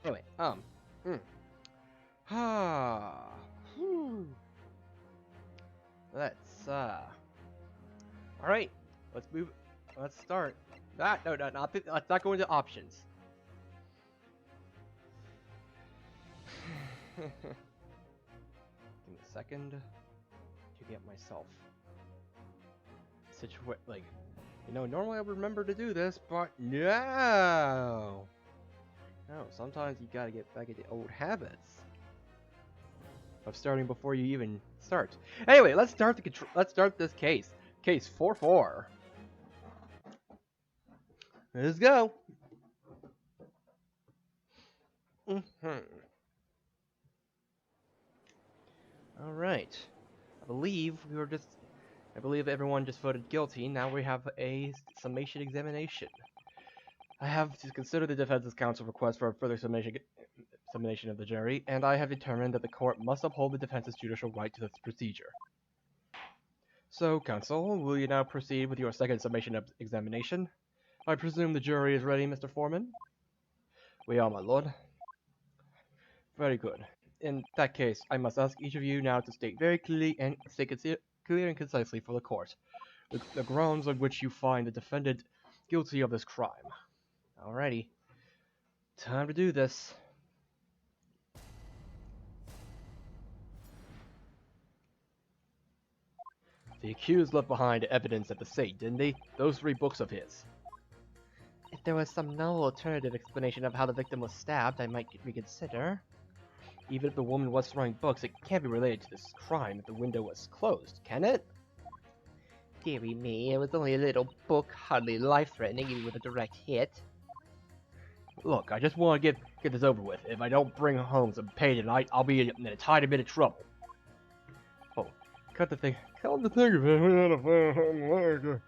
Anyway, hmm. Ah, whew. Let's, all right, let's move, let's start. Ah, no, no, not, let's not go into options. Give me a second to get myself situated, like, normally I would remember to do this, but no! No, sometimes you gotta get back into old habits of starting before you even start. Anyway, let's start this case. Case 4-4. Let's go. All right. I believe everyone just voted guilty. Now we have a summation examination. I have to consider the defense's counsel request for a further summation of the jury, and I have determined that the court must uphold the defense's judicial right to this procedure. So, counsel, will you now proceed with your second summation examination? I presume the jury is ready, Mr. Foreman? We are, my lord. Very good. In that case, I must ask each of you now to state very clearly and concisely for the court the grounds on which you find the defendant guilty of this crime. Alrighty. Time to do this. The accused left behind evidence at the safe, didn't he? Those 3 books of his. If there was some novel alternative explanation of how the victim was stabbed, I might reconsider. Even if the woman was throwing books, it can't be related to this crime if the window was closed, can it? Dearie me, it was only a little book, hardly life-threatening even with a direct hit. Look, I just want to get this over with. If I don't bring home some pay tonight, I'll be in a tiny bit of trouble. Oh, cut the thing of it.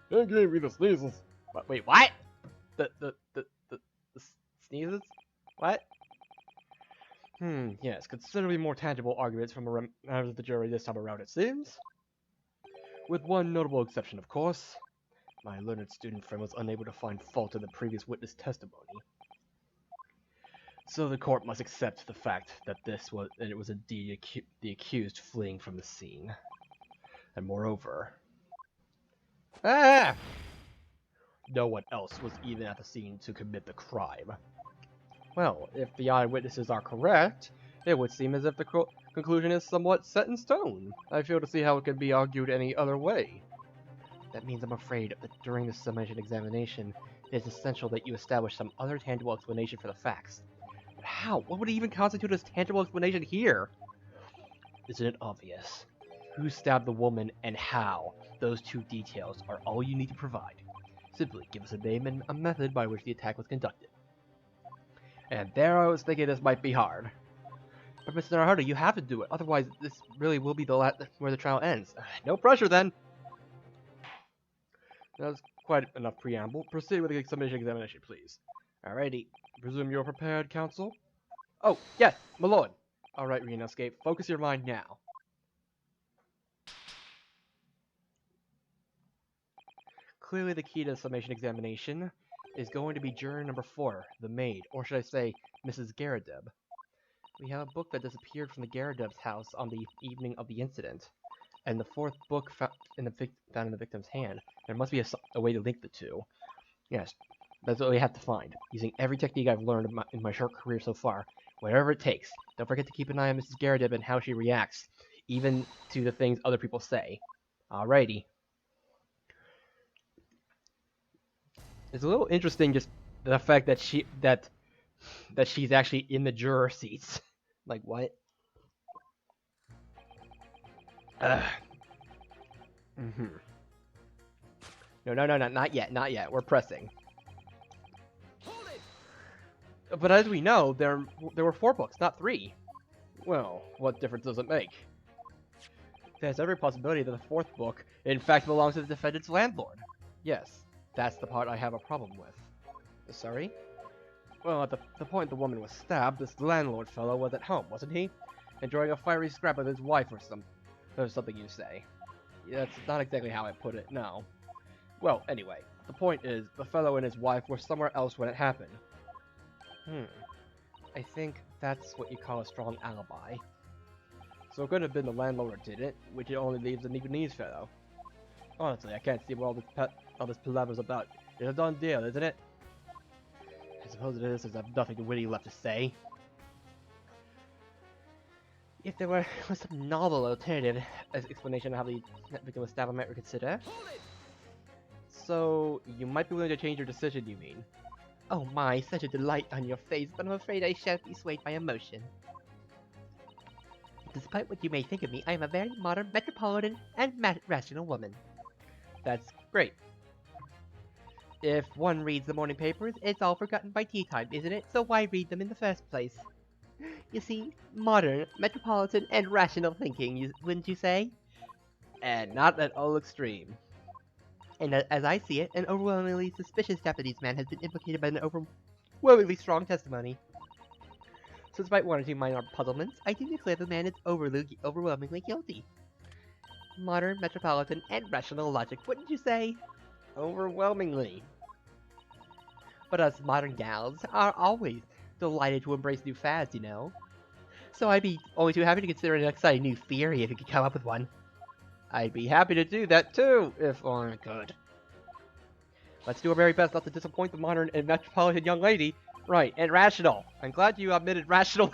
They gave me the sneezes. Wait, what? The sneezes? What? Yes, considerably more tangible arguments from members of the jury this time around, it seems. With one notable exception, of course. My learned student friend was unable to find fault in the previous witness testimony. So the court must accept the fact that it was indeed the accused fleeing from the scene. And moreover... no one else was even at the scene to commit the crime. Well, if the eyewitnesses are correct, it would seem as if the conclusion is somewhat set in stone. I fail to see how it could be argued any other way. That means I'm afraid that during the summation examination, it is essential that you establish some other tangible explanation for the facts. But how? What would even constitute as tangible explanation here? Isn't it obvious? Who stabbed the woman and how? Those 2 details are all you need to provide. Simply give us a name and a method by which the attack was conducted. And there I was thinking this might be hard. But Mr. Naruto, you have to do it, otherwise this really will be where the trial ends. No pressure then! That's quite enough preamble. Proceed with the summation examination, please. Alrighty. Presume you're prepared, counsel? Oh, yes, my lord! Alright, Rhinoscape, focus your mind now. Clearly the key to the summation examination is going to be juror number 4, the maid, or should I say, Mrs. Garadeb. We have a book that disappeared from the Garadeb's house on the evening of the incident, and the 4th book found in the victim's hand. There must be a way to link the 2. Yes, that's what we have to find, using every technique I've learned in my short career so far, whatever it takes. Don't forget to keep an eye on Mrs. Garadeb and how she reacts, even to the things other people say. Alrighty. It's a little interesting, just the fact that she's actually in the juror seats. Like, what? No, not yet, not yet. We're pressing. Hold it! But as we know, there were 4 books, not 3. Well, what difference does it make? There's every possibility that the 4th book, in fact, belongs to the defendant's landlord. Yes, that's the part I have a problem with. Sorry? Well, at the point the woman was stabbed, this landlord fellow was at home, wasn't he? Enjoying a fiery scrap with his wife or something you say. Yeah, that's not exactly how I put it, no. Well, anyway, the point is, the fellow and his wife were somewhere else when it happened. I think that's what you call a strong alibi. So it could have been the landlord did it, which it only leaves the Nigonese fellow. Honestly, I can't see what all this palaver's about. It's a done deal, isn't it? I suppose it is, since I have nothing witty left to say. If there was some novel alternative explanation of how the victim was stabbed, I might reconsider. So, you might be willing to change your decision, you mean? Oh my, such a delight on your face, but I'm afraid I shan't be swayed by emotion. Despite what you may think of me, I am a very modern, metropolitan, and rational woman. That's great. If one reads the morning papers, it's all forgotten by tea time, isn't it? So why read them in the first place? You see, modern, metropolitan, and rational thinking, wouldn't you say? And not at all extreme. And as I see it, an overwhelmingly suspicious Japanese man has been implicated by an overwhelmingly strong testimony. So despite one or two minor puzzlements, I do declare the man is overwhelmingly guilty. Modern, metropolitan, and rational logic, wouldn't you say? Overwhelmingly. But us modern gals are always delighted to embrace new fads, you know. So I'd be only too happy to consider an exciting new theory if you could come up with one. I'd be happy to do that too, if I could. Let's do our very best not to disappoint the modern and metropolitan young lady. Right, and rational. I'm glad you admitted rational.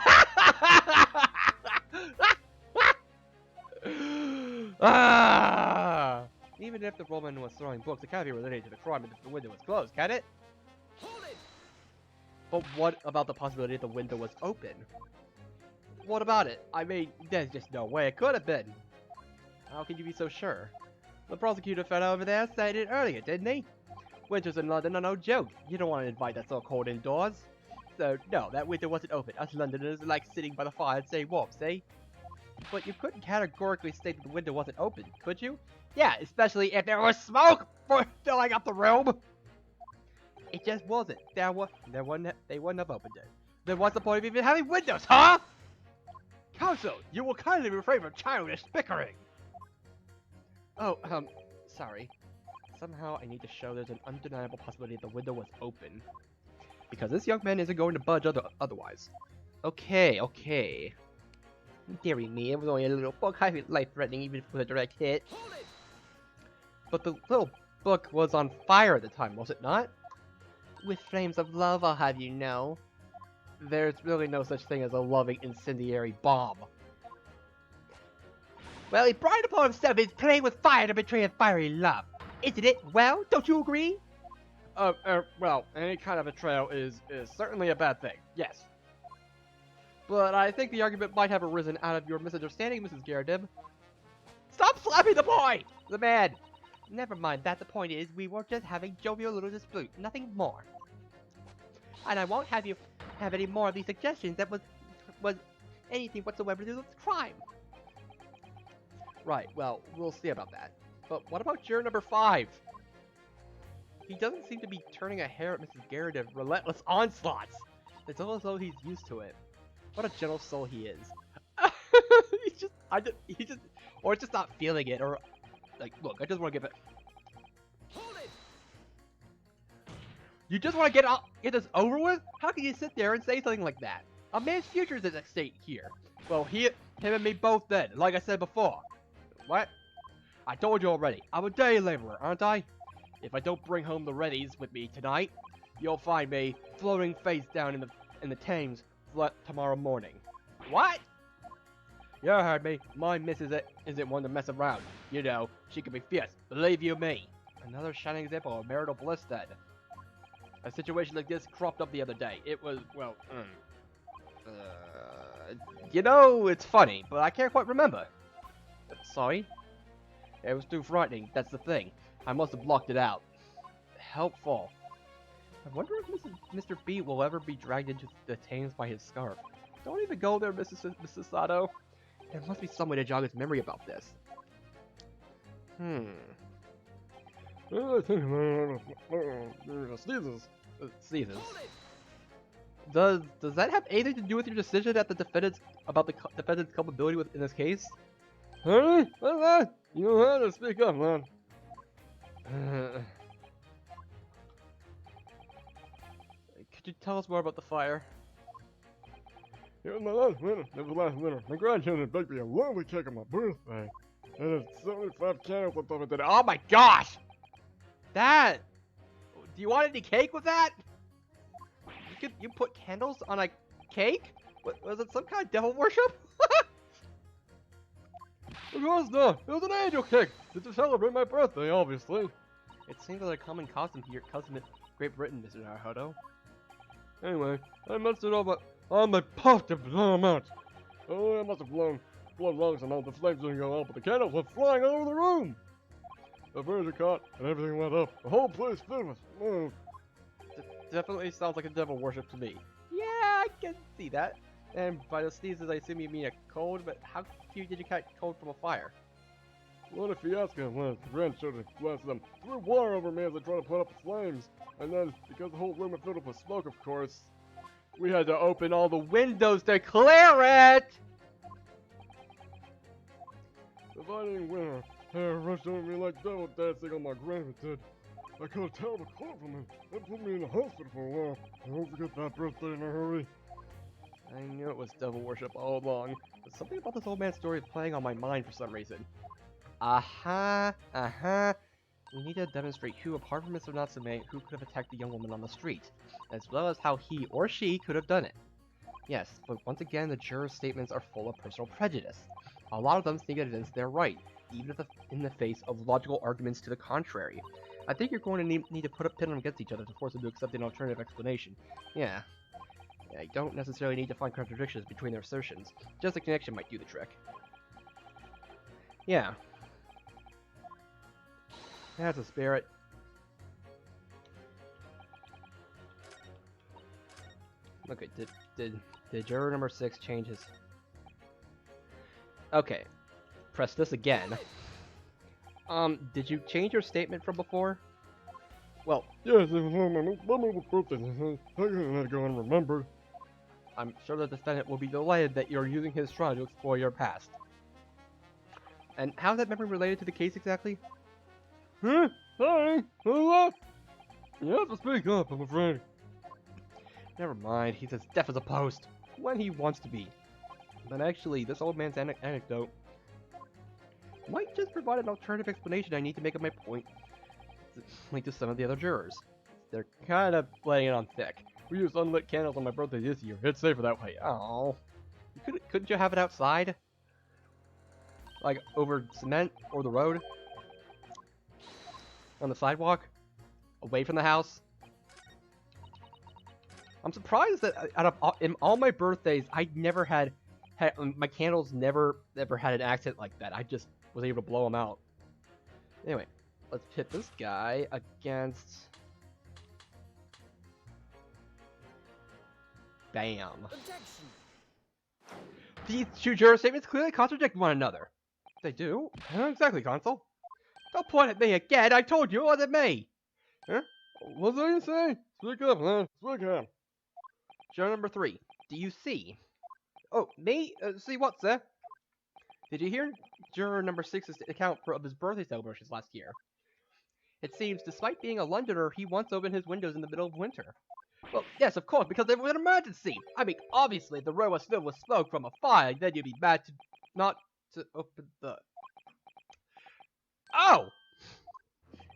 Ah! Even if the woman was throwing books, it can't be related to the crime if the window was closed, can it? But what about the possibility that the window was open? What about it? I mean, there's just no way it could have been. How can you be so sure? The prosecutor fellow over there said it earlier, didn't he? Winters in London are no joke. You don't want to invite that so cold indoors. So, no, that window wasn't open. Us Londoners are like sitting by the fire and saying warm, see? But you couldn't categorically state that the window wasn't open, could you? Yeah, especially if there was smoke filling up the room. It just wasn't. They wouldn't have opened it. Then what's the point of even having windows, huh? Counsel, you will kindly refrain from childish bickering. Oh, sorry. Somehow I need to show there's an undeniable possibility that the window was open. Because this young man isn't going to budge otherwise. Okay. Dearie me, it was only a little book, highly life-threatening even if it was a direct hit. But the little book was on fire at the time, was it not? With flames of love, I'll have you know. There's really no such thing as a loving incendiary bomb. Well, he brought it upon himself his playing with fire to betray a fiery love. Isn't it? Well, don't you agree? Well, any kind of betrayal is certainly a bad thing, yes. But I think the argument might have arisen out of your misunderstanding, Mrs. Garrideb. Stop slapping the boy! The man! Never mind that, the point is, we were just having jovial little dispute, nothing more. And I won't have you have any more of these suggestions that was anything whatsoever to do with the crime. Right, well, we'll see about that. But what about juror number 5? He doesn't seem to be turning a hair at Mrs. Garrideb's relentless onslaughts. It's almost as though he's used to it. What a gentle soul he is. Or just not feeling it, or like, look, I just want to give it. You just want to get this over with? How can you sit there and say something like that? A man's future is at stake here. Well, him and me both then, like I said before. What? I told you already, I'm a day laborer, aren't I? If I don't bring home the readies with me tonight, you'll find me floating face down in the Thames tomorrow morning. What? You heard me. My missus isn't one to mess around. You know, she can be fierce. Believe you me. Another shining example of marital bliss then. A situation like this cropped up the other day. It was, well, you know, it's funny, but I can't quite remember. Sorry? It was too frightening, that's the thing. I must have blocked it out. Helpful. I wonder if Mr. B will ever be dragged into the Thames by his scarf. Don't even go there, Mrs. Sato. There must be some way to jog his memory about this. Sneezes. Does that have anything to do with your decision at the defendant's culpability in this case? Huh? What's that? You know how to speak up, man. Could you tell us more about the fire? It was my last winter. It was last winter. My grandchildren baked me a lovely cake on my birthday. And there's 75 candles on top of it. Oh my gosh! That... Do you want any cake with that? You put candles on a cake? Was it some kind of devil worship? Of course not. It was an angel cake. To celebrate my birthday, obviously. It seems like a common custom to your cousin in Great Britain, Mr. Naruto. Anyway, I messed it up on my puff to blow them out. Oh, I must have blown long enough. The flames didn't go out, but the candles went flying all over the room. The birds were caught, and everything went up. The whole place filled with smoke. Definitely sounds like a devil worship to me. Yeah, I can see that. And by the sneezes, I assume you mean a cold, but how did you catch cold from a fire? What a fiasco it was. The grandchildren, bless them, threw water over me as I tried to put up the flames. And then, because the whole room was filled up with smoke, of course, we had to open all the windows to clear it! The fighting winter, hair rushed over me like devil dancing on my grave did. I caught a terrible cold from him. It put me in the hospital for a while. I won't forget that birthday in a hurry. I knew it was devil worship all along, but something about this old man's story is playing on my mind for some reason. We need to demonstrate who, apart from Mr. Natsume, who could have attacked the young woman on the street, as well as how he or she could have done it. Yes, but once again, the jurors' statements are full of personal prejudice. A lot of them think it is their right, even if in the face of logical arguments to the contrary. I think you're going to need to put a pin them against each other to force them to accept an alternative explanation. Yeah, you don't necessarily need to find contradictions between their assertions. Just a connection might do the trick. Yeah. That's a spirit. Okay, did juror number 6 change his... Okay. Press this again. Did you change your statement from before? Well... Yes, it was on my birthday. I couldn't let it go unremembered. I'm sure the defendant will be delighted that you're using his trial to explore your past. And how's that memory related to the case exactly? Huh? Sorry. What? You have to speak up, I'm afraid. Never mind, he's as deaf as a post. When he wants to be. But actually, this old man's anecdote might just provide an alternative explanation I need to make up my point. Like to some of the other jurors. They're kind of laying it on thick. We used unlit candles on my birthday this year. It's safer that way. Oh, couldn't you have it outside? Like over cement or the road? On the sidewalk? Away from the house? I'm surprised that in all my birthdays, I never had my candles never had an accident like that. I just was able to blow them out. Anyway, let's pit this guy against... Bam. Objection. These two juror statements clearly contradict one another. They do? Exactly, Consul. Don't point at me again. I told you it wasn't me. Huh? What did you say? Speak up, man. Speak up. Juror number 3. Do you see? Oh, me? See what, sir? Did you hear juror number 6's account of his birthday celebrations last year? It seems, despite being a Londoner, he once opened his windows in the middle of winter. Well, yes, of course, because it was an emergency. I mean, obviously, if the room was filled with smoke from a fire, then you'd be mad to not to open the... Oh!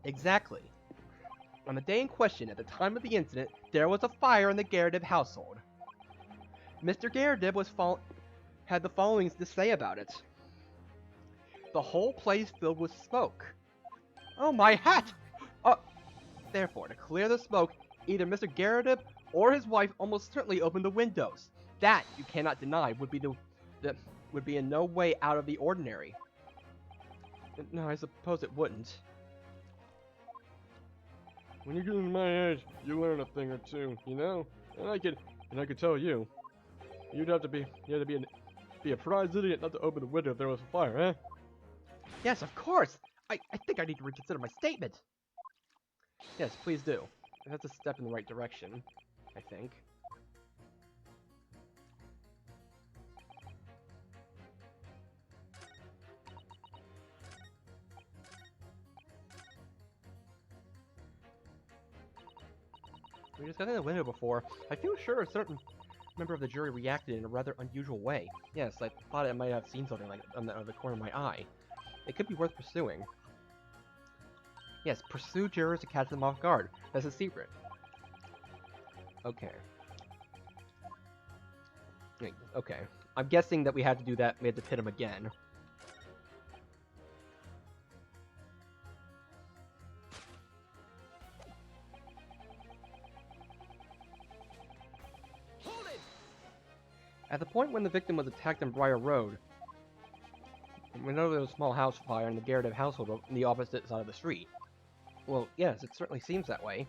Exactly. On the day in question, at the time of the incident, there was a fire in the Garrideb household. Mr. Garrideb had the following to say about it. The whole place filled with smoke. Oh, my hat! Therefore, to clear the smoke, either Mr. Garrideb or his wife almost certainly opened the windows. That, you cannot deny, would be in no way out of the ordinary. No, I suppose it wouldn't. When you get to my age, you learn a thing or two, you know? And I could tell you. You'd have to be a prize idiot not to open the window if there was a fire, eh? Yes, of course! I think I need to reconsider my statement. Yes, please do. That's a step in the right direction, I think. We just got in the window before. I feel sure a certain member of the jury reacted in a rather unusual way. Yes, I thought I might have seen something like on the corner of my eye. It could be worth pursuing. Yes, pursue jurors to catch them off guard. That's a secret. Okay. Okay. I'm guessing that we had to do that. We had to pit him again. At the point when the victim was attacked on Briar Road, we know there was a small house fire in the Garrett household on the opposite side of the street. Well, yes, it certainly seems that way.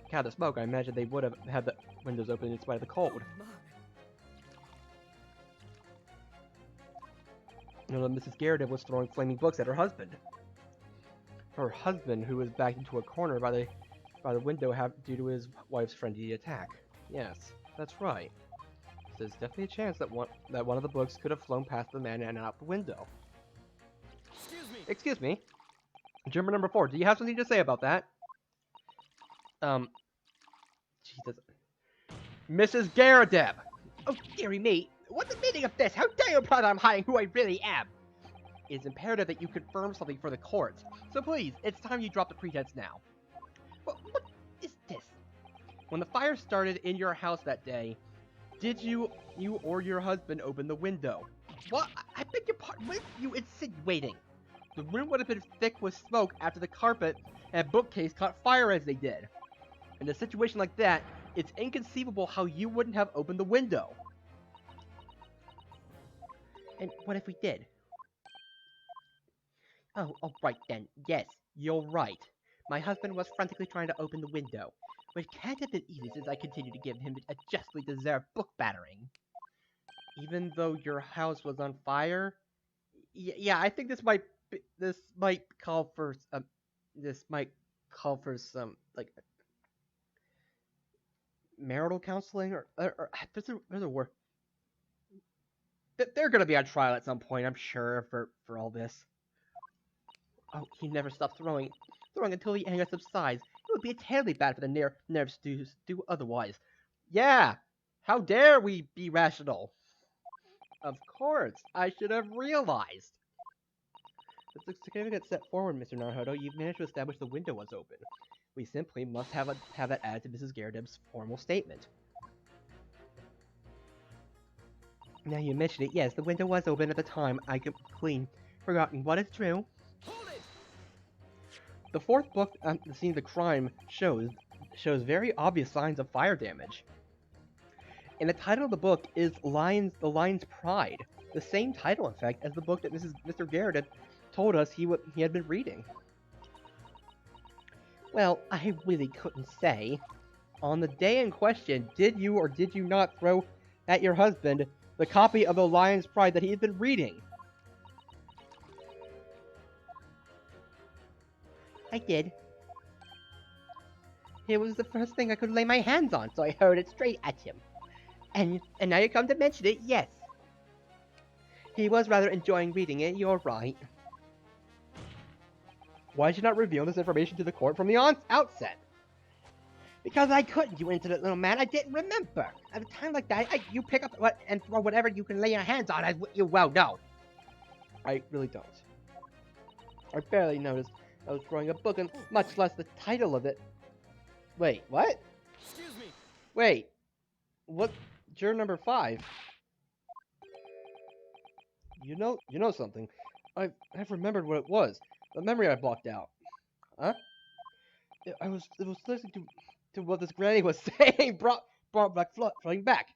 Count the smoke, I imagine they would have had the windows open in spite of the cold. You know, Mrs. Garrett was throwing flaming books at her husband. Her husband, who was backed into a corner by the window due to his wife's friendly attack. Yes, that's right. There's definitely a chance that one of the books could have flown past the man and out the window. Excuse me. Juror number 4, do you have something to say about that? Jesus. Mrs. Garadeb! Oh, dearie me. What's the meaning of this? How dare you imply that I'm hiding who I really am? It's imperative that you confirm something for the courts. So please, it's time you drop the pretense now. What is this? When the fire started in your house that day, did you or your husband open the window? What? I beg your pardon. What are you insinuating? The room would have been thick with smoke after the carpet and bookcase caught fire as they did. In a situation like that, it's inconceivable how you wouldn't have opened the window. And what if we did? Oh, alright then. Yes, you're right. My husband was frantically trying to open the window, which can't have been easy since I continued to give him a justly deserved book battering. Even though your house was on fire? Yeah, I think this might call for some like marital counseling or there's a word. They're gonna be on trial at some point, I'm sure, for all this. Oh, he never stopped throwing until the anger subsides. It would be terribly bad for the nerves to do otherwise. Yeah, how dare we be rational? Of course, I should have realized. It's a significant step forward, Mr. Naruhodo. You've managed to establish the window was open. We simply must have that added to Mrs. Garadeb's formal statement. Now you mention it, yes, the window was open at the time. I completely forgotten. What is true? The fourth book on the scene of the crime shows very obvious signs of fire damage. And the title of the book is The Lion's Pride. The same title, in fact, as the book that Mr. Garrett told us he had been reading. Well, I really couldn't say. On the day in question, did you or did you not throw at your husband the copy of The Lion's Pride that he had been reading? I did. It was the first thing I could lay my hands on, so I hurled it straight at him. And now you come to mention it, yes. He was rather enjoying reading it, you're right. Why did you not reveal this information to the court from the outset? Because I couldn't, you insolent little man. I didn't remember. At a time like that, you pick up and throw whatever you can lay your hands on, as you well know. I really don't. I barely noticed I was throwing a book, and much less the title of it. Wait, what? Excuse me. Wait, what? Juror number 5. You know something. I've remembered what it was. The memory I blocked out. Huh? It was listening to what this granny was saying. brought back flooding back.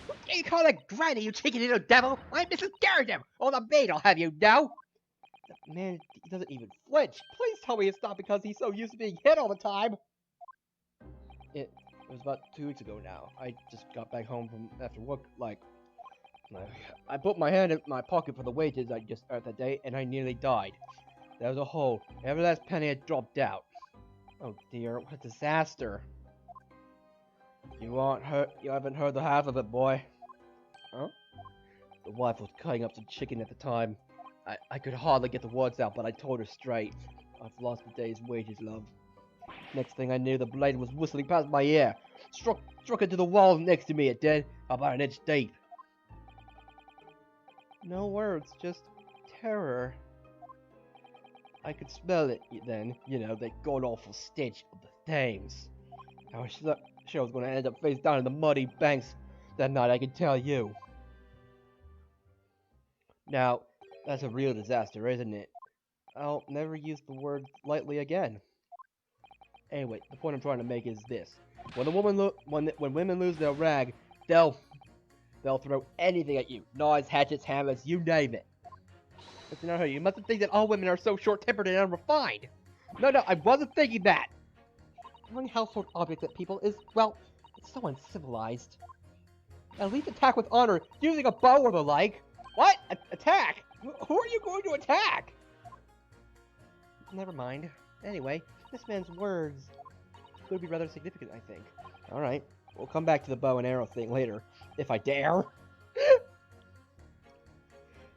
What do you call a granny, you cheeky little devil? I'm Mrs. Garrett, or the maid, I'll have you know. That man, he doesn't even flinch. Please tell me it's not because he's so used to being hit all the time. It was about 2 weeks ago now. I just got back home from after work, I put my hand in my pocket for the wages I just earned that day, and I nearly died. There was a hole. Every last penny had dropped out. Oh dear, what a disaster. You haven't heard the half of it, boy. Huh? The wife was cutting up some chicken at the time. I could hardly get the words out, but I told her straight. I've lost the day's wages, love. Next thing I knew, the blade was whistling past my ear. Struck into the wall next to me, it did, about an inch deep. No words, just terror. I could smell it then, you know, that god-awful stench of the Thames. I was sure I was going to end up face down in the muddy banks that night, I can tell you. Now, that's a real disaster, isn't it? I'll never use the word lightly again. Anyway, the point I'm trying to make is this: when women lose their rag, they'll throw anything at you. Knives, hatchets, hammers, you name it. Listen to her, you mustn't think that all women are so short-tempered and unrefined. No, I wasn't thinking that. Throwing household objects at people is, well, it's so uncivilized. At least attack with honor, using a bow or the like. What? Attack? Who are you going to attack? Never mind. Anyway, this man's words could be rather significant, I think. Alright, we'll come back to the bow and arrow thing later, if I dare.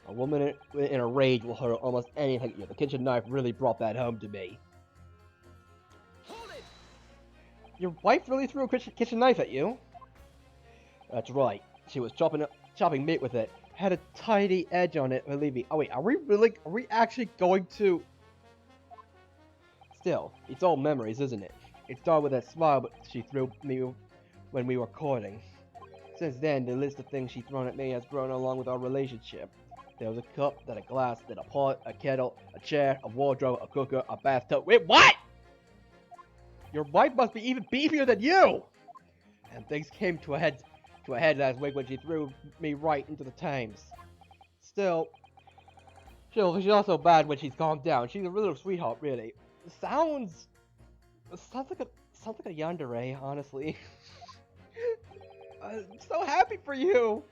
A woman in a rage will hurl almost anything at you. The kitchen knife really brought that home to me. Hold it! Your wife really threw a kitchen knife at you? That's right. She was chopping meat with it. Had a tiny edge on it, believe me. Oh wait, are we actually going to... Still, it's all memories, isn't it? It started with that smile she threw me when we were courting. Since then, the list of things she's thrown at me has grown along with our relationship. There was a cup, then a glass, then a pot, a kettle, a chair, a wardrobe, a cooker, a bathtub. Wait, what? Your wife must be even beefier than you! And things came to a head last week when she threw me right into the Thames. Still, she's also bad when she's calmed down. She's a little sweetheart, really. Sounds like a yandere, honestly. I'm so happy for you.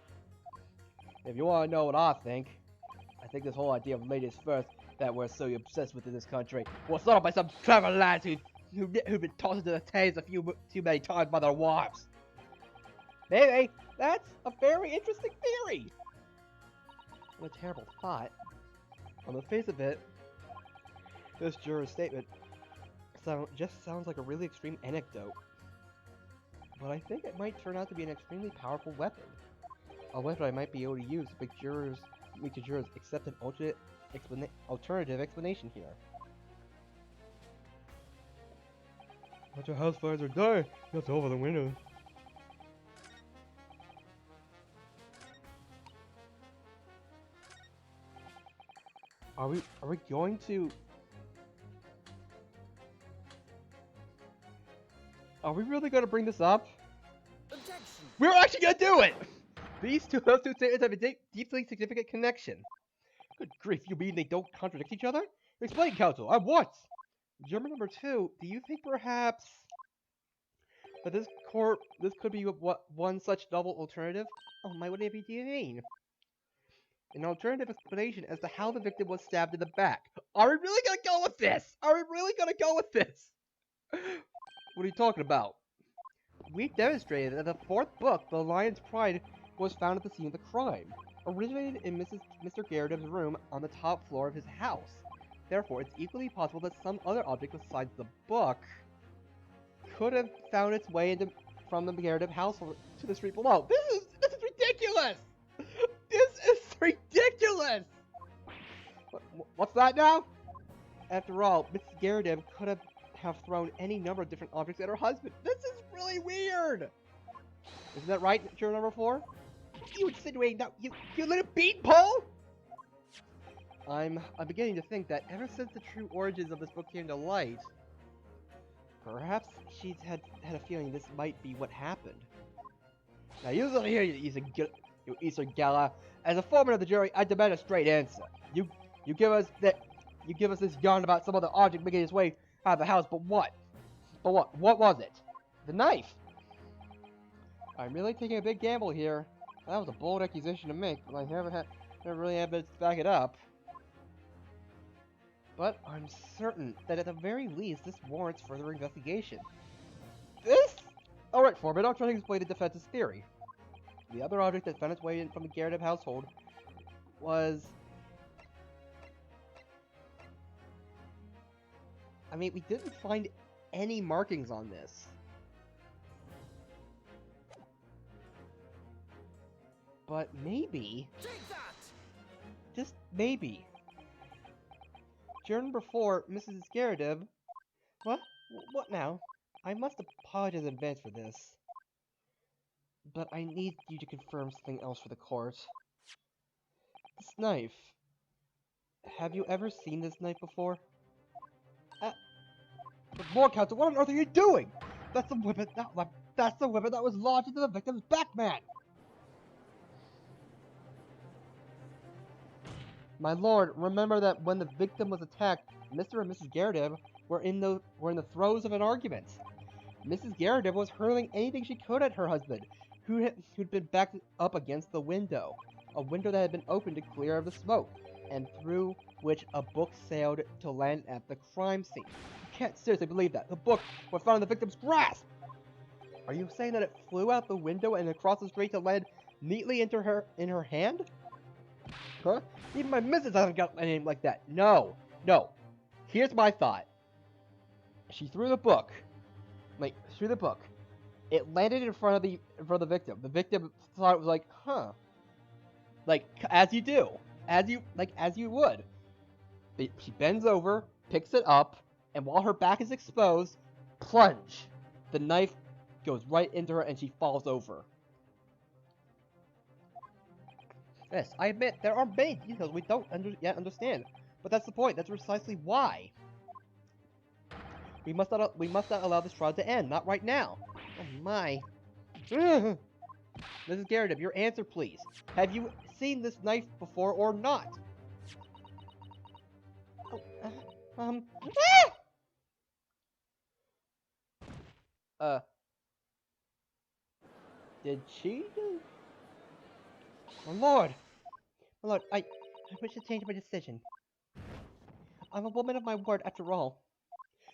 If you want to know what I think this whole idea of ladies first that we're so obsessed with in this country was started by some clever lads who've been tossed into the Thames a few too many times by their wives. Maybe that's a very interesting theory. What a terrible thought. On the face of it, this juror's statement just sounds like a really extreme anecdote. But I think it might turn out to be an extremely powerful weapon. A weapon I might be able to use to make the jurors accept an alternative explanation here. Watch your house fires or die. You have to open the window. Are we going to... Are we really going to bring this up? Objection. We're actually going to do it! Those two statements have a deeply significant connection. Good grief, you mean they don't contradict each other? Explain, counsel, at once! German number 2, do you think perhaps that this could be one such novel alternative? Oh my, what do you mean? An alternative explanation as to how the victim was stabbed in the back. Are we really gonna go with this? Are we really gonna go with this? What are you talking about? We demonstrated that the 4th book, The Lion's Pride, was found at the scene of the crime. Originated in Mr. Garrideb's room on the top floor of his house. Therefore, it's equally possible that some other object besides the book could have found its way from the Garrideb household to the street below. This is ridiculous! This is ridiculous! What's that now? After all, Mrs. Garrideb could have thrown any number of different objects at her husband. This is really weird! Isn't that right, juror number 4? You insinuating now, you little beanpole! I'm beginning to think that ever since the true origins of this book came to light, perhaps she's had a feeling this might be what happened. Now you listen here, you Eastern Gala. As a foreman of the jury, I demand a straight answer. You give us this yarn about some other object making its way out of the house, but what? What was it? The knife! I'm really taking a big gamble here. That was a bold accusation to make, but I never really had evidence to back it up. But I'm certain that at the very least, this warrants further investigation. Alright, Foreman, I'll try to explain the defense's theory. The other object that found its way in from the Garrideb household was... I mean, we didn't find any markings on this. But maybe, just maybe, during before Mrs. Scaradib. What? What now? I must apologize in advance for this. But I need you to confirm something else for the court. This knife. Have you ever seen this knife before? Lord Counsel, what on earth are you doing? That's the weapon that was lodged into the victim's back, man! My lord, remember that when the victim was attacked, Mr. and Mrs. Garrideb were in the throes of an argument. Mrs. Garrideb was hurling anything she could at her husband, who'd been backed up against the window. A window that had been opened to clear of the smoke, and through which a book sailed to land at the crime scene. You can't seriously believe that. The book was found in the victim's grasp! Are you saying that it flew out the window and across the street to land neatly in her hand? Huh? Even my missus hasn't got anything like that. No. No. Here's my thought. She threw the book. It landed in front of the victim. The victim thought it was like, huh. Like, as you do. As you would. She bends over, picks it up, and while her back is exposed, plunge. The knife goes right into her and she falls over. Yes, I admit, there are many details we don't yet understand. But that's the point. That's precisely why. We must not allow this trial to end. Not right now. Oh my. Mrs. Garrideb, your answer, please. Have you seen this knife before or not? Did she do? My lord! My lord, I wish to change my decision. I'm a woman of my word after all.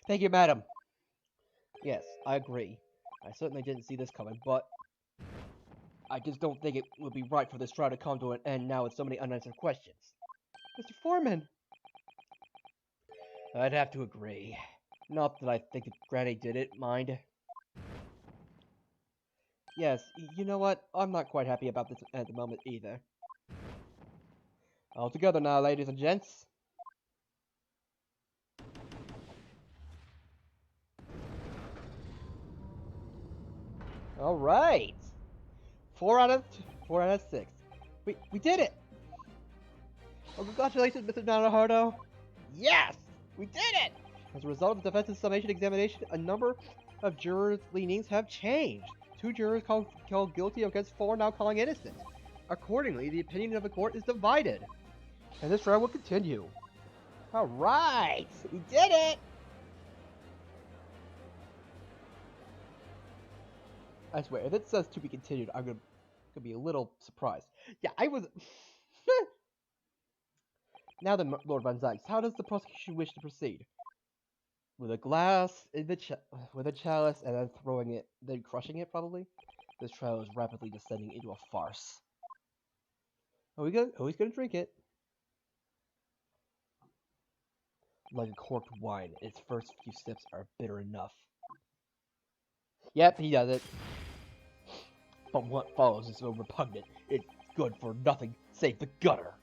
Thank you, madam. Yes, I agree. I certainly didn't see this coming, but I just don't think it would be right for this trial to come to an end now with so many unanswered questions. Mr. Foreman! I'd have to agree. Not that I think that Granny did it, mind. Yes, you know what? I'm not quite happy about this at the moment either. All together now, ladies and gents. All right. 4 out of 6. We did it. Oh, congratulations, Mr. Naruhodo. Yes, we did it. As a result of the defense's summation examination, a number of jurors' leanings have changed. 2 jurors called guilty against 4 now calling innocent. Accordingly, the opinion of the court is divided, and this trial will continue. All right, we did it. I swear, if it says to be continued, I'm gonna be a little surprised. Yeah, I was. Now then, Lord Van Zykes, how does the prosecution wish to proceed? With a glass in the with a chalice and then throwing it, then crushing it, probably. This trial is rapidly descending into a farce. Oh, he's gonna drink it. Like a corked wine, its first few sips are bitter enough. Yep, he does it. But what follows is so repugnant, it's good for nothing save the gutter.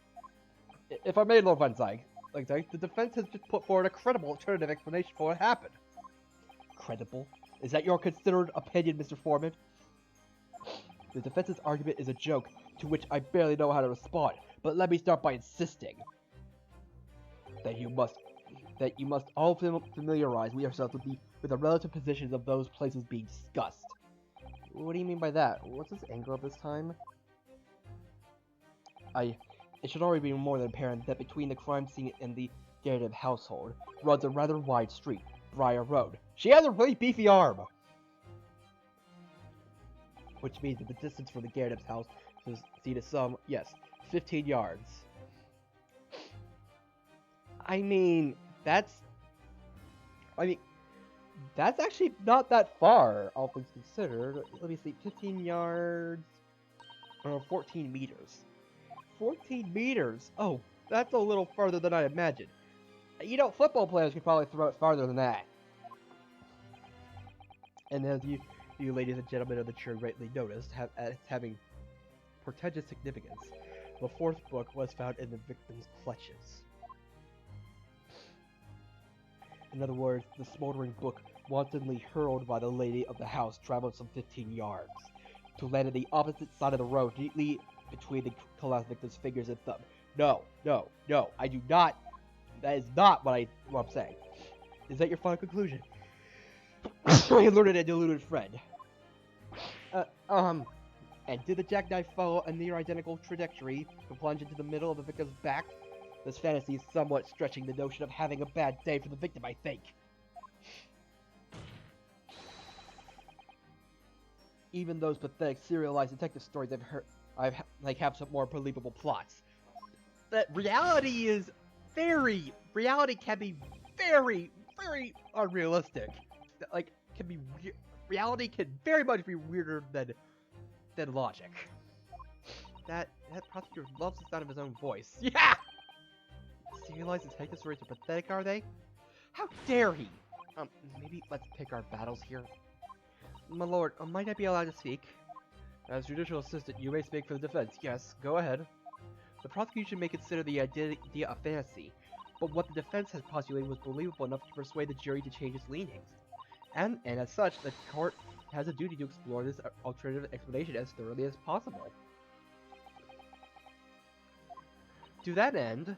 If I may, Lord Van Zyke, the defense has just put forward a credible alternative explanation for what happened. Credible? Is that your considered opinion, Mr. Foreman? The defense's argument is a joke, to which I barely know how to respond, but let me start by insisting that you must all familiarize yourselves with the relative positions of those places being discussed. What do you mean by that? What's this angle of this time? It should already be more than apparent that between the crime scene and the Garrideb household runs a rather wide street, Briar Road. She has a really beefy arm! Which means that the distance from the Garrideb's house to see to some, yes, 15 yards. I mean, that's actually not that far, all things considered. Let me see, 15 yards, or 14 meters. 14 meters? Oh, that's a little farther than I imagined. You know, football players could probably throw it farther than that. And as you ladies and gentlemen of the jury rightly noticed, as having portentous significance, the fourth book was found in the victim's clutches. In other words, the smoldering book wantonly hurled by the lady of the house traveled some 15 yards, to land on the opposite side of the road, neatly between the collapsed victim's fingers and thumb. No, I do not. That is not what I'm saying. Is that your final conclusion? My learned and deluded friend. And did the jackknife follow a near identical trajectory to plunge into the middle of the victim's back? This fantasy is somewhat stretching the notion of having a bad day for the victim, I think. Even those pathetic serialized detective stories I've heard, have some more believable plots. But reality can be very, very unrealistic. Reality can very much be weirder than logic. That prosecutor loves the sound of his own voice. Yeah! Serialized detective stories are pathetic, are they? How dare he? Maybe let's pick our battles here. My lord, might I be allowed to speak? As judicial assistant, you may speak for the defense. Yes, go ahead. The prosecution may consider the idea a fantasy, but what the defense has postulated was believable enough to persuade the jury to change its leanings. And as such, the court has a duty to explore this alternative explanation as thoroughly as possible. To that end,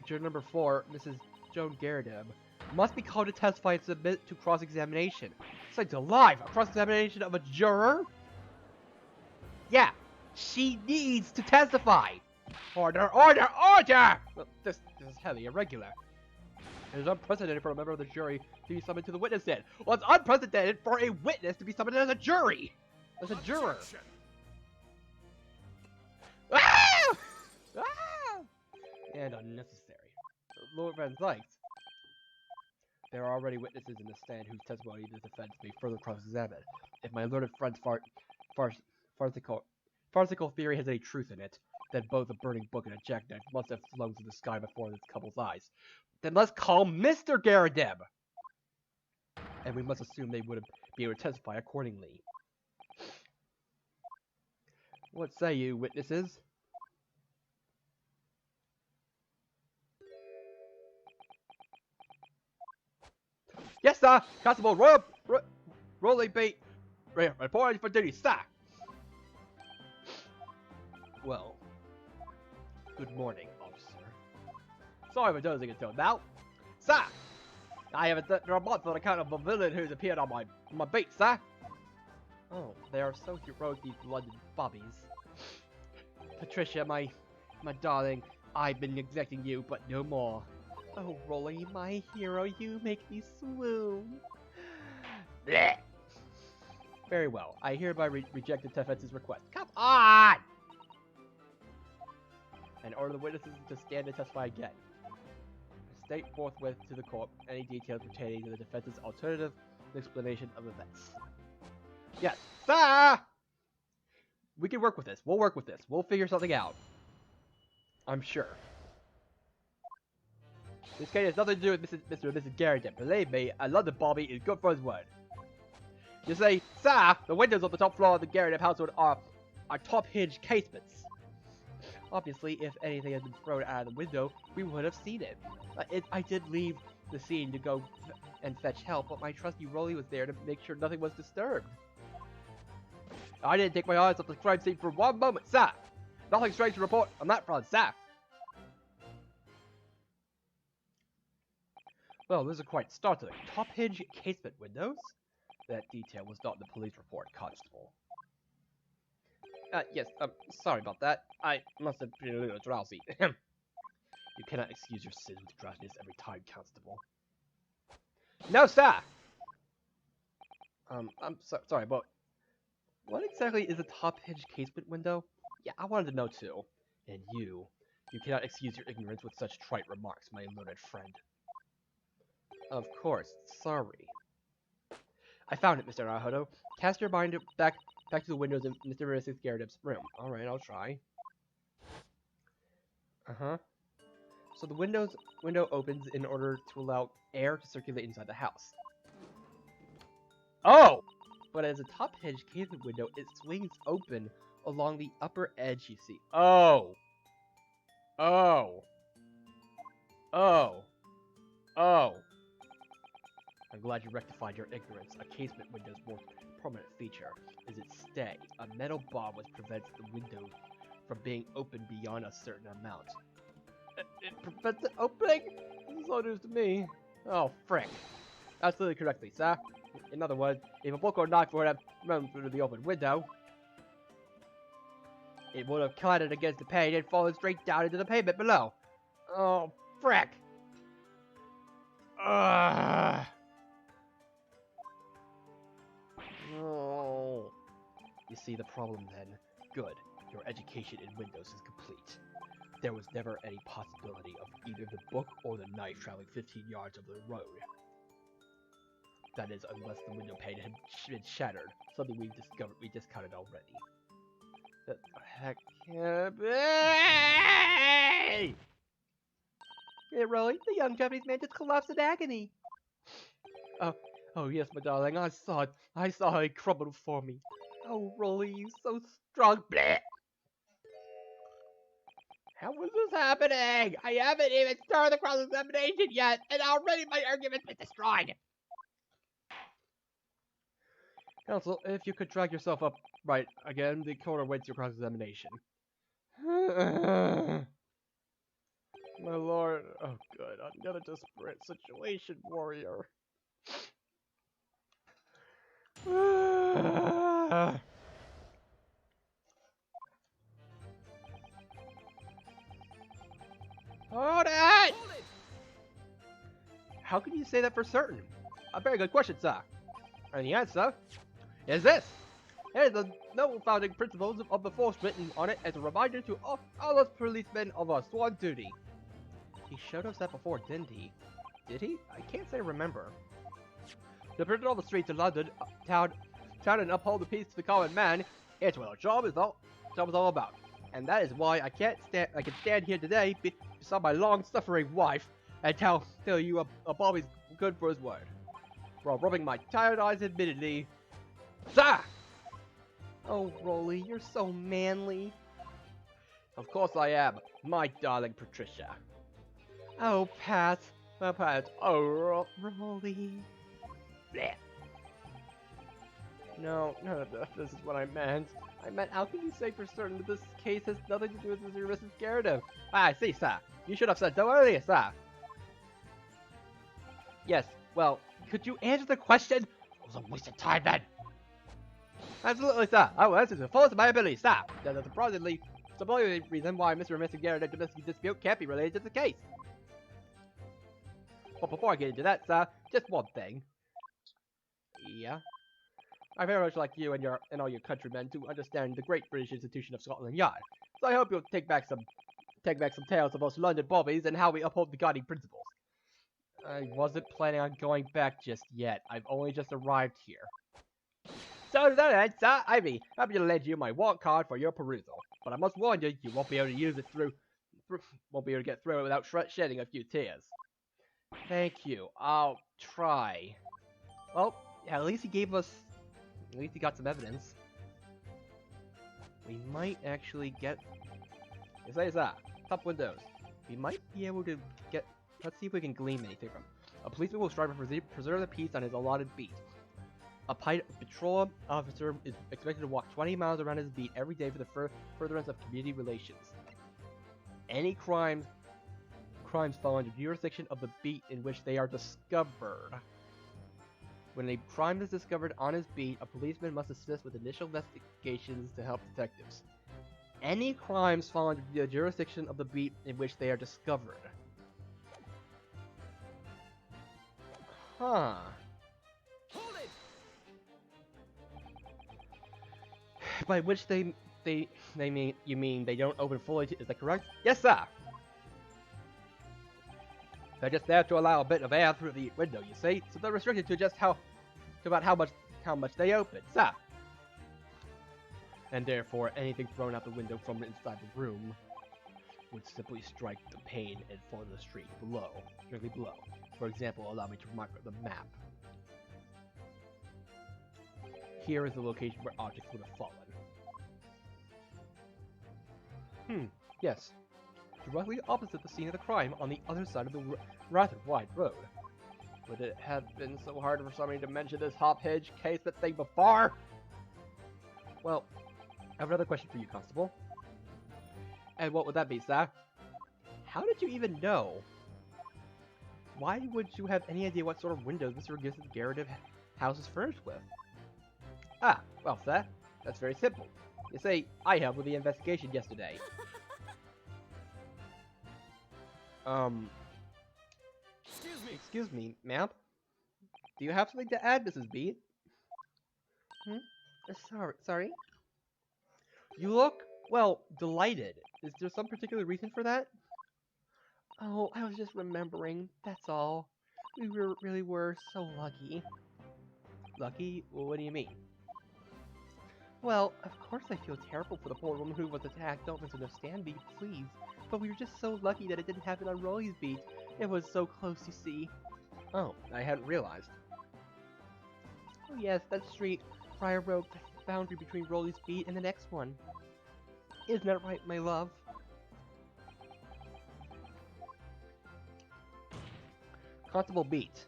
juror number 4, Mrs. Joan Garadeb, must be called to testify and submit to cross-examination. It's alive! A cross-examination of a juror? Yeah, she needs to testify! Order! Order! Order! Well, this is highly irregular. It is unprecedented for a member of the jury to be summoned to the witness stand. Well, it's unprecedented for a witness to be summoned as a jury! As a juror! Ah! Ah! And unnecessary. Lord Van Zyke. There are already witnesses in the stand whose testimony the defense may further cross-examine. If my learned friend's farcical theory has any truth in it, then both a burning book and a jackknife must have flown to the sky before this couple's eyes. Then let's call Mr. Garadeb! And we must assume they would be able to testify accordingly. What say you, witnesses? Yes, sir! Constable Rolling Bait reporting for duty, sir! Well, good morning, officer. Sorry for dozing until now. Sir! I have a report on account of a villain who's appeared on my beat, sir! Oh, they are so heroic, these London bobbies. Patricia, my darling, I've been neglecting you, but no more. Oh, Rolly, my hero, you make me swoon. Blech. Very well. I hereby reject the defense's request. Come on! And order the witnesses to stand and testify again. State forthwith to the court any details pertaining to the defense's alternative explanation of events. Yes, sir! We can work with this. We'll work with this. We'll figure something out. I'm sure. This case has nothing to do with Mr. and Mrs. Garadeb. Believe me, a London Bobby is good for his word. You see, sir, the windows of the top floor of the Garadeb household are top-hinged casements. Obviously, if anything had been thrown out of the window, we would have seen it. I did leave the scene to go and fetch help, but my trusty Rolly was there to make sure nothing was disturbed. I didn't take my eyes off the crime scene for one moment, sir. Nothing strange to report on that front, sir. Well, this is quite startling. Top-hinge casement windows? That detail was not in the police report, Constable. Yes, sorry about that. I must have been a little drowsy. You cannot excuse your sins with drowsiness every time, Constable. No, sir! I'm sorry, but what exactly is a top-hinge casement window? Yeah, I wanted to know too. And you cannot excuse your ignorance with such trite remarks, my learned friend. Of course, sorry. I found it, Mr. Naruto. Cast your mind back to the windows in Mr. and Mrs. Garadeb's room. Alright, I'll try. So the window opens in order to allow air to circulate inside the house. Oh! But as a top-hinge casement window, it swings open along the upper edge, you see. Oh! Oh! Oh! Oh! I'm glad you rectified your ignorance. A casement window's more prominent feature is its stay. A metal bar which prevents the window from being opened beyond a certain amount. It prevents it opening? This is all news to me. Oh, frick. Absolutely correctly, sir. In other words, if a book or knife were to run through the open window, it would have clattered against the pane and fallen straight down into the pavement below. Oh, frick. Ugh. Oh. You see the problem then? Good. Your education in Windows is complete. There was never any possibility of either the book or the knife traveling 15 yards over the road. That is, unless the window pane had been shattered, something we discounted already. The heck can it be? Yeah, really? The young Japanese man just collapsed in agony. Oh yes, my darling, I saw it. I saw how he crumbled before me. Oh, Rolly, you so strong. Blech. How is this happening? I haven't even started the cross-examination yet, and already my argument's been destroyed. Counsel, if you could drag yourself up right again, the court awaits your cross-examination. My lord, oh good, another desperate situation, warrior. Hold it! How can you say that for certain? A very good question, sir. And the answer is this. Here is the noble founding principles of the force written on it as a reminder to all us policemen of our sworn duty. He showed us that before, didn't he? Did he? I can't say I remember. To patrol the streets of London, town and uphold the peace to the common man, it's what our job is all about. And that is why I can stand here today beside my long-suffering wife and tell you a Bobby's good for his word. While rubbing my tired eyes admittedly. Sir! Oh, Rolly, you're so manly. Of course I am, my darling Patricia. Oh, Pat. Oh, Pat. Oh, Rolly. Blech. No, this is what I meant. I meant, how can you say for certain that this case has nothing to do with Mr. and Mrs. Garrido? I see, sir. You should have said so earlier, sir. Yes, well, could you answer the question? It was a waste of time then. Absolutely, sir. I will answer to the fullest of my ability, sir. There's a surprisingly reason why Mr. and Mrs. Garrido's domestic dispute can't be related to the case. But before I get into that, sir, just one thing. Yeah? I very much like you and all your countrymen to understand the great British institution of Scotland Yard. So I hope you'll take back some tales of us London bobbies and how we uphold the guiding principles. I wasn't planning on going back just yet. I've only just arrived here. So to that end, sir, I'd be happy to lend you my walk card for your perusal. But I must warn you, you won't be able to use it won't be able to get through it without shedding a few tears. Thank you. I'll try. Well, at least he got some evidence. We might actually get... It says that. Top windows. We might be able to get... Let's see if we can glean anything from. A policeman will strive to preserve the peace on his allotted beat. A patrol officer is expected to walk 20 miles around his beat every day for the furtherance of community relations. Any crimes fall under jurisdiction of the beat in which they are discovered. When a crime is discovered on his beat, a policeman must assist with initial investigations to help detectives. Any crimes fall under the jurisdiction of the beat in which they are discovered. Huh. Hold it! By which they mean, you mean they don't open fully, is that correct? Yes, sir! They're just there to allow a bit of air through the window, you see, so they're restricted to just about how much they open, sir. And therefore, anything thrown out the window from inside the room would simply strike the pane and fall in the street below, directly below. For example, allow me to mark the map. Here is the location where objects would have fallen. Yes. Directly opposite the scene of the crime on the other side of the rather wide road. Would it have been so hard for somebody to mention this hop-hedge case that thing before? Well, I have another question for you, Constable. And what would that be, sir? How did you even know? Why would you have any idea what sort of windows Mr. Gibson's garret house is furnished with? Ah, well, sir, that's very simple. You see, I helped with the investigation yesterday. Excuse me, ma'am? Do you have something to add, Mrs. Beat? Sorry? You look, well, delighted. Is there some particular reason for that? Oh, I was just remembering, that's all. We really were so lucky. Lucky? Well, what do you mean? Well, of course I feel terrible for the poor woman who was attacked. Don't misunderstand me, please. But we were just so lucky that it didn't happen on Rolly's beat. It was so close, you see. Oh, I hadn't realized. Oh yes, that street, Briar Road, that's the boundary between Rolly's beat and the next one. Isn't that right, my love? Constable Beat.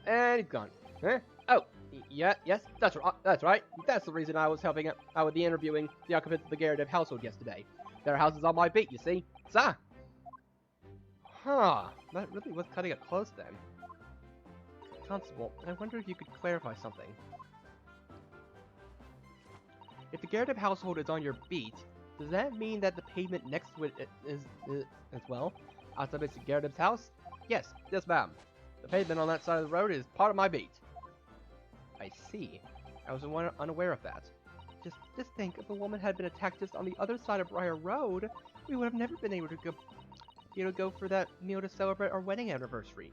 And he's gone. Huh? Oh, yeah, yes, that's right. That's the reason I was helping out with the interviewing the occupants of the Garret household yesterday. Their house is on my beat, you see. Sir! Huh, that really was cutting it close then. Constable, I wonder if you could clarify something. If the Garret household is on your beat, does that mean that the pavement next to it is as well? Outside Mr. Garret's house? Yes, ma'am. The pavement on that side of the road is part of my beat. I see. I was unaware of that. Just think, if a woman had been attacked just on the other side of Briar Road, we would have never been able to go for that meal to celebrate our wedding anniversary.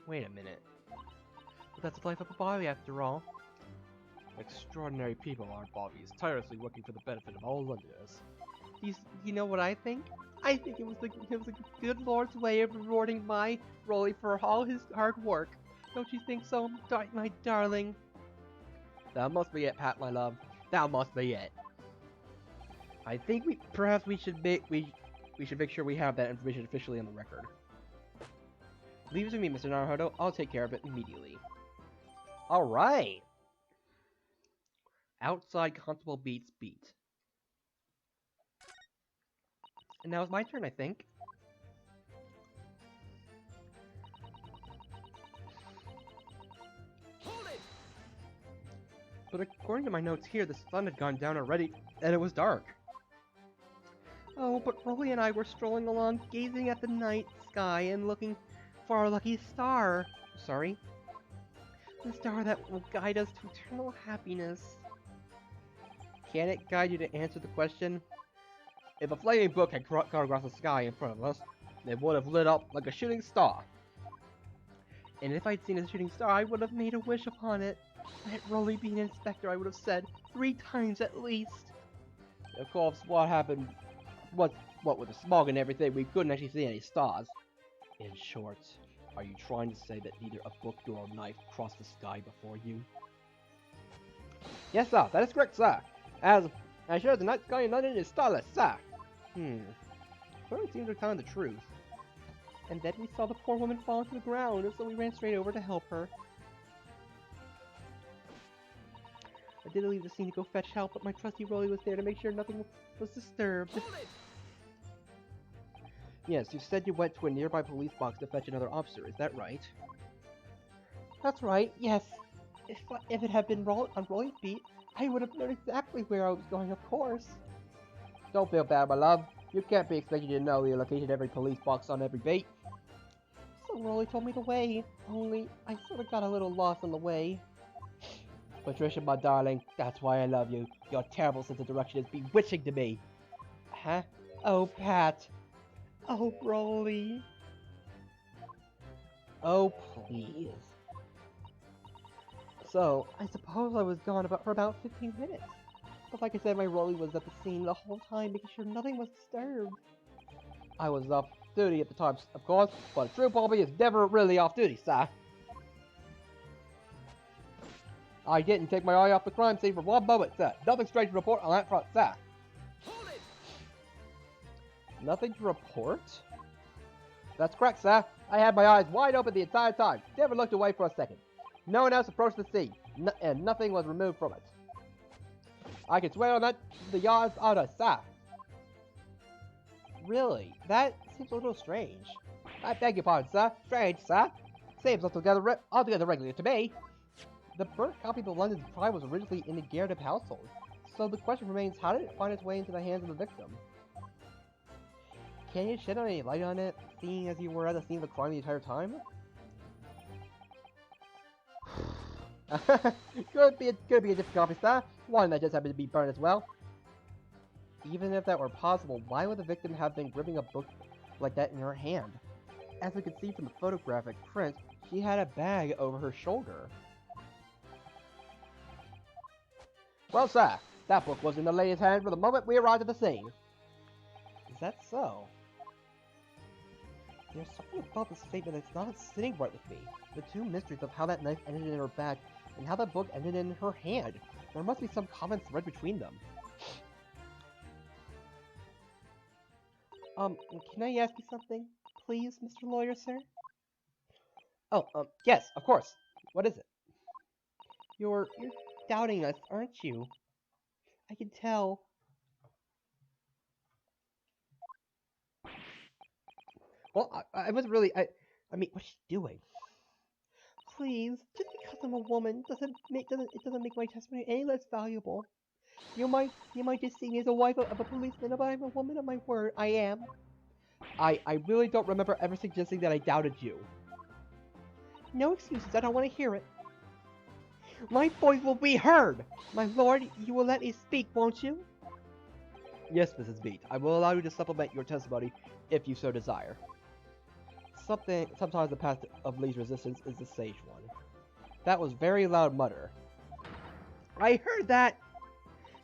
Wait a minute. But that's the life of a Bobby after all. Extraordinary people are Bobbies, tirelessly working for the benefit of all Londoners. You know what I think? I think it was the good Lord's way of rewarding my Rolly for all his hard work. Don't you think so, my darling? That must be it, Pat, my love. That must be it. I think we should make sure we have that information officially on the record. Leave it to me, Mr. Naruhodo. I'll take care of it immediately. All right. Outside Constable Beat's beat. And now it's my turn, I think. Hold it! But according to my notes here, the sun had gone down already, and it was dark. Oh, but Rolly and I were strolling along, gazing at the night sky and looking for our lucky star. Sorry? The star that will guide us to eternal happiness. Can it guide you to answer the question? If a flaming book had gone across the sky in front of us, it would have lit up like a shooting star. And if I'd seen a shooting star, I would have made a wish upon it. Let Rolly be an inspector, I would have said, 3 times at least. Of course, what happened was, what with the smog and everything, we couldn't actually see any stars. In short, are you trying to say that neither a book nor a knife crossed the sky before you? Yes, sir, that is correct, sir. As I sure the night sky in London is starless, sir. Clearly seems to be telling the truth. And then we saw the poor woman fall to the ground, and so we ran straight over to help her. I did leave the scene to go fetch help, but my trusty Rolly was there to make sure nothing was disturbed. Hold it! Yes, you said you went to a nearby police box to fetch another officer, is that right? That's right, yes. If it had been on Rolly's beat, I would have known exactly where I was going, of course. Don't feel bad, my love. You can't be expected to know the location of every police box on every beat. So Rolly told me the way, only I sort of got a little lost on the way. Patricia, my darling, that's why I love you. Your terrible sense of direction is bewitching to me. Huh? Oh, Pat. Oh, Rolly. Oh, please. So, I suppose I was gone for about 15 minutes. But like I said, my Rolly was at the scene the whole time, making sure nothing was disturbed. I was off duty at the time, of course, but a true Bobby is never really off duty, sir. I didn't take my eye off the crime scene for one moment, sir. Nothing strange to report on that front, sir. Hold it! Nothing to report? That's correct, sir. I had my eyes wide open the entire time. Never looked away for a second. No one else approached the scene, and nothing was removed from it. I can swear on that the yard's honor, sir. Really? That seems a little strange. I beg your pardon, sir. Strange, sir. Seems altogether regular to me. The burnt copy of the London Pride was originally in the Gerda household, so the question remains, how did it find its way into the hands of the victim? Can you shed any light on it, seeing as you were at the scene of the crime the entire time? could be a different copy, sir. One that just happened to be burned as well. Even if that were possible, why would the victim have been gripping a book like that in her hand? As we could see from the photographic print, she had a bag over her shoulder. Well, sir, that book was in the lady's hand from the moment we arrived at the scene. Is that so? There's something about this statement that's not sitting right with me. The two mysteries of how that knife ended in her bag and how that book ended in her hand. There must be some common thread between them. Can I ask you something, please, Mr. Lawyer, sir? Oh, yes, of course. What is it? You're doubting us, aren't you? I can tell. Well, I wasn't really, I mean, what's she doing? Please, just because I'm a woman doesn't make my testimony any less valuable. You might just see me as a wife of a policeman, but I'm a woman of my word. I am. I really don't remember ever suggesting that I doubted you. No excuses. I don't want to hear it. My voice will be heard. My lord, you will let me speak, won't you? Yes, Mrs. Beat. I will allow you to supplement your testimony if you so desire. Sometimes the path of least resistance is the sage one. That was very loud mutter. I heard that!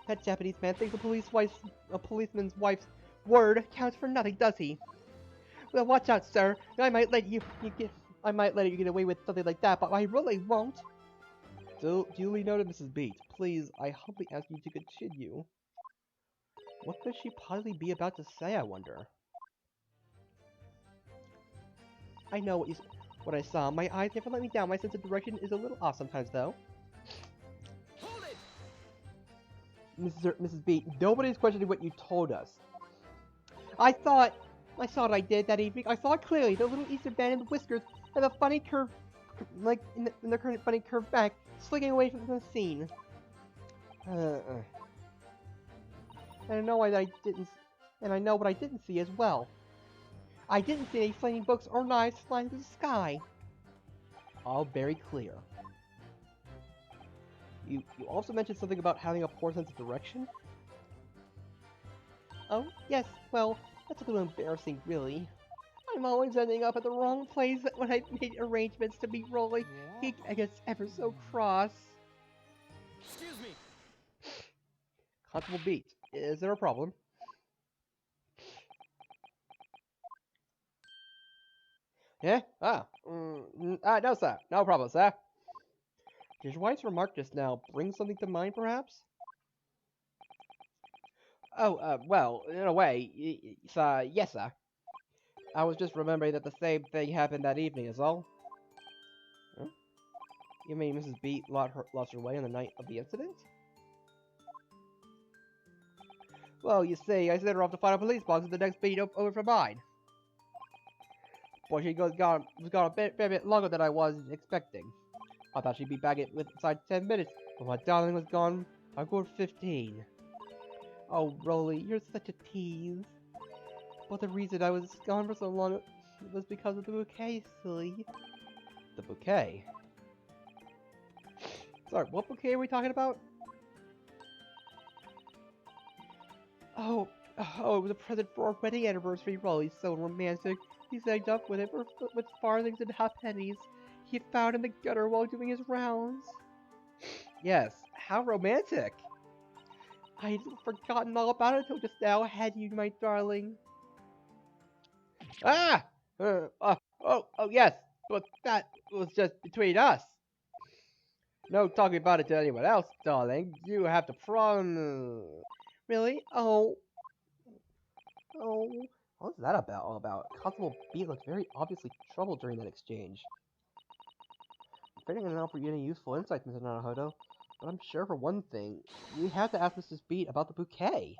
That Japanese man thinks a policeman's wife's word counts for nothing, does he? Well, watch out, sir. I might let you get away with something like that, but I really won't. Duly noted, Mrs. Beat. Please, I humbly ask you to continue. What could she possibly be about to say, I wonder? I know what I saw. My eyes never let me down. My sense of direction is a little off sometimes, though. Hold it! Mrs. B, nobody's questioning what you told us. I saw what I did that evening. I saw it clearly. The little Easter band and the whiskers and the funny curve, like in their current funny curved back, slinking away from the scene. And I know what I didn't see as well. I didn't see any flaming books or knives flying through the sky. All very clear. You also mentioned something about having a poor sense of direction? Oh, yes, well, that's a little embarrassing, really. I'm always ending up at the wrong place when I've made arrangements to meet Rolly. He gets ever so cross. Excuse me. Constable Beat, is there a problem? Yeah? No, sir. No problem, sir. Did your wife's remark just now bring something to mind, perhaps? Oh, well, in a way, sir, yes, sir. I was just remembering that the same thing happened that evening, is all. Huh? You mean Mrs. Beat lost her way on the night of the incident? Well, you see, I sent her off to find a police box at the next beat over from mine. Boy, she was gone a bit longer than I was expecting. I thought she'd be back inside 10 minutes, but my darling was gone a good 15. Oh, Rolly, you're such a tease. But the reason I was gone for so long was because of the bouquet, silly. The bouquet? Sorry, what bouquet are we talking about? Oh, it was a present for our wedding anniversary. Rolly's so romantic. He signed up with it with farthings and halfpennies he found in the gutter while doing his rounds. Yes, how romantic! I'd forgotten all about it until just now, had you, my darling. Ah! Yes, but that was just between us. No talking about it to anyone else, darling. You have to Really? Oh. What was that all about? Constable B looked very obviously troubled during that exchange. I'm afraid I'm going to offer you any useful insights, Mr. Naruhodo, but I'm sure for one thing, you have to ask Mrs. B about the bouquet.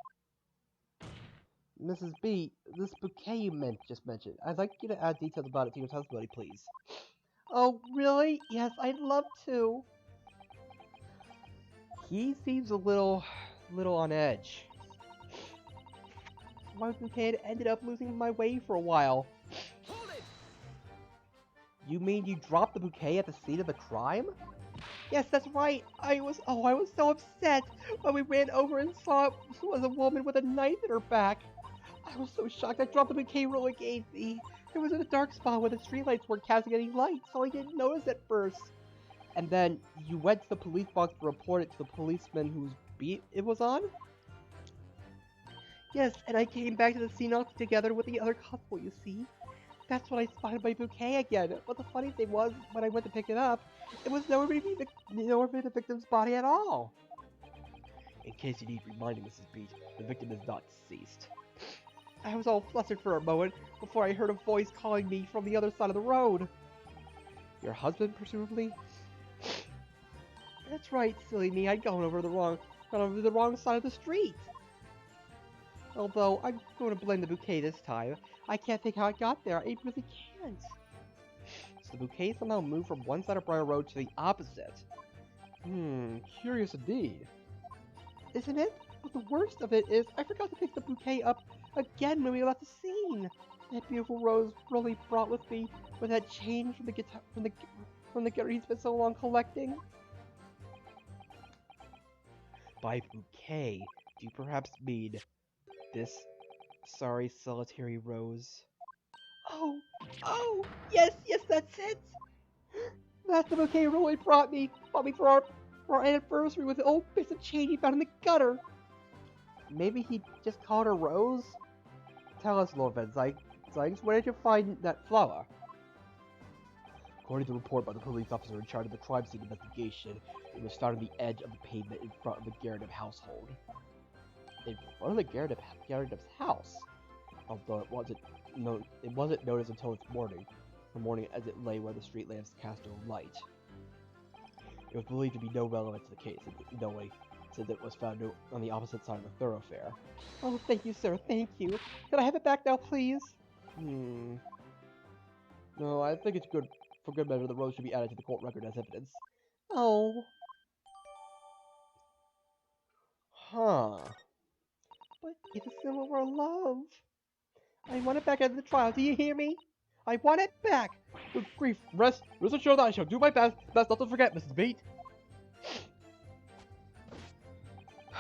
Mrs. B, this bouquet you just mentioned, I'd like you to add details about it to your testimony, please. Oh, really? Yes, I'd love to. He seems a little on edge. My bouquet had ended up losing my way for a while. Hold it! You mean you dropped the bouquet at the scene of the crime? Yes, that's right. I was so upset when we ran over and saw it was a woman with a knife in her back. I was so shocked I dropped the bouquet Roller gave me. It was in a dark spot where the streetlights weren't casting any light, so I didn't notice at first. And then you went to the police box to report it to the policeman whose beat it was on? Yes, and I came back to the scene all together with the other couple, you see. That's when I spotted my bouquet again. But the funny thing was, when I went to pick it up, it was nowhere near the victim's body at all. In case you need reminding, Mrs. Beach, the victim is not deceased. I was all flustered for a moment before I heard a voice calling me from the other side of the road. Your husband, presumably? That's right, silly me. I'd gone over the wrong side of the street. Although, I'm going to blame the bouquet this time. I can't think how it got there. I really can't. So the bouquet somehow moved from one side of Briar Road to the opposite. Curious indeed. Isn't it? But the worst of it is, I forgot to pick the bouquet up again when we left the scene. That beautiful rose really brought with me with that change from the guitar from the guitar he's been so long collecting. By bouquet, do you perhaps mean this sorry solitary rose? Oh, yes, that's it. That's the bouquet Roy brought me for our anniversary with the old bits of chain he found in the gutter. Maybe he just called her Rose? Tell us, Lord Van Zykes, where did you find that flower? According to the report by the police officer in charge of the crime scene investigation, it was found on the edge of the pavement in front of the Garrett household. In front of the Garrett's house? Although it wasn't noticed until the morning as it lay where the street lamps cast no light. It was believed to be no relevance to the case, since it was found on the opposite side of the thoroughfare. Oh, thank you, sir, thank you. Can I have it back now, please? No, I think it's good. For good measure, the rose should be added to the court record as evidence. Oh. Huh. But it's a symbol of our love. I want it back at the trial, do you hear me? I want it back! Good grief, rest assured that I shall do my best not to forget, Mrs. Beat.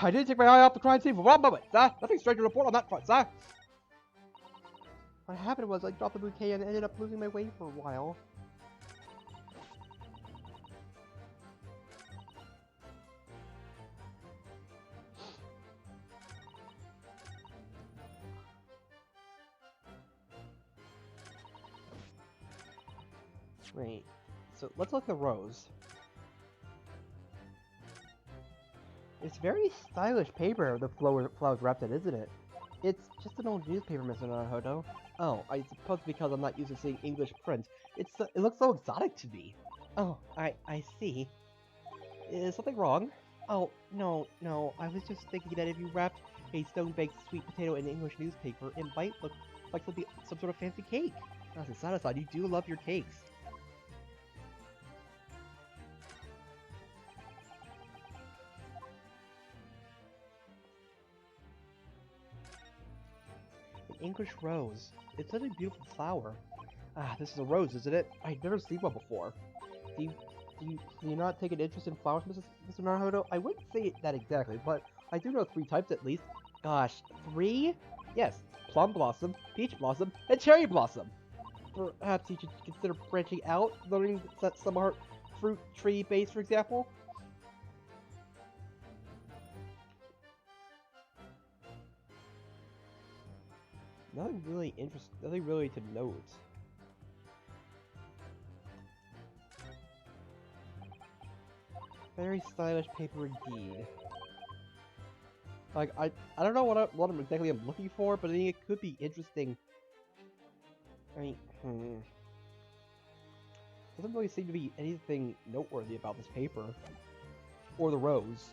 I didn't take my eye off the crime scene for 1 moment, sir. Nothing strange to report on that front, sir. What happened was I dropped the bouquet and ended up losing my way for a while. Wait, so let's look at the rose. It's very stylish paper the flowers wrapped in, isn't it? It's just an old newspaper, Mr. Naruhodo. Oh, I suppose because I'm not used to seeing English print. It looks so exotic to me. Oh, I see. Is something wrong? Oh, no, I was just thinking that if you wrapped a stone-baked sweet potato in English newspaper, it might look like some sort of fancy cake. As a side aside, you do love your cakes. English rose. It's such a beautiful flower. Ah, this is a rose, isn't it? I've never seen one before. Do you not take an interest in flowers, Mr. Naruhodo? I wouldn't say that exactly, but I do know 3 types at least. Gosh, 3? Yes, plum blossom, peach blossom, and cherry blossom. Perhaps you should consider branching out, learning some art fruit tree base, for example. Nothing really interesting. Nothing really to note. Very stylish paper indeed. Like I don't know what I'm exactly looking for, but I think it could be interesting. I mean, doesn't really seem to be anything noteworthy about this paper or the rose.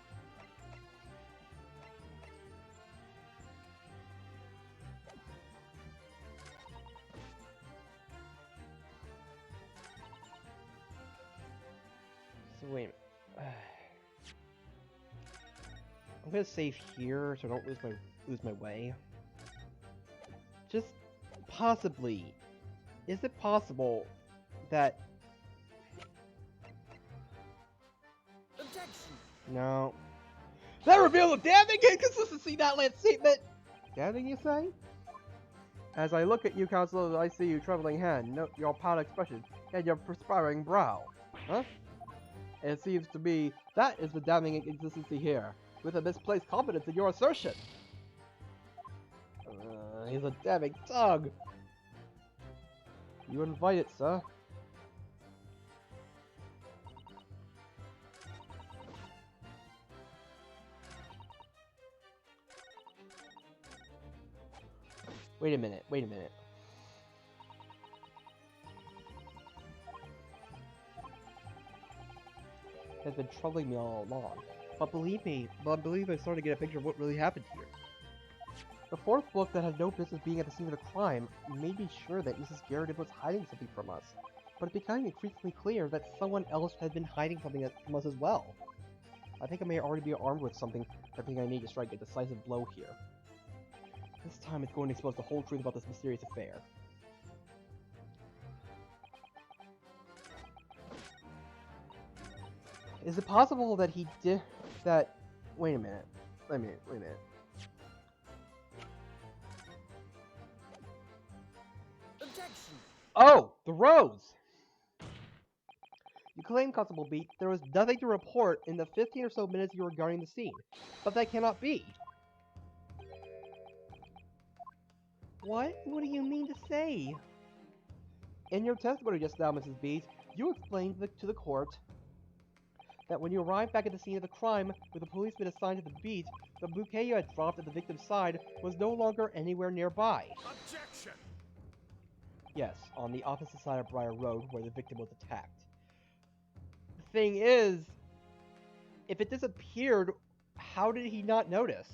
So wait a minute. I'm gonna save here so I don't lose my way. Just possibly, is it possible that Objection! no? That reveals a damning inconsistency in that last statement. Damning, you say? As I look at you, Counselor, I see your trembling hand, note your pale expression, and your perspiring brow. Huh? It seems to me that is the damning inconsistency here, with a misplaced confidence in your assertion. He's a damning tongue. You invite it, sir. Wait a minute, wait a minute. Has been troubling me all along. But believe me, I'm starting to get a picture of what really happened here. The fourth book that had no business being at the scene of the crime made me sure that Mrs. Garrett was hiding something from us. But it became increasingly clear that someone else had been hiding something from us as well. I think I may already be armed with something I think I need to strike a decisive blow here. This time it's going to expose the whole truth about this mysterious affair. Is it possible that he did that? Wait a minute. Wait a minute. Objection! Oh, the rose! You claim, Constable Beat, there was nothing to report in the 15 or so minutes you were guarding the scene, but that cannot be. What? What do you mean to say? In your testimony just now, Mrs. Beat, you explained to the court that when you arrived back at the scene of the crime, with a policeman assigned to the beat, the bouquet you had dropped at the victim's side was no longer anywhere nearby. Objection! Yes, on the opposite side of Briar Road, where the victim was attacked. The thing is, if it disappeared, how did he not notice?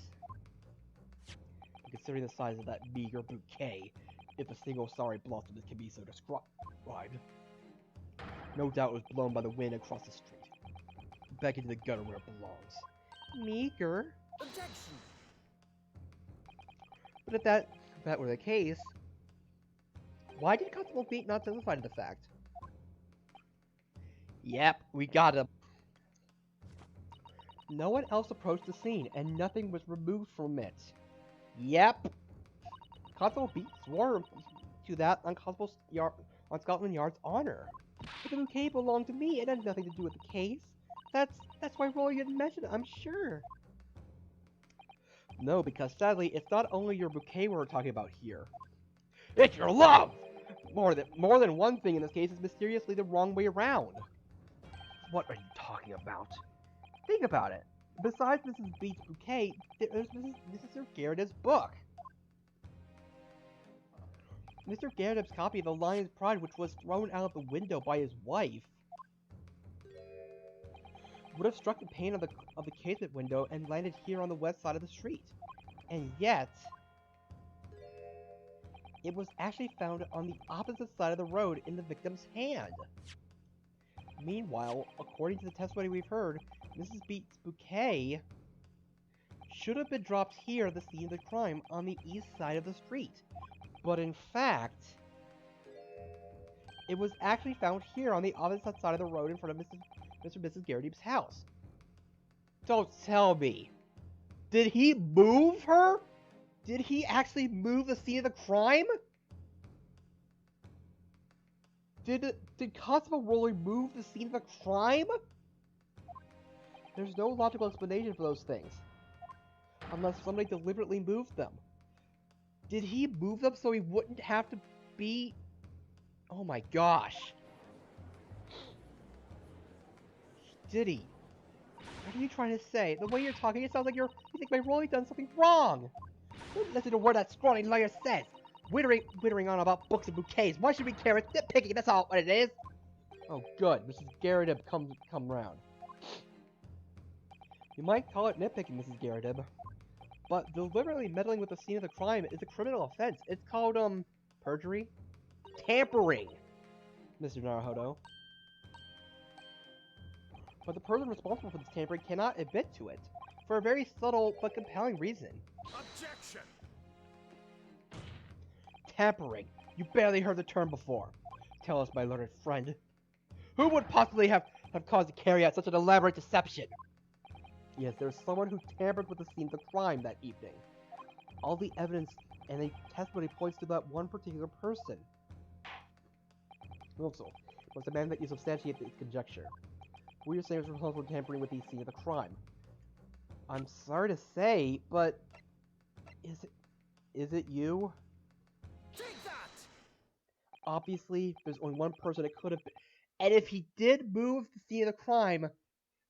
Considering the size of that meager bouquet, if a single sorry blossom can be so described. No doubt it was blown by the wind across the street. Back into the gutter where it belongs. Meager? Objection! But if that were the case, why did Constable Beat not testify to the fact? Yep, we got him. No one else approached the scene, and nothing was removed from it. Yep. Constable Beat swore to that on Scotland Yard's honor. But the bouquet belonged to me. It had nothing to do with the case. That's why Roy didn't mention it, I'm sure. No, because sadly, it's not only your bouquet we're talking about here. It's your love! More than one thing in this case is mysteriously the wrong way around. What are you talking about? Think about it. Besides Mrs. Beat's bouquet, there's Mr. Garrett's book. Mr. Garrett's copy of The Lion's Pride, which was thrown out of the window by his wife, would have struck the pane of the casement window and landed here on the west side of the street. And yet, it was actually found on the opposite side of the road in the victim's hand. Meanwhile, according to the testimony we've heard, Mrs. Beat's bouquet should have been dropped here at the scene of the crime on the east side of the street. But in fact, it was actually found here on the opposite side of the road in front of Mr. and Mrs. Garrett's house. Don't tell me. Did he move her? Did he actually move the scene of the crime? Did Constable Rolly move the scene of the crime? There's no logical explanation for those things. Unless somebody deliberately moved them. Did he move them so he wouldn't have to be... Oh my gosh. Did he? What are you trying to say? The way you're talking, it sounds like you think my Rolly done something wrong. Don't listen to what that scrawny lawyer says. Wittering on about books and bouquets. Why should we care? It's nitpicking, that's all what it is. Oh good, Mrs. Garridib come round. You might call it nitpicking, Mrs. Garridib. But deliberately meddling with the scene of the crime is a criminal offense. It's called, perjury? Tampering, Mr. Naruhodo. But the person responsible for this tampering cannot admit to it, for a very subtle but compelling reason. Objection! Tampering. You barely heard the term before. Tell us, my learned friend. Who would possibly have caused to carry out such an elaborate deception? Yes, there's someone who tampered with the scene of the crime that evening. All the evidence and the testimony points to that one particular person. Also, was the man that you substantiate its conjecture. Who you're saying is responsible for tampering with the scene of the crime? I'm sorry to say, but is it you? Take that! Obviously, there's only one person it could have been. And if he did move the scene of the crime,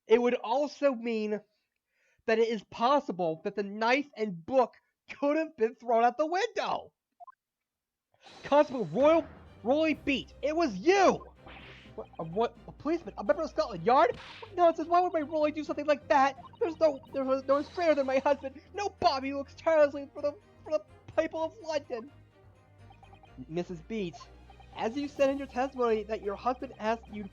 it would also mean that it is possible that the knife and book could have been thrown out the window. Constable Roy Beat, it was you! What? A policeman? A member of Scotland Yard? What nonsense, why would my Roy do something like that? There was no stranger than my husband. No Bobby who looks tirelessly for the people of London. Mrs. Beat, as you said in your testimony that your husband asked you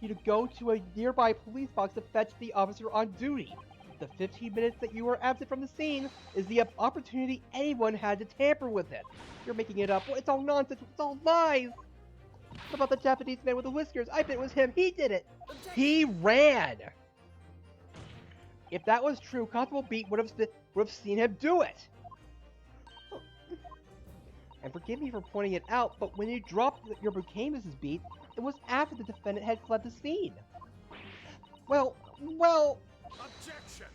to go to a nearby police box to fetch the officer on duty. The 15 minutes that you were absent from the scene is the opportunity anyone had to tamper with it. You're making it up. It's all nonsense. It's all lies. What about the Japanese man with the whiskers? I bet it was him. He did it. He ran. If that was true, Constable Beat would have seen him do it. And forgive me for pointing it out, but when you dropped your bouquet, Mrs. Beat, it was after the defendant had fled the scene. Well... Objection!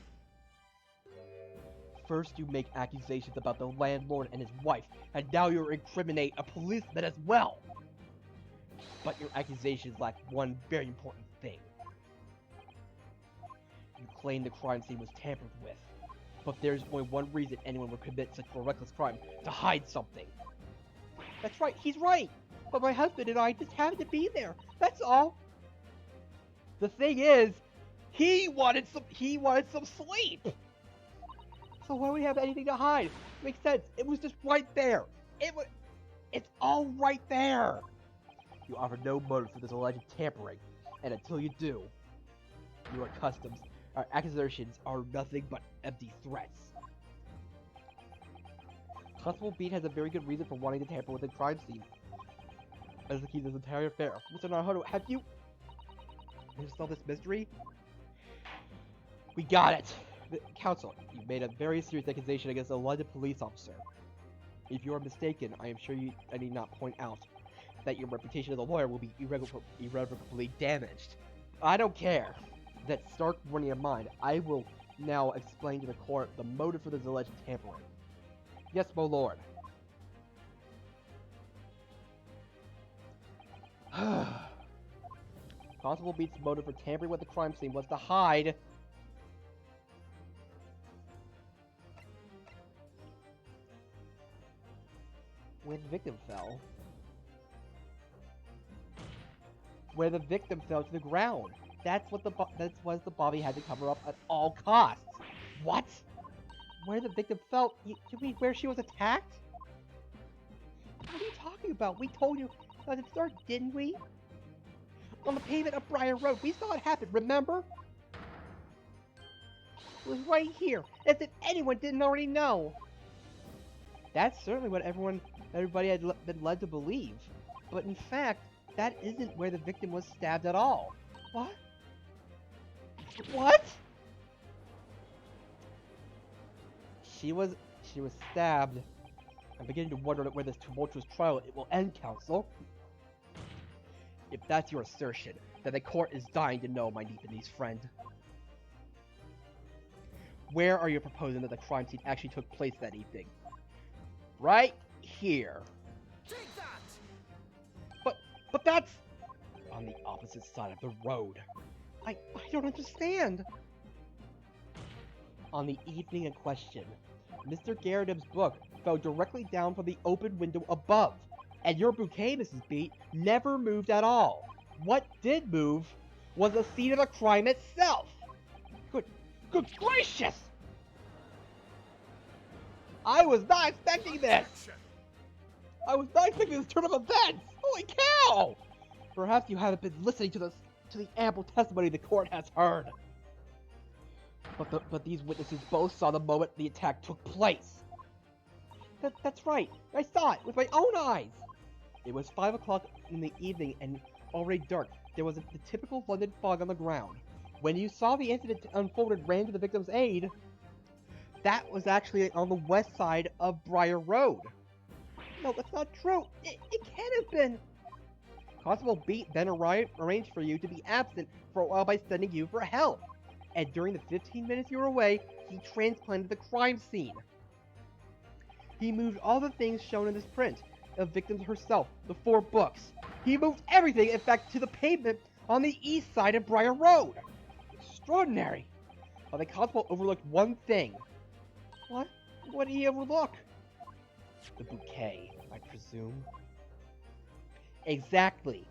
First you make accusations about the landlord and his wife, and now you incriminate a policeman as well. But your accusations lack one very important thing. You claim the crime scene was tampered with, but there's only one reason anyone would commit such a reckless crime: to hide something. That's right, he's right! But my husband and I just happened to be there, that's all! The thing is, he wanted some sleep! So why do we have anything to hide? Makes sense, it was just right there! It's all right there! You offer no motive for this alleged tampering, and until you do, our accusations are nothing but empty threats. Constable Beat has a very good reason for wanting to tamper with the crime scene. As the key to this entire affair. Mr. Naruhodo, have you solved this mystery? We got it! Counsel, you made a very serious accusation against a London police officer. If you are mistaken, I am sure I need not point out that your reputation as a lawyer will be irrevocably damaged. I don't care. That stark warning of mine, I will now explain to the court the motive for this alleged tampering. Yes, my lord. Constable Beat's motive for tampering with the crime scene was to hide where the victim fell. Where the victim fell to the ground. That's what the Bobby had to cover up at all costs. What? Where the victim fell? You mean where she was attacked? What are you talking about? We told you at the start, didn't we? On the pavement of Briar Road. We saw it happen, remember? It was right here, as if anyone didn't already know. That's certainly what everybody had been led to believe. But in fact, that isn't where the victim was stabbed at all. What? What? She was stabbed. I'm beginning to wonder where this tumultuous trial will end, counsel. If that's your assertion, then the court is dying to know, my Japanese friend. Where are you proposing that the crime scene actually took place that evening? Right here. Take that! But that's on the opposite side of the road. I don't understand. On the evening in question, Mr. Garridim's book fell directly down from the open window above, and your bouquet, Mrs. Beat, never moved at all. What did move was the scene of the crime itself. Good gracious! I was not expecting this! Objection! I was not expecting this turn of events! Holy cow! Perhaps you haven't been listening to the ample testimony the court has heard. But these witnesses both saw the moment the attack took place. That's right. I saw it with my own eyes. It was 5 o'clock in the evening and already dark. There was the typical London fog on the ground. When you saw the incident unfold and ran to the victim's aid, that was actually on the west side of Briar Road. No, that's not true. It can't have been. Constable Beat then arranged for you to be absent for a while by sending you for help. And during the 15 minutes you were away, he transplanted the crime scene. He moved all the things shown in this print, the victim herself, the 4 books. He moved everything, in fact, to the pavement on the east side of Briar Road. Extraordinary. But the constable overlooked one thing. What? What did he overlook? The bouquet, I presume. Exactly.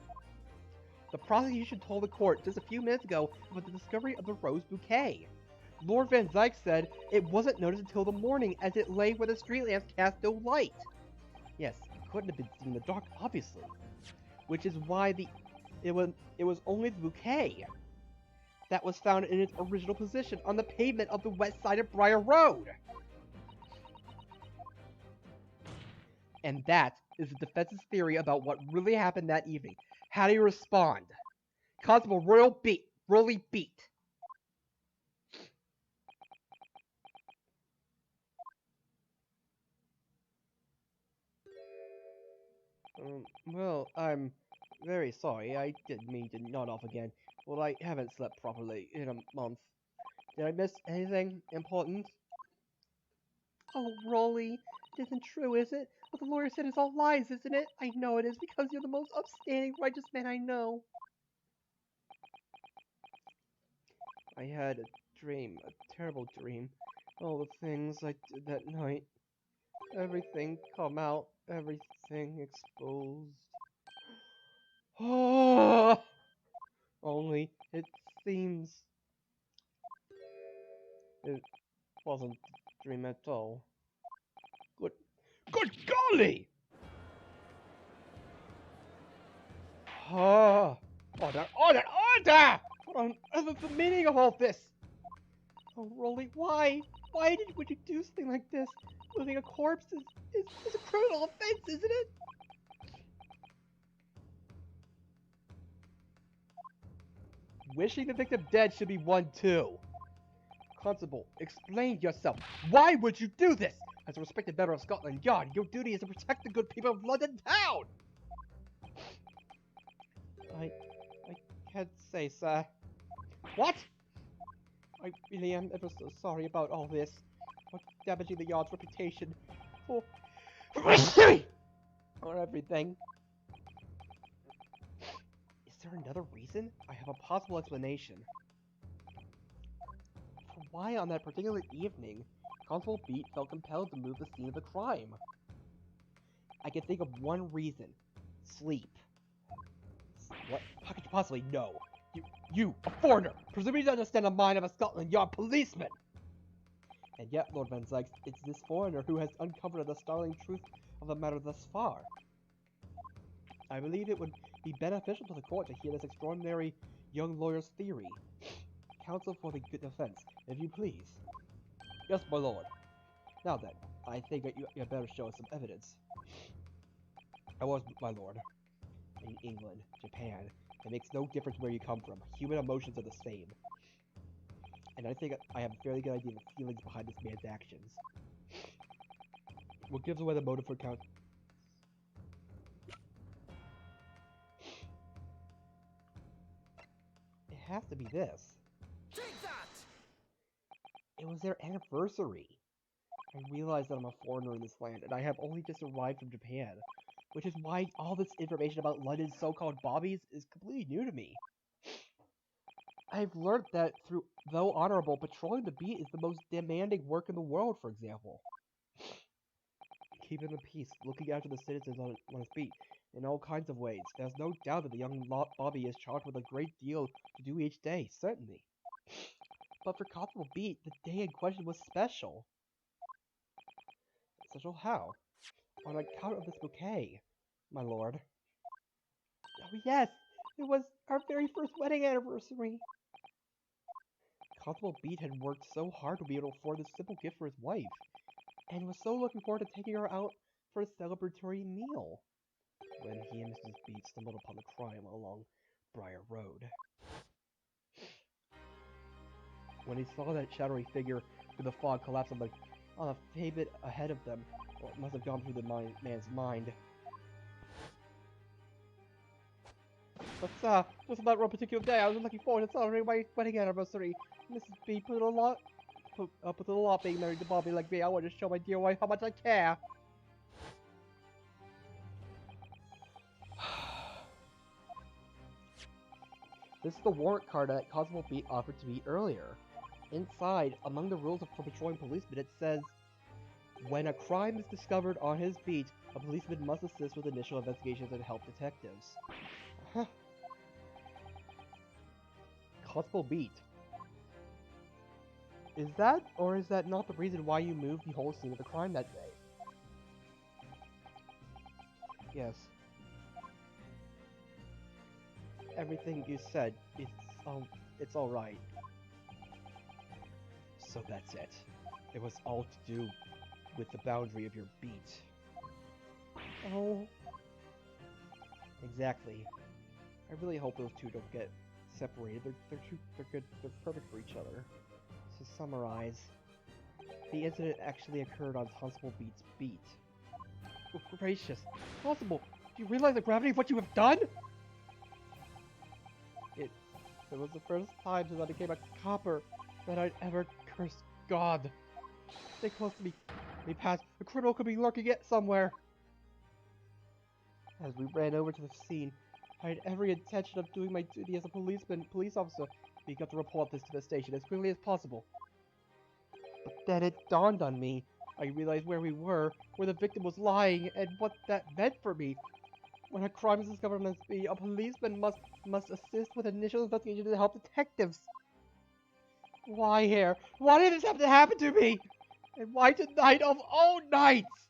The prosecution told the court just a few minutes ago about the discovery of the rose bouquet. Lord Van Zyke said it wasn't noticed until the morning as it lay where the street lamps cast no light. Yes, it couldn't have been seen in the dark, obviously. Which is why it was only the bouquet that was found in its original position on the pavement of the west side of Briar Road. And that is the defense's theory about what really happened that evening. How do you respond? Constable Roly Beat. Well, I'm very sorry. I didn't mean to nod off again. Well, I haven't slept properly in a month. Did I miss anything important? Oh, Rolly, it isn't true, is it? What the lawyer said is all lies, isn't it? I know it is, because you're the most upstanding, righteous man I know. I had a dream, a terrible dream. All the things I did that night. Everything come out, everything exposed. Oh! Only, it seems... it wasn't a dream at all. Good golly! Ah! Order! What on earth is the meaning of all this? Oh, Rolly, why? Would you do something like this? Moving a corpse is a criminal offense, isn't it? Wishing the victim dead should be one too. Constable, explain yourself. Why would you do this? As a respected member of Scotland Yard, your duty is to protect the good people of London Town! I can't say, sir. What? I really am ever so sorry about all this. For damaging the Yard's reputation. For everything. Is there another reason? I have a possible explanation. For why on that particular evening, Constable Beat felt compelled to move the scene of the crime. I can think of one reason. Sleep. What? How could you possibly know? You, a foreigner, presumably to understand the mind of a Scotland Yard policeman! And yet, Lord Van Zyke, it's this foreigner who has uncovered the startling truth of the matter thus far. I believe it would be beneficial to the court to hear this extraordinary young lawyer's theory. Counsel for the good defense, if you please. Yes, my lord. Now then, I think that you had better show us some evidence. I was, my lord. In England, Japan, it makes no difference where you come from. Human emotions are the same. And I think I have a fairly good idea of the feelings behind this man's actions. What gives away the motive for count? It has to be this. Take that! It was their anniversary. I realize that I'm a foreigner in this land, and I have only just arrived from Japan, which is why all this information about London's so-called bobbies is completely new to me. I've learned that though honorable, patrolling the beat is the most demanding work in the world, for example. Keeping the peace, looking after the citizens on his beat, in all kinds of ways. There's no doubt that the young Bobby is charged with a great deal to do each day, certainly. But for Constable Beat, the day in question was special. Special how? On account of this bouquet, my lord. Oh yes, it was our very first wedding anniversary. Constable Beat had worked so hard to be able to afford this simple gift for his wife, and was so looking forward to taking her out for a celebratory meal, when he and Mrs. Beat stumbled upon the crime along Briar Road. When he saw that shadowy figure through the fog collapse on the pavement ahead of them, well, it must have gone through the man's mind. But just on that one particular day, I was looking forward to celebrating my wedding anniversary. Mrs. B put up with a lot being married to Bobby like me. I wanted to show my dear wife how much I care. This is the warrant card that Constable Beat offered to me earlier. Inside, among the rules for patrolling policemen, it says, when a crime is discovered on his beat, a policeman must assist with initial investigations and help detectives. Huh. Constable Beat. Is that, or is that not the reason why you moved the whole scene of the crime that day? Yes. Everything you said, it's alright. So that's it. It was all to do with the boundary of your beat. Oh. Exactly. I really hope those two don't get separated. They're good. They're perfect for each other. To summarize, the incident actually occurred on Constable Beat's beat. Oh, gracious, Constable! Do you realize the gravity of what you have done? It was the first time since I became a copper that I'd ever cursed God. Stay close to me, Pat. A criminal could be lurking it somewhere. As we ran over to the scene, I had every intention of doing my duty as a police officer. We got to report this to the station as quickly as possible. But then it dawned on me. I realized where we were, where the victim was lying, and what that meant for me. When a crime is discovered on the a policeman must assist with initial investigation to help detectives. Why here? Why did this have to happen to me? And why tonight of all nights?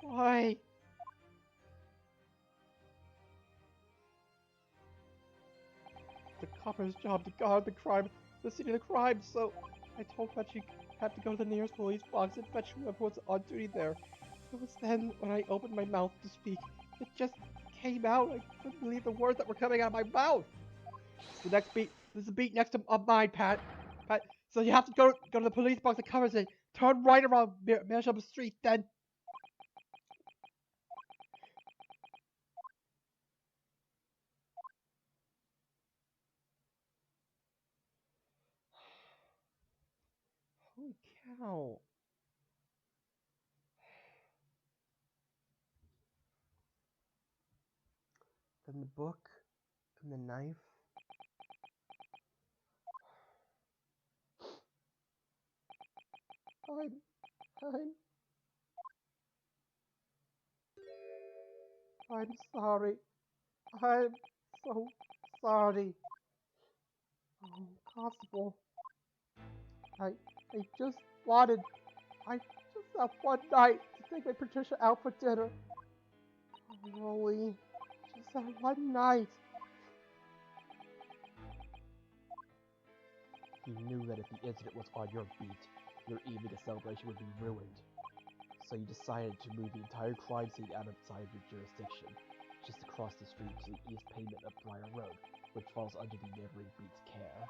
Why? The copper's job to guard the scene of the crime, so I told her she'd have to go to the nearest police box and fetch whoever was on duty there. It was then, when I opened my mouth to speak, it just came out. I couldn't believe the words that were coming out of my mouth. This is the beat next to mine, Pat. So you have to go to the police box that covers it. Turn right around Bishop Street, then. Holy cow. Then the book, and the knife. I'm sorry. I'm so sorry. Oh, Constable. I just wanted, I just have one night to take my Patricia out for dinner. Oh, Rolly, just that one night. He knew that if the incident was on your beat, your evening of celebration would be ruined. So you decided to move the entire crime scene outside of your jurisdiction, just across the street to the east pavement of Briar Road, which falls under the neighboring beat's care.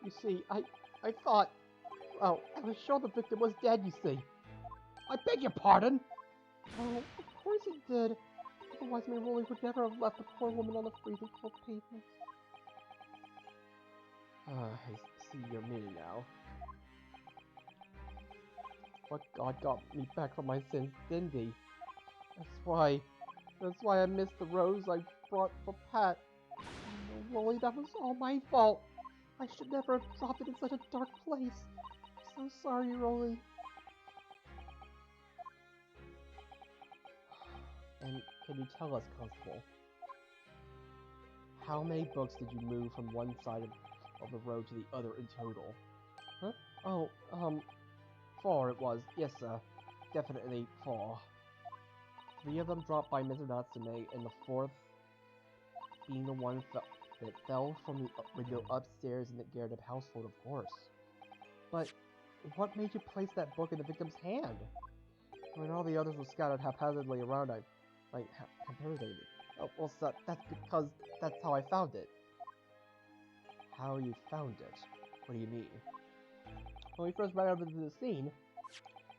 You see, I thought, well, I was sure the victim was dead, you see. I beg your pardon? Oh, of course he did. Otherwise, my Rolly would never have left the poor woman on the freezing cold pavement. I see your meaning now. But God got me back from my sins, didn't he? That's why I missed the rose I brought for Pat. Oh, Rolly, that was all my fault. I should never have dropped it in such a dark place. I'm so sorry, Rolly. And can you tell us, Constable, how many books did you move from one side of the road to the other in total? Huh? Oh, 4 it was. Yes, sir. Definitely 4. 3 of them dropped by Mr. Natsume, and the 4th being the one that fell from the window upstairs in the Garrett household, of course. But what made you place that book in the victim's hand? When all the others were scattered haphazardly around, I hesitated. Oh, well, sir, that's because that's how I found it. How you found it? What do you mean? When we first ran over to the scene,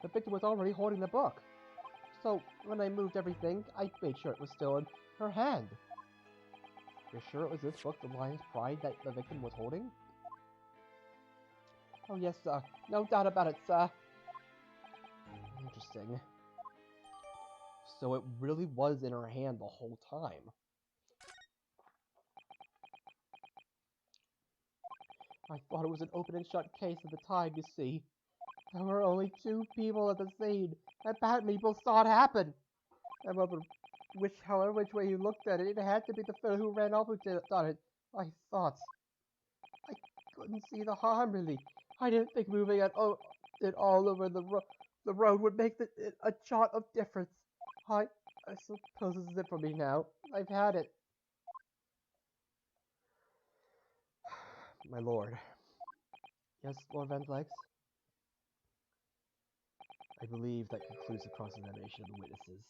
the victim was already holding the book. So, when I moved everything, I made sure it was still in her hand. You're sure it was this book, The Lion's Pride, that the victim was holding? Oh yes, sir. No doubt about it, sir. Interesting. So it really was in her hand the whole time. I thought it was an open and shut case at the time, you see. There were only 2 people at the scene, and Pat and me both saw it happen. However which way you looked at it, it had to be the fellow who ran off who done it. I thought. I couldn't see the harm, really. I didn't think moving it all over the road would make a jot of difference. I suppose this is it for me now. I've had it. My lord. Yes, Lord Van Flex? I believe that concludes the cross-examination of the witnesses.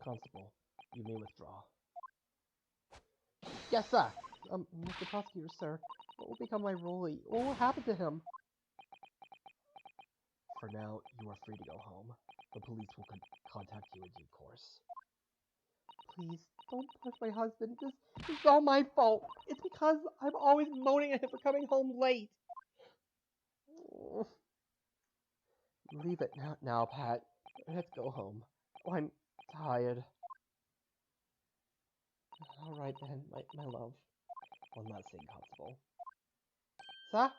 Constable, you may withdraw. Yes, sir! Mr. Prosecutor, sir, what will become my Rolly? What will happen to him? For now, you are free to go home. The police will contact you in due course. Please, don't push my husband. This is all my fault. It's because I'm always moaning at him for coming home late. Leave it now, Pat. Let's go home. Oh, I'm tired. Alright then, my love. One last thing, Constable. Sir?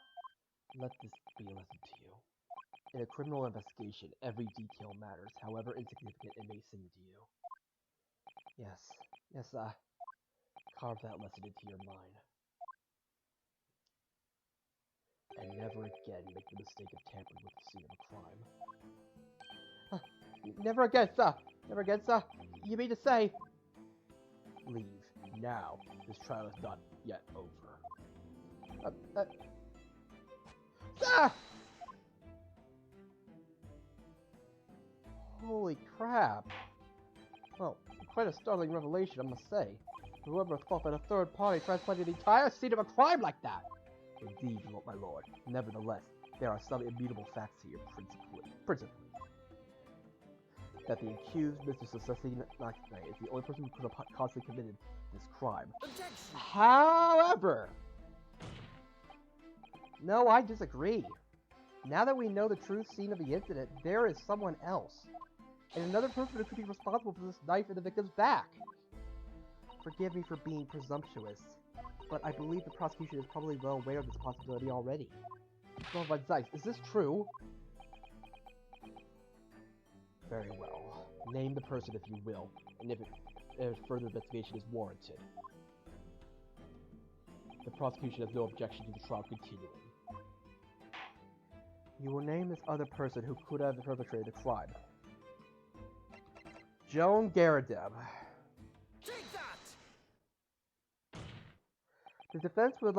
Let this be a lesson to you. In a criminal investigation, every detail matters, however insignificant it may seem to you. Yes, carve that lesson into your mind. And never again make the mistake of tampering with the scene of a crime. Never again, sir! Never again, sir! You mean to say... Leave, now. This trial is not yet over. Sir! Holy crap. Well, quite a startling revelation, I must say. Whoever thought that a third party transplanted the entire scene of a crime like that? Indeed, my lord. Nevertheless, there are some immutable facts here, principally. That the accused, Mr. Toasty is the only person who could have possibly committed this crime. Objection. However... No, I disagree. Now that we know the true scene of the incident, there is someone else. And another person who could be responsible for this knife in the victim's back. Forgive me for being presumptuous, but I believe the prosecution is probably well aware of this possibility already. Well, Van Zeiss, is this true? Very well. Name the person if you will, and if further investigation is warranted. The prosecution has no objection to the trial continuing. You will name this other person who could have perpetrated the crime. Joan Garadeb. Take that! The defense would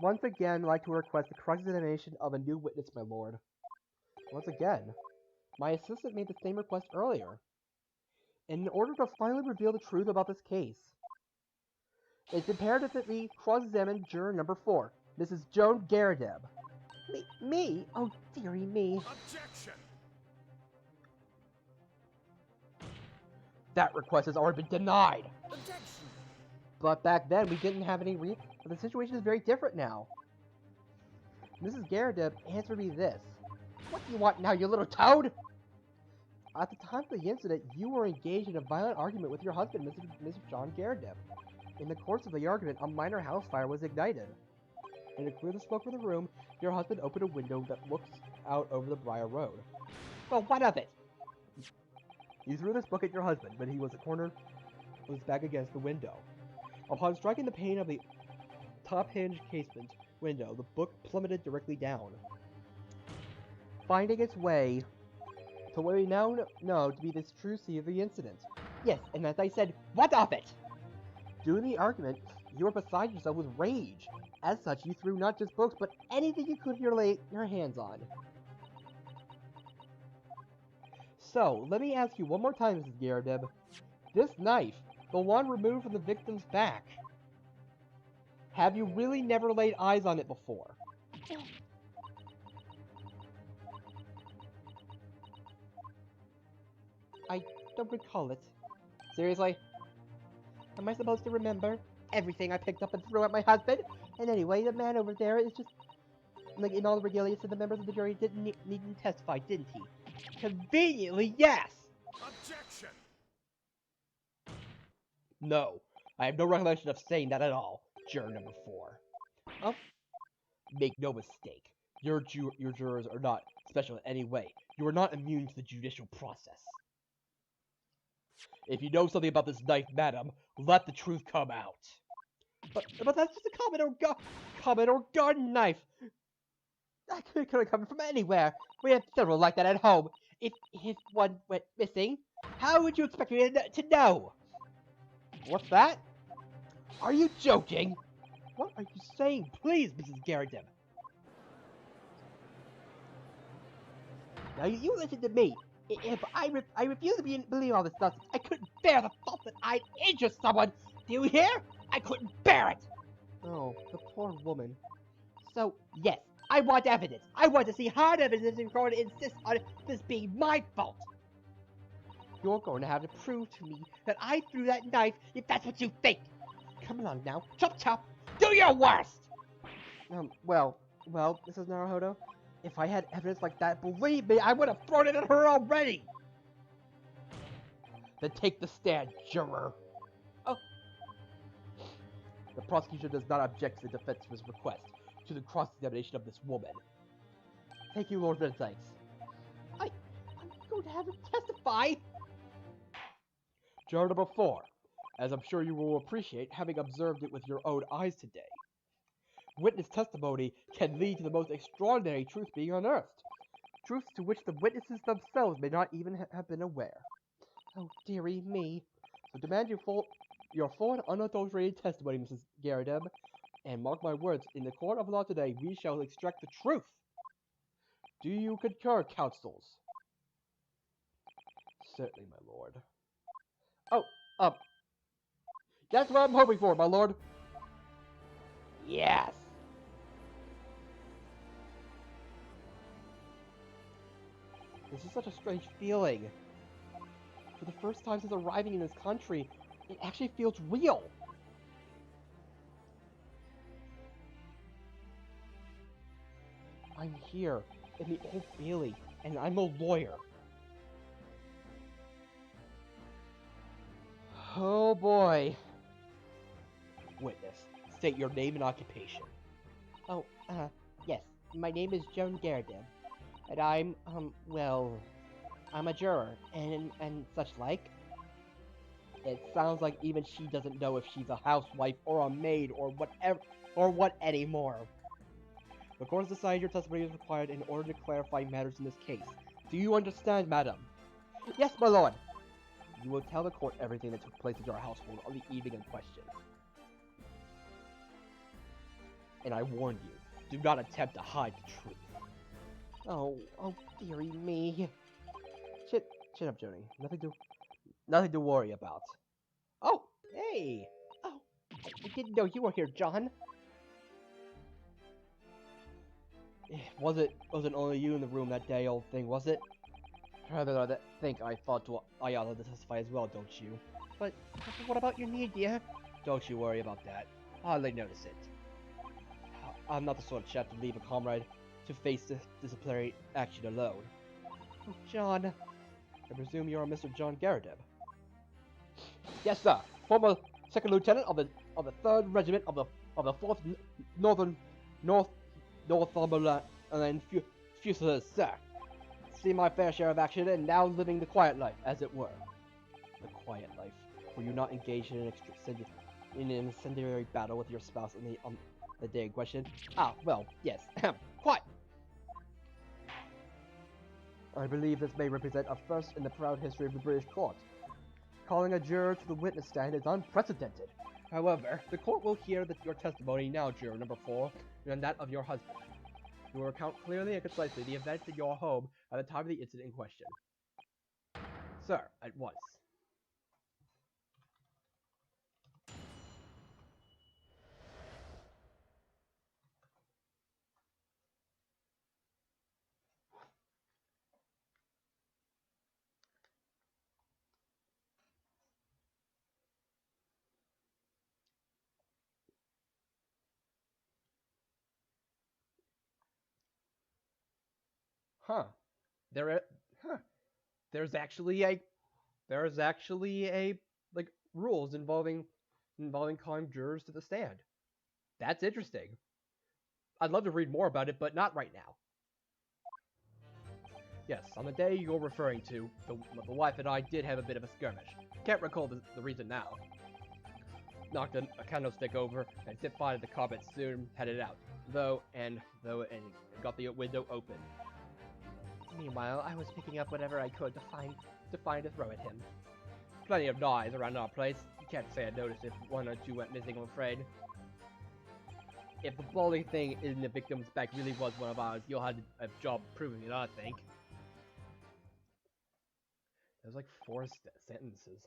once again like to request the cross-examination of a new witness, my lord. Once again, my assistant made the same request earlier. In order to finally reveal the truth about this case, it's imperative that we cross-examine juror number 4, Mrs. Joan Garadeb. Me? Oh, dearie me. Objection! That request has already been denied. Objection! But back then, we didn't have any but the situation is very different now. Mrs. Garrideb answered me this. What do you want now, you little toad? At the time of the incident, you were engaged in a violent argument with your husband, Mr. John Garrideb. In the course of the argument, a minor house fire was ignited. And to clear the smoke from the room, your husband opened a window that looks out over the Briar Road. Well, what of it? You threw this book at your husband, but he was cornered with his back against the window. Upon striking the pane of the top-hinged casement window, the book plummeted directly down, finding its way to what we now know to be the true scene of the incident. Yes, and as I said, what of it? During the argument, you were beside yourself with rage. As such, you threw not just books, but anything you could lay your hands on. So, let me ask you one more time, Mrs. Garrideb. This knife, the one removed from the victim's back, have you really never laid eyes on it before? I don't recall it. Seriously? Am I supposed to remember everything I picked up and threw at my husband? And anyway, the man over there is just... Like, in all the regalia, so the members of the jury didn't need to testify, didn't he? Conveniently, yes! Objection! No, I have no recollection of saying that at all. Juror number 4. Oh, make no mistake. Your jurors are not special in any way. You are not immune to the judicial process. If you know something about this knife, madam, let the truth come out. But that's just a common or garden knife. That could have come from anywhere. We have several like that at home. If one went missing, how would you expect me to know? What's that? Are you joking? What are you saying? Please, Mrs. Garrideb. Now you listen to me. If I refuse to believe all this nonsense. I couldn't bear the thought that I'd injure someone. Do you hear? I couldn't bear it. Oh, the poor woman. So, yes, I want evidence. I want to see hard evidence in court to insist on this being my fault. You're going to have to prove to me that I threw that knife if that's what you think. Come along now. Chop chop. Do your worst! Well, Mrs. Naruhodo, if I had evidence like that, believe me, I would have thrown it at her already! Then take the stand, juror. Oh. The prosecution does not object to the defense's request to the cross-examination of this woman. Thank you, Lord Vensites. I'm going to have him testify! Juror number 4. As I'm sure you will appreciate, having observed it with your own eyes today. Witness testimony can lead to the most extraordinary truth being unearthed. Truths to which the witnesses themselves may not even have been aware. Oh, dearie me. So demand your full and unadulterated testimony, Mrs. Garrideb. And mark my words, in the court of law today, we shall extract the truth. Do you concur, counsels? Certainly, my lord. Oh, that's what I'm hoping for, my lord. Yes. This is such a strange feeling. For the first time since arriving in this country, it actually feels real. I'm here in the Old Bailey, and I'm a lawyer. Oh boy. Witness, state your name and occupation. Oh, yes. My name is Joan Garrideb. And I'm, I'm a juror, and such like. It sounds like even she doesn't know if she's a housewife or a maid or whatever, or what anymore. The court has decided your testimony is required in order to clarify matters in this case. Do you understand, madam? Yes, my lord. You will tell the court everything that took place at your household on the evening in question. And I warn you, do not attempt to hide the truth. Oh, dearie me. Chin up, Joni. Nothing to worry about. Oh, hey! Oh, I didn't know you were here, John. Wasn't only you in the room that day, old thing, was it? Rather than think I ought to testify as well, don't you? But what about your knee, dear? Don't you worry about that. I'll hardly notice it. I'm not the sort of chap to leave a comrade to face the disciplinary action alone. Oh, John, I presume you're Mr. John Garadeb. Yes, sir. Former second lieutenant of the 3rd Regiment of the 4th Northumberland Fusiliers, sir. Seen my fair share of action and now living the quiet life, as it were. The quiet life. Were you not engaged in an incendiary battle with your spouse on the day in question? Ah, well, yes. Quiet! I believe this may represent a first in the proud history of the British court. Calling a juror to the witness stand is unprecedented. However, the court will hear your testimony now, juror number 4, and that of your husband. You will recount clearly and concisely the events in your home at the time of the incident in question. Sir, at once. Huh. There's actually a like rules involving calling jurors to the stand. That's interesting. I'd love to read more about it, but not right now. Yes, on the day you're referring to, the wife and I did have a bit of a skirmish. Can't recall the reason now. Knocked a candlestick over and set fire to the carpet, soon headed out. And got the window open. Meanwhile, I was picking up whatever I could to find to throw at him. Plenty of knives around our place. You can't say I noticed if 1 or 2 went missing, I'm afraid. If the balding thing in the victim's back really was one of ours, you'll have a job proving it, I think. There's like 4 sentences.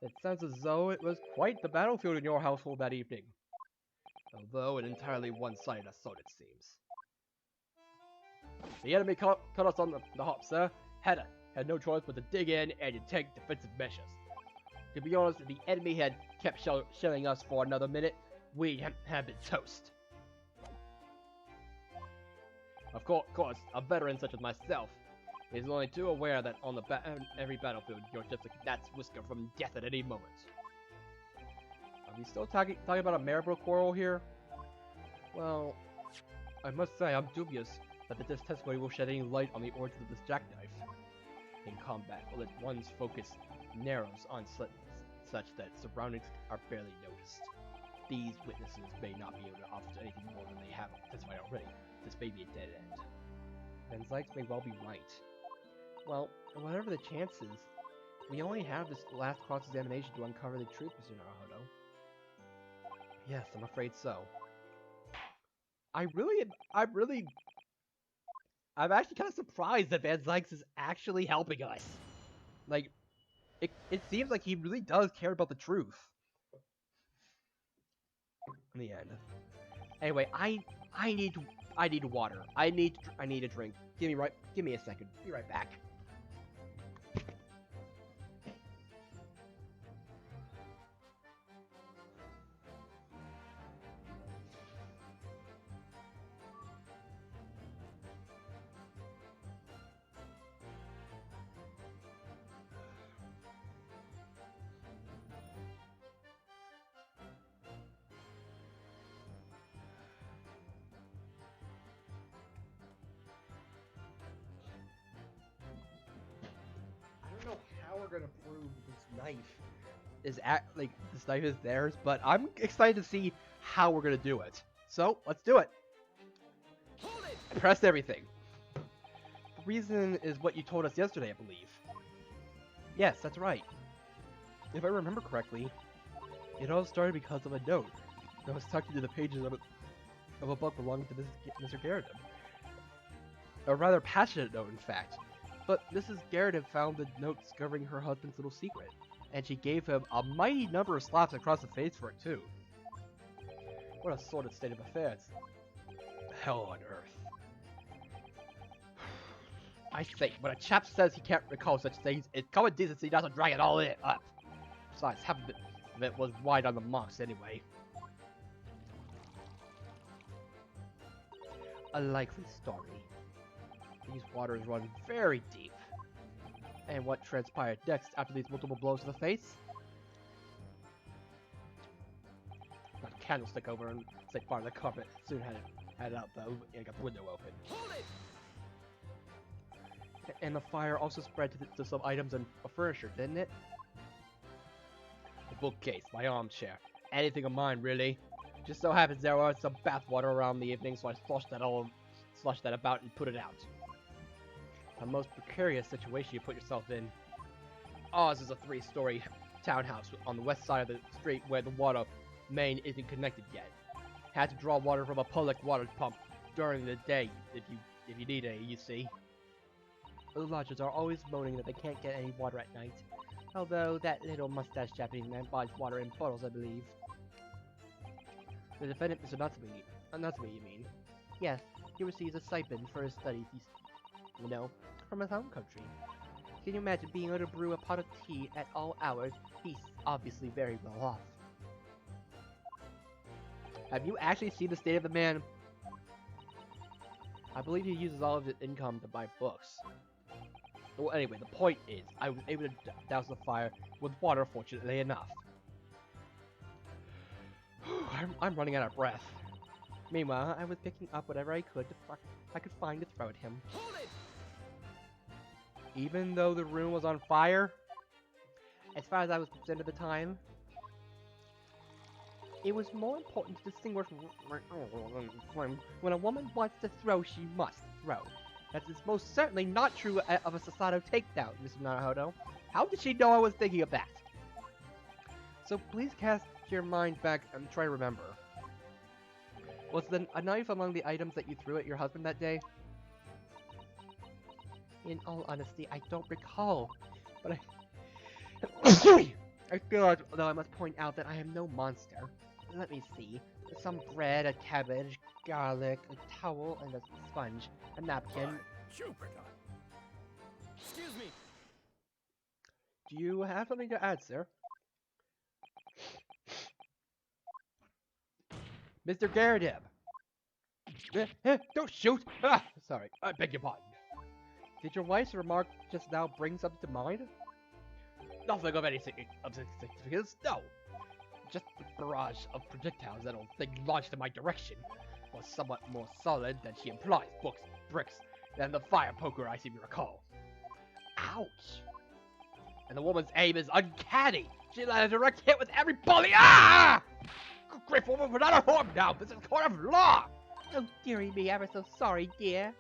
It sounds as though it was quite the battlefield in your household that evening. Although an entirely one-sided assault, it seems. The enemy caught us on the hop, sir. Had no choice but to dig in and to take defensive measures. To be honest, if the enemy had kept shelling us for another minute, we'd have been toast. Of course, a veteran such as myself is only too aware that on every battlefield, you're just a gnat's whisker from death at any moment. Are we still talking about a marital quarrel here? Well, I must say I'm dubious that this testimony will shed any light on the origin of this jackknife. In combat, well, one's focus narrows on such that surroundings are barely noticed. These witnesses may not be able to offer anything more than they have testified already. This may be a dead end. Van Zykes may well be right. Well, whatever the chances, we only have this last cross-examination to uncover the truth, Mr. Naruhodo. Yes, I'm afraid so. I'm actually kind of surprised that Van Zykes is actually helping us. Like, it seems like he really does care about the truth. In the end. Anyway, I need water. I need a drink. Give me a second. Be right back. I don't know how we're gonna prove this knife is theirs, but I'm excited to see how we're gonna do it. So let's do it. Hold it! Press everything. The reason is what you told us yesterday, I believe. Yes, that's right. If I remember correctly, it all started because of a note that was tucked into the pages of a book belonging to Mr. Garadeb. A rather passionate note, in fact. But Mrs. Garadeb found the note discovering her husband's little secret, and she gave him a mighty number of slaps across the face for it, too. What a sordid state of affairs. Hell on earth. I say, when a chap says he can't recall such things, it's common decency not to drag it all up. Besides, that was wide on the marks anyway. A likely story. These waters run very deep. And what transpired next after these multiple blows to the face? Got a candlestick over and stick part of the carpet. Soon had it out though and got the window open. Hold it! And the fire also spread to some items and furniture, didn't it? A bookcase, my armchair, anything of mine really. Just so happens there was some bathwater around the evening, so I flushed that about and put it out. A most precarious situation you put yourself in. Ours is a 3-story townhouse on the west side of the street where the water main isn't connected yet. Had to draw water from a public water pump during the day if you need any, you see. The lodgers are always moaning that they can't get any water at night. Although that little mustache Japanese man buys water in bottles, I believe. The defendant, Mr. Natsume, you mean? Yes, he receives a stipend for his studies, from his home country. Can you imagine being able to brew a pot of tea at all hours? He's obviously very well off. Have you actually seen the state of the man? I believe he uses all of his income to buy books. Well, anyway, the point is, I was able to douse the fire with water, fortunately enough. I'm running out of breath. Meanwhile, I was picking up whatever I could find to throw at him. Hold it! Even though the room was on fire, as far as I was concerned at the time, it was more important to distinguish when a woman wants to throw, she must throw. That is most certainly not true of a Sasato takedown, Mr. Naruhodo. How did she know I was thinking of that? So please cast your mind back and try to remember. Was a knife among the items that you threw at your husband that day? In all honesty, I don't recall, but I feel though I must point out that I am no monster. Let me see. Some bread, a cabbage, garlic, a towel, and a sponge, a napkin. Jupiter! Excuse me! Do you have something to add, sir? Mr. Garadib! Don't shoot! Ah, sorry, I beg your pardon. Did your wife's remark just now bring something to mind? Nothing of any significance, no! Just the barrage of projectiles that old thing launched in my direction was somewhat more solid than she implies. Books, bricks, than the fire poker I seem to recall. Ouch! And the woman's aim is uncanny! She let a direct hit with every volley! Ah! Good grief, woman, we're not at home now! This is a court of law! Oh, dearie me, ever so sorry, dear.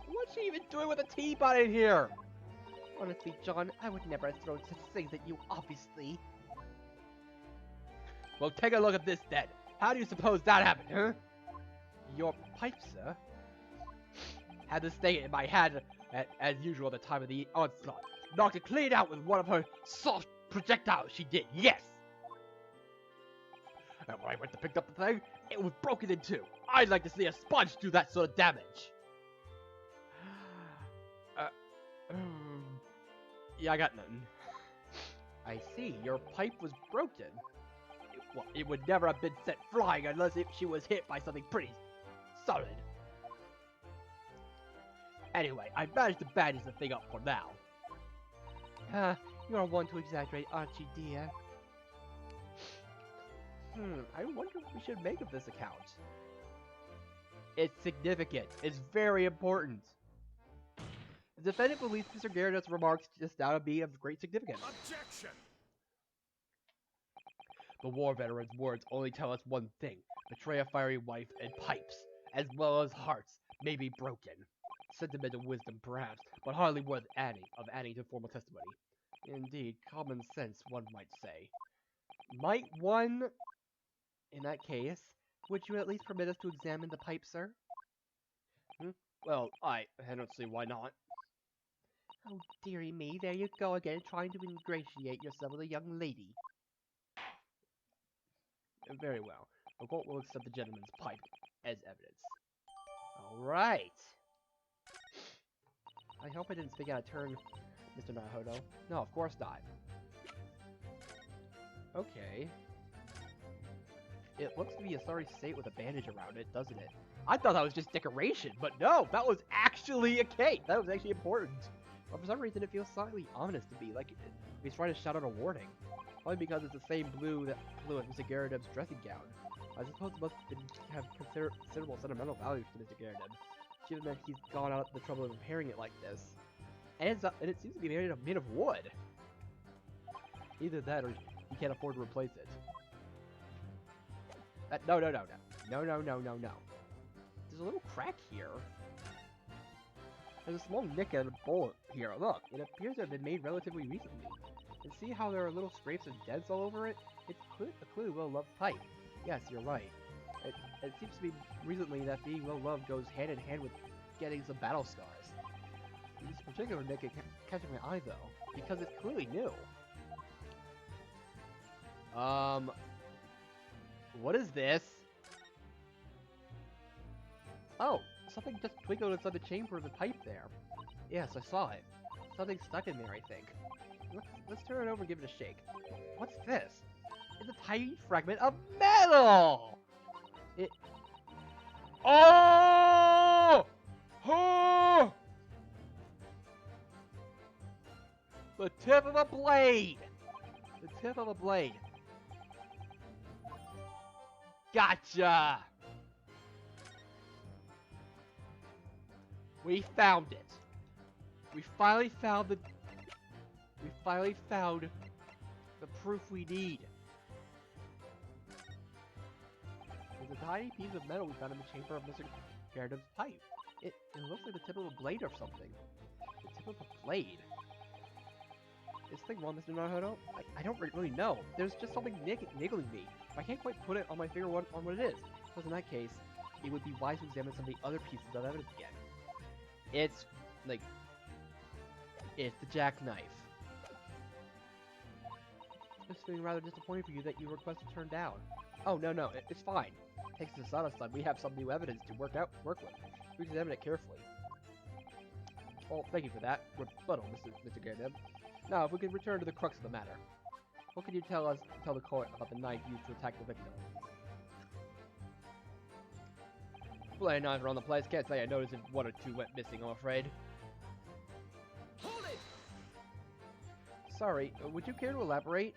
What's she even doing with a teapot in here? Honestly, John, I would never have thrown such things at you, obviously. Well, take a look at this then. How do you suppose that happened, huh? Your pipe, sir? Had this thing in my hand, as usual at the time of the onslaught. Knocked it clean out with one of her soft projectiles she did, yes! And when I went to pick up the thing, it was broken in two. I'd like to see a sponge do that sort of damage. Yeah, I got nothing. I see, your pipe was broken. Well, it would never have been sent flying unless she was hit by something pretty solid. Anyway, I managed to bandage the thing up for now. You're one to exaggerate, aren't you, dear? I wonder what we should make of this account. It's significant. It's very important. The defendant believes Mr. Gyarados' remarks just now to be of great significance. Objection! The war veteran's words only tell us one thing. Betray a fiery wife and pipes, as well as hearts, may be broken. Sentimental wisdom, perhaps, but hardly worth adding to formal testimony. Indeed, common sense, one might say. Might one... In that case, would you at least permit us to examine the pipe, sir? Well, I don't see why not. Oh, dearie me, there you go again, trying to ingratiate yourself with a young lady. Very well. The court will accept the gentleman's pipe as evidence. Alright. I hope I didn't speak out of turn, Mr. Naruhodo. No, of course not. Okay. It looks to be a sorry state with a bandage around it, doesn't it? I thought that was just decoration, but no, that was actually a cape. That was actually important. But for some reason, it feels slightly ominous to me, like he's trying to shout out a warning. Probably because it's the same blue as Mr. Garrideb's dressing gown. I suppose it must have considerable sentimental value to Mr. Garrideb, given that he's gone out the trouble of repairing it like this. And it seems to be made of wood. Either that, or he can't afford to replace it. No. There's a little crack here. There's a small nick and a bullet here. Look, it appears to have been made relatively recently. And see how there are little scrapes and dents all over it? It's a clearly well-loved pipe. Yes, you're right. It seems to be recently that being well-loved goes hand in hand with getting some battle scars. This particular nick is catching my eye, though, because it's clearly new. What is this? Oh, something just twinkled inside the chamber of the pipe there. Yes, I saw it. Something stuck in there, I think. Let's turn it over and give it a shake. What's this? It's a tiny fragment of metal! Oh! Oh! The tip of a blade! The tip of a blade. Gotcha! We found it. We finally found the proof we need. There's a tiny piece of metal we found in the chamber of Mr. Garrideb's pipe. It looks like the tip of a blade or something. The tip of a blade. Is something wrong, Mr. Naruto? I don't really know. There's just something niggling me. I can't quite put it on my finger on what it is. Because in that case, it would be wise to examine some of the other pieces of evidence again. It's the jackknife. It's feeling rather disappointing for you that you requested turned down. Oh, no, it's fine. Thanks to Sana-san, we have some new evidence to work with. We examine it carefully. Well, thank you for that. Rebuttal, Mr. Garrideb. Now, if we can return to the crux of the matter. What can you tell the court about the knife used to attack the victim? Plenty knives around the place. Can't say I noticed if one or two went missing, I'm afraid. Hold it! Sorry, would you care to elaborate?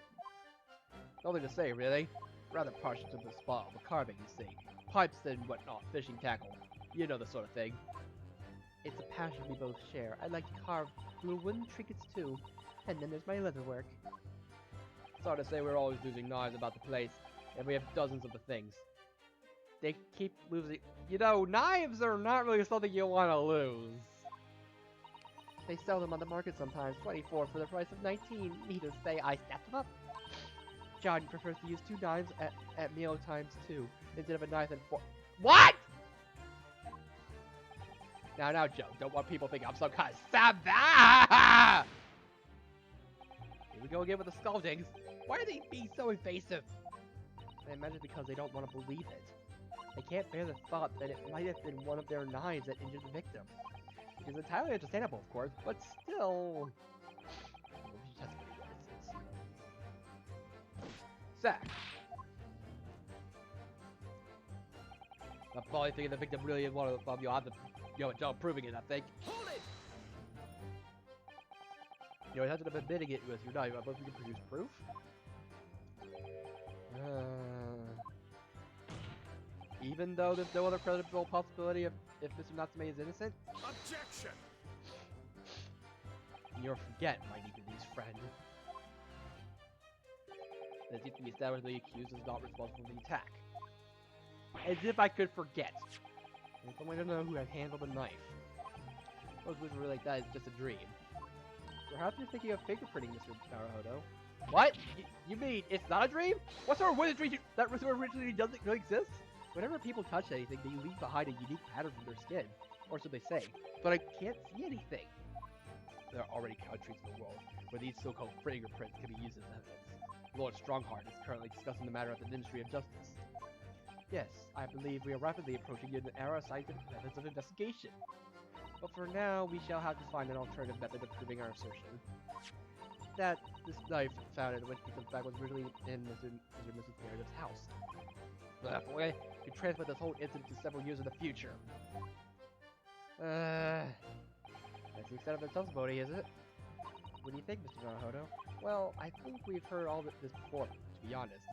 Nothing to say, really. Rather partial to the spot of the carving, you see. Pipes and whatnot, fishing tackle. You know the sort of thing. It's a passion we both share. I like to carve little wooden trinkets too. And then there's my leatherwork. Sorry to say we're always losing knives about the place, and we have dozens of the things. They keep losing. You know, knives are not really something you want to lose. They sell them on the market sometimes, 24 for the price of 19. Needless to say, I snapped them up. John prefers to use 2 knives at meal times too, instead of a knife and 4. What? Now, Joe, don't want people thinking I'm some kind of savage. Here we go again with the scoldings. Why are they being so invasive? I imagine because they don't want to believe it. They can't bear the thought that it might have been one of their knives that injured the victim. Which is entirely understandable, of course, but still... Sack! I'm probably thinking the victim really is one of them. You'll have to go a job proving it, I think. Hold it! You know, it hasn't been admitting it with your knife. I suppose we can produce proof? Even though there's no other credible possibility if Mr. Natsume is innocent? Objection! You'll forget, my Nikonese friend. That it seems to be established the accused is not responsible for the attack. As if I could forget. There's someone to know who had handled the knife. Most would like that is just a dream. Perhaps you're thinking of fingerprinting, Mr. Naruto. What? You mean it's not a dream? What sort of wizardry that originally doesn't really exist? Whenever people touch anything, they leave behind a unique pattern from their skin. Or so they say. But I can't see anything. There are already countries in the world where these so-called fingerprints can be used as evidence. Lord Strongheart is currently discussing the matter at the Ministry of Justice. Yes, I believe we are rapidly approaching an era of scientific methods of investigation. But for now, we shall have to find an alternative method of proving our assertion. that this knife found in the victim's bag was originally in Mr. and Mrs. Meredith's house. That way, you translate this whole incident to several years in the future. That's the extent of the testimony, is it? What do you think, Mr. Naruhodo? Well, I think we've heard all of this before, to be honest.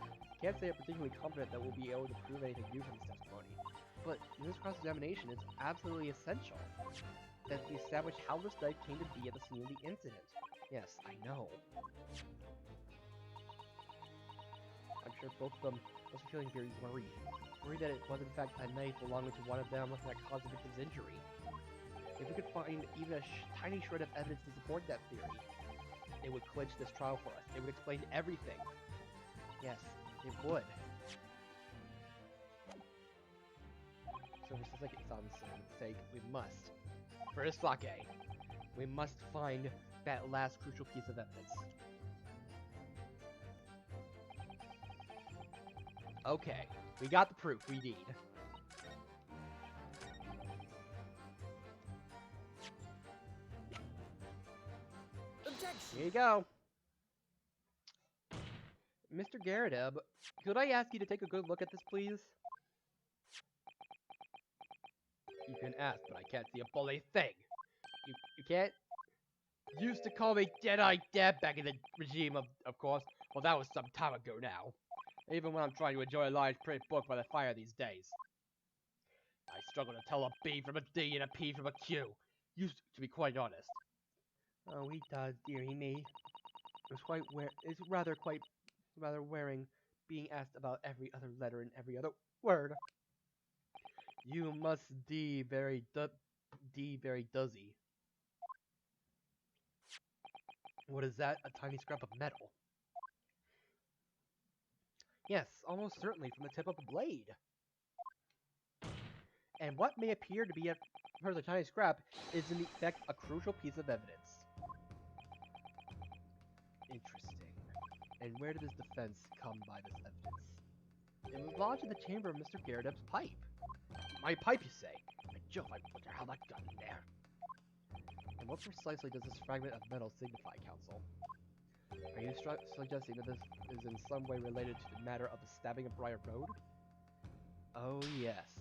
Can't say I'm particularly confident that we'll be able to prove anything new from this testimony. But in this cross-examination, it's absolutely essential that we establish how this knife came to be at the scene of the incident. Yes, I know. I'm sure both of them must be feeling very worried. Worried that it was in fact a knife belonging to one of them that caused the victim's injury. If we could find even a tiny shred of evidence to support that theory, it would clinch this trial for us. It would explain everything. Yes, it would. So for Sasaki-san's sake, we must, for his sake, we must find that last crucial piece of evidence. Okay, we got the proof we need. Objection! Here you go. Mr. Garadeb, could I ask you to take a good look at this, please? You can ask, but I can't see a bloody thing. You can't? Used to call me Jedi Deb back in the regime, of course. Well, that was some time ago now. Even when I'm trying to enjoy a large print book by the fire these days. I struggle to tell a B from a D and a P from a Q. Used to be quite honest. Oh, he does, dearie me. It's rather wearing being asked about every other letter and every other word. You must be very duzzy. What is that? A tiny scrap of metal. Yes, almost certainly from the tip of the blade. And what may appear to be a further tiny scrap is in fact a crucial piece of evidence. Interesting. And where did this defense come by this evidence? It was lodged in the chamber of Mr. Garadeb's pipe. My pipe, you say? By Jove, I wonder how that got in there. And what precisely does this fragment of metal signify, Counsel? Are you suggesting that this is in some way related to the matter of the stabbing of Briar Road? Oh, yes.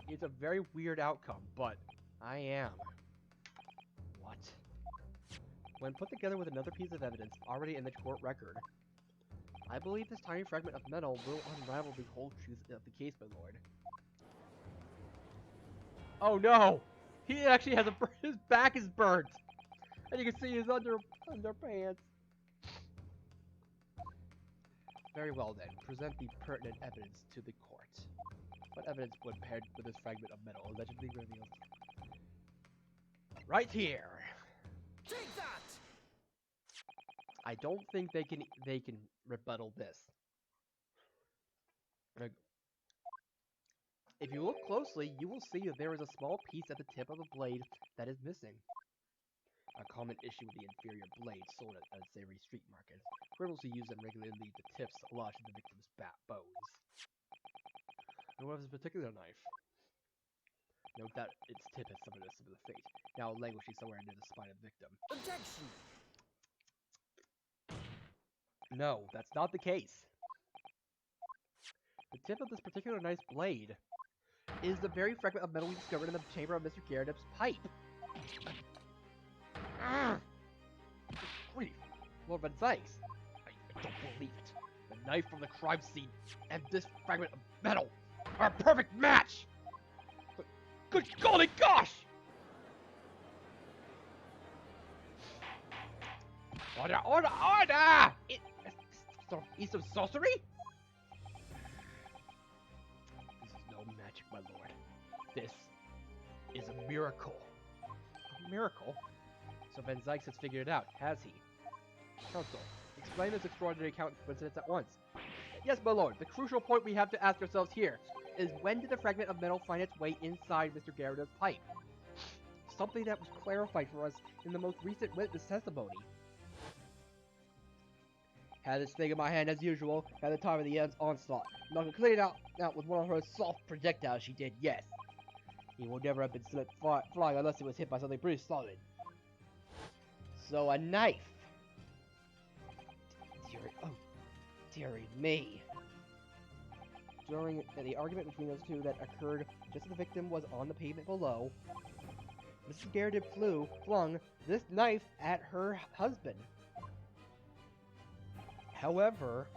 It's a very weird outcome, but I am. What? When put together with another piece of evidence already in the court record, I believe this tiny fragment of metal will unravel the whole truth of the case, my lord. Oh no! He actually has his back is burnt! And you can see his underpants. Very well then, present the pertinent evidence to the court. What evidence when paired with this fragment of metal allegedly reveals? Right here! Take that! I don't think they can rebuttal this. If you look closely, you will see that there is a small piece at the tip of the blade that is missing. A common issue with the inferior blade sold at savory street markets. Criminals who use them regularly leave the tips lodged in the victim's bones. And what of this particular knife? Note that its tip has suffered a similar fate, now languishing somewhere near the spine of the victim. Objection! No, that's not the case. The tip of this particular knife's blade is the very fragment of metal we discovered in the chamber of Mr. Garadeb's pipe. Grief, Lord Van Sykes. I don't believe it. The knife from the crime scene and this fragment of metal are a perfect match! But good golly gosh! Order, order, order! Is some sorcery? This is no magic, my lord. This is a miracle. A miracle? So Van Sykes has figured it out, has he? Counsel, explain this extraordinary coincidence at once. Yes, my lord, the crucial point we have to ask ourselves here is when did the fragment of metal find its way inside Mr. Garadeb's pipe? Something that was clarified for us in the most recent witness testimony. Had this thing in my hand as usual at the time of the end's onslaught. Knocked it clean out with one of her soft projectiles she did, yes. He would never have been flying unless it was hit by something pretty solid. So a knife. Dearie me. During the argument between those two that occurred just as the victim was on the pavement below, Mrs. Garrett flung this knife at her husband. However,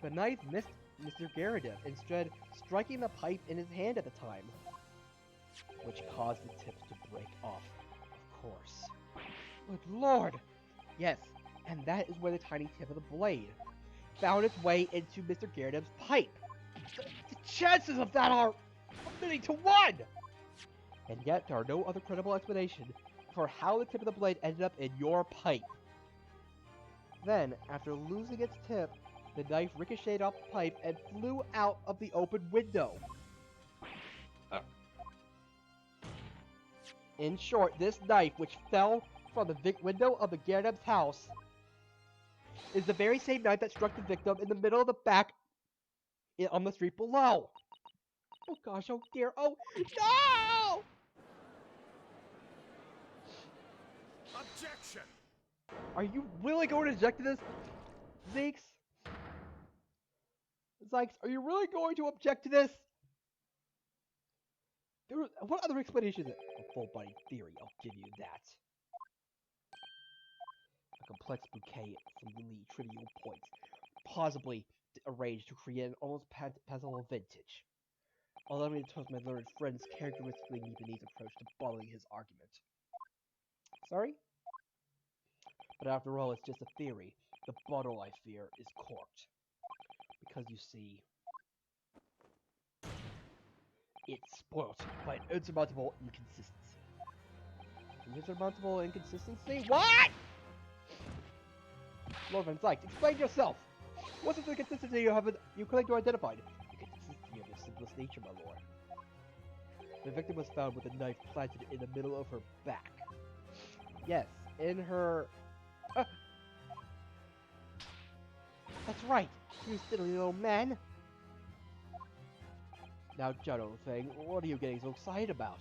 the knife missed Mr. Garrett, instead striking the pipe in his hand at the time, which caused the tips to break off, of course. Good lord! Yes, and that is where the tiny tip of the blade found its way into Mr. Garrett's pipe. The chances of that are 1,000,000 to 1! And yet, there are no other credible explanation for how the tip of the blade ended up in your pipe. Then, after losing its tip, the knife ricocheted off the pipe and flew out of the open window. In short, this knife, which fell from the window of the Garrett's house, is the very same knife that struck the victim in the middle of the back on the street below. Oh gosh, oh dear, oh no! Objection! Are you really going to object to this, Zeeks? Zykes, are you really going to object to this? What other explanation is it? A full-body theory, I'll give you that. A complex bouquet of seemingly trivial points, possibly arranged to create an almost passable vintage. Allow me to toast my learned friend's characteristically Nipponese approach to bottling his argument. Sorry? But after all, it's just a theory. The bottle, I fear, is corked. Because you see, it's spoilt by an insurmountable inconsistency. An insurmountable inconsistency? What?! Lord Van Zyke, explain yourself! What's the inconsistency you claim to identify? The consistency of the simplest nature, my lord. The victim was found with a knife planted in the middle of her back. Yes, in her... That's right, you silly little man! Now, gentle thing, what are you getting so excited about?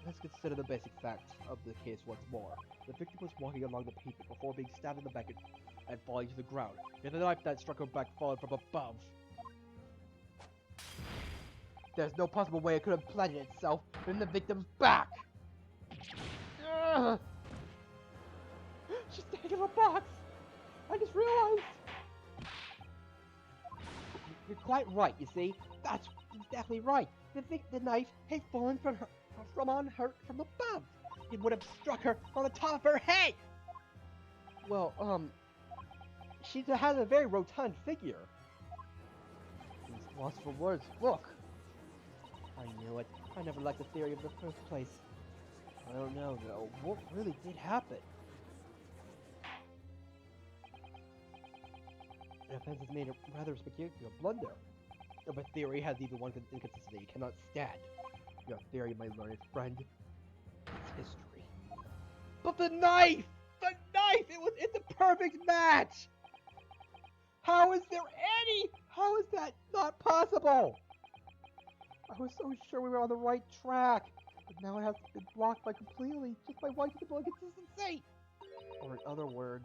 Let's consider the basic facts of the case once more. The victim was walking along the pavement before being stabbed in the back and falling to the ground, yet the knife that struck her back fallen from above. There's no possible way it could have planted itself in the victim's back! Ugh. She's staying in a box! I just realized! You're quite right, you see. That's exactly right. The knife had fallen from above. It would have struck her on the top of her head! Well, she has a very rotund figure. He's lost for words. Look! I knew it. I never liked the theory in the first place. I don't know, though. What really did happen? The offense has made a rather spectacular blunder. If a theory has even one inconsistency it cannot stand, your theory, my learned friend, is history. But the knife! The knife! It's a perfect match! How is that not possible? I was so sure we were on the right track, but now it has been blocked by completely, just by one simple inconsistency! Or in other words,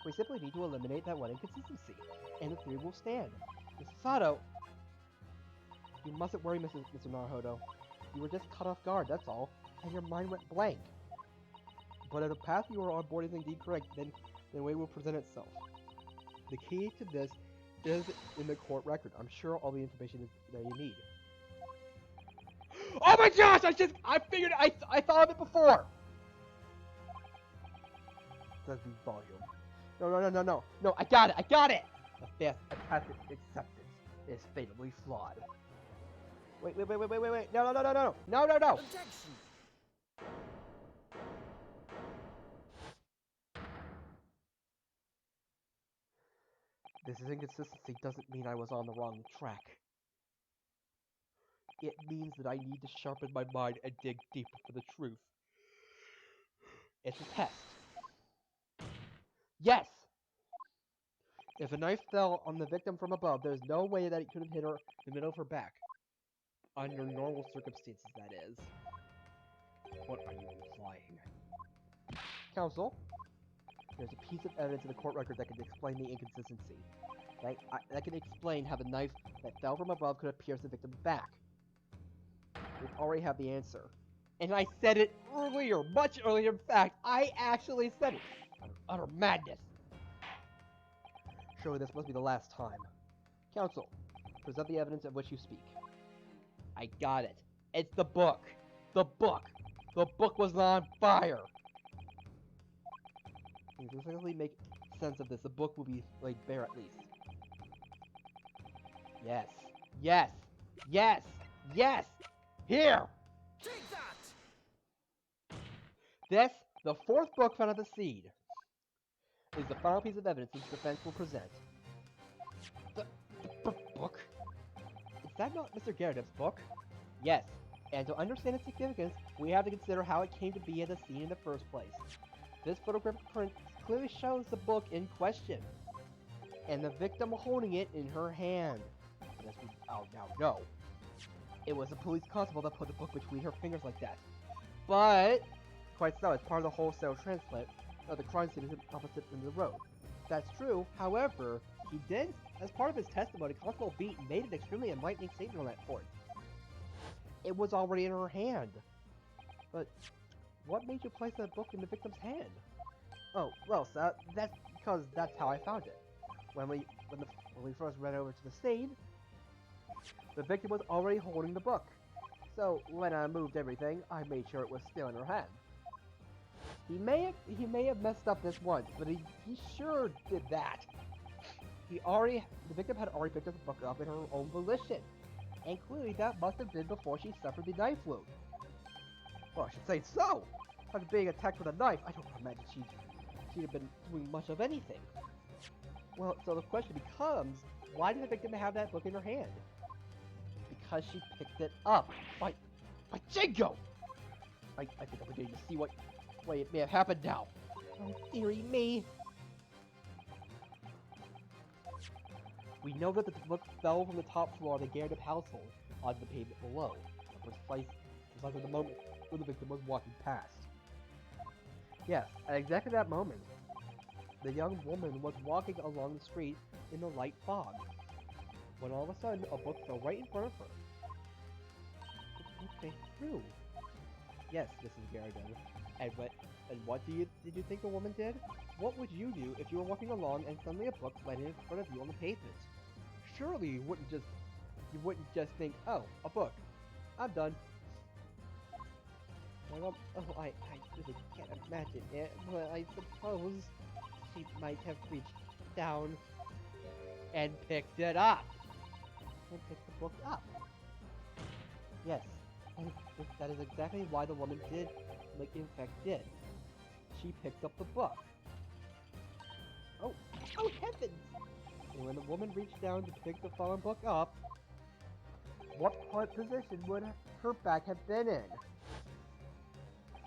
we simply need to eliminate that one inconsistency, and the theory will stand. Mrs. Sato, you mustn't worry, Mr. Naruhodo. You were just caught off guard, that's all, and your mind went blank. But if the path you are on board is indeed correct, then the way will present itself. The key to this is in the court record. I'm sure all the information is that you need. Oh my gosh! I figured I thought of it before! Does the volume. No, I got it! A tacit acceptance is fatally flawed. Wait, no! Objection! This inconsistency doesn't mean I was on the wrong track. It means that I need to sharpen my mind and dig deeper for the truth. It's a test. Yes! If a knife fell on the victim from above, there's no way that it could have hit her in the middle of her back. Under normal circumstances, that is. What are you implying? Counsel? There's a piece of evidence in the court record that can explain the inconsistency. That can explain how the knife that fell from above could have pierced the victim's back. We already have the answer. And I said it earlier, much earlier. In fact, I actually said it. Utter madness. Surely this must be the last time. Counsel, present the evidence of which you speak. I got it. It's the book. The book. The book was on fire. To exactly make sense of this, the book will be laid bare at least. Yes. Yes. Yes. Yes. Here. Take that! This, the fourth book found at the scene, is the final piece of evidence this defense will present. The book? Is that not Mr. Garrett's book? Yes, and to understand its significance, we have to consider how it came to be at the scene in the first place. This photographic print clearly shows the book in question, and the victim holding it in her hand. As we now know, it was a police constable that put the book between her fingers like that. But, quite so, as part of the wholesale transplant, the crime scene is opposite end of the road. That's true, however, he did, as part of his testimony, Constable Beat made an extremely enlightening statement on that point. It was already in her hand. But, what made you place that book in the victim's hand? Oh, well, sir, that's because that's how I found it. When we first ran over to the scene, the victim was already holding the book. So, when I moved everything, I made sure it was still in her hand. He may have messed up this once, but he sure did that. The victim had already picked the book up in her own volition, and clearly that must have been before she suffered the knife wound. Well, I should say so. After being attacked with a knife, I don't imagine she'd have been doing much of anything. Well, so the question becomes, why did the victim have that book in her hand? Because she picked it up. By Jingo! I think I'm beginning to see what way it may have happened now. Oh, dearie me. We know that the book fell from the top floor of the Garrett household onto the pavement below, precisely the moment when the victim was walking past. Yes, at exactly that moment, the young woman was walking along the street in the light fog, when all of a sudden a book fell right in front of her. The book fell through. Yes, Mrs. Garrigan. And what did you think the woman did? What would you do if you were walking along and suddenly a book landed in front of you on the pavement? Surely you wouldn't just think, oh, a book. I'm done. Well, I really can't imagine it, but I suppose she might have reached down and picked it up. And picked the book up. Yes, and that is exactly why the woman did, in fact did. She picked up the book. Oh heavens! And when the woman reached down to pick the fallen book up, what position would her back have been in?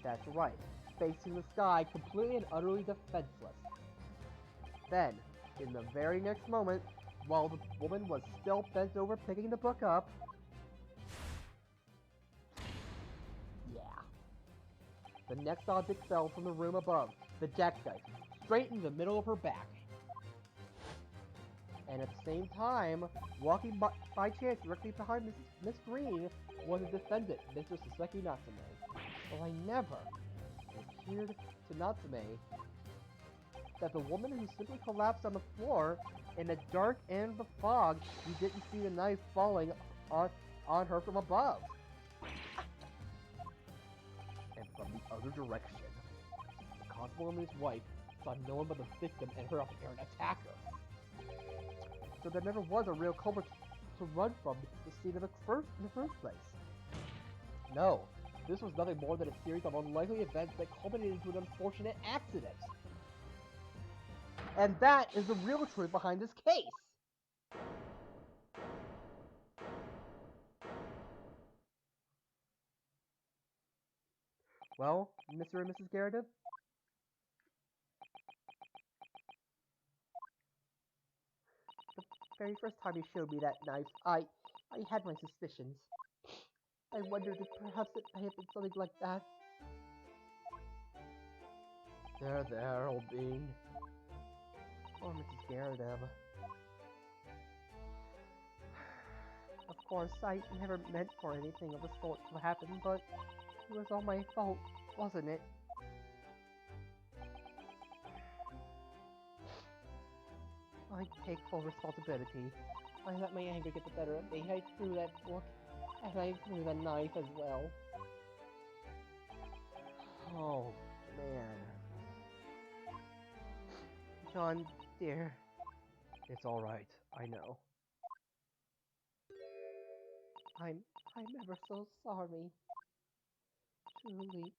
That's right, facing the sky, completely and utterly defenseless. Then, in the very next moment, while the woman was still bent over picking the book up, the next object fell from the room above, the jackknife, straight in the middle of her back. And at the same time, walking by chance directly behind Miss Green was a defendant, Mr. Saseki Natsume. Well, I never. It appeared to Natsume that the woman who simply collapsed on the floor in the dark and the fog, you didn't see the knife falling on her from above. And from the other direction, the constable and his wife saw no one but the victim and her apparent attacker. So there never was a real culprit to run from the scene in the first place. No, this was nothing more than a series of unlikely events that culminated into an unfortunate accident. And that is the real truth behind this case. Well, Mr. and Mrs. Garrett? The very first time he showed me that knife, I had my suspicions. I wondered if perhaps it may have been something like that. There, old bean. Poor Mrs. Garrett. Of course, I never meant for anything of the sort to happen, but it was all my fault, wasn't it? I take full responsibility. I let my anger get the better of me. I threw that book, and I threw the knife as well. Oh, man. John, dear. It's alright, I know. I'm ever so sorry. Truly.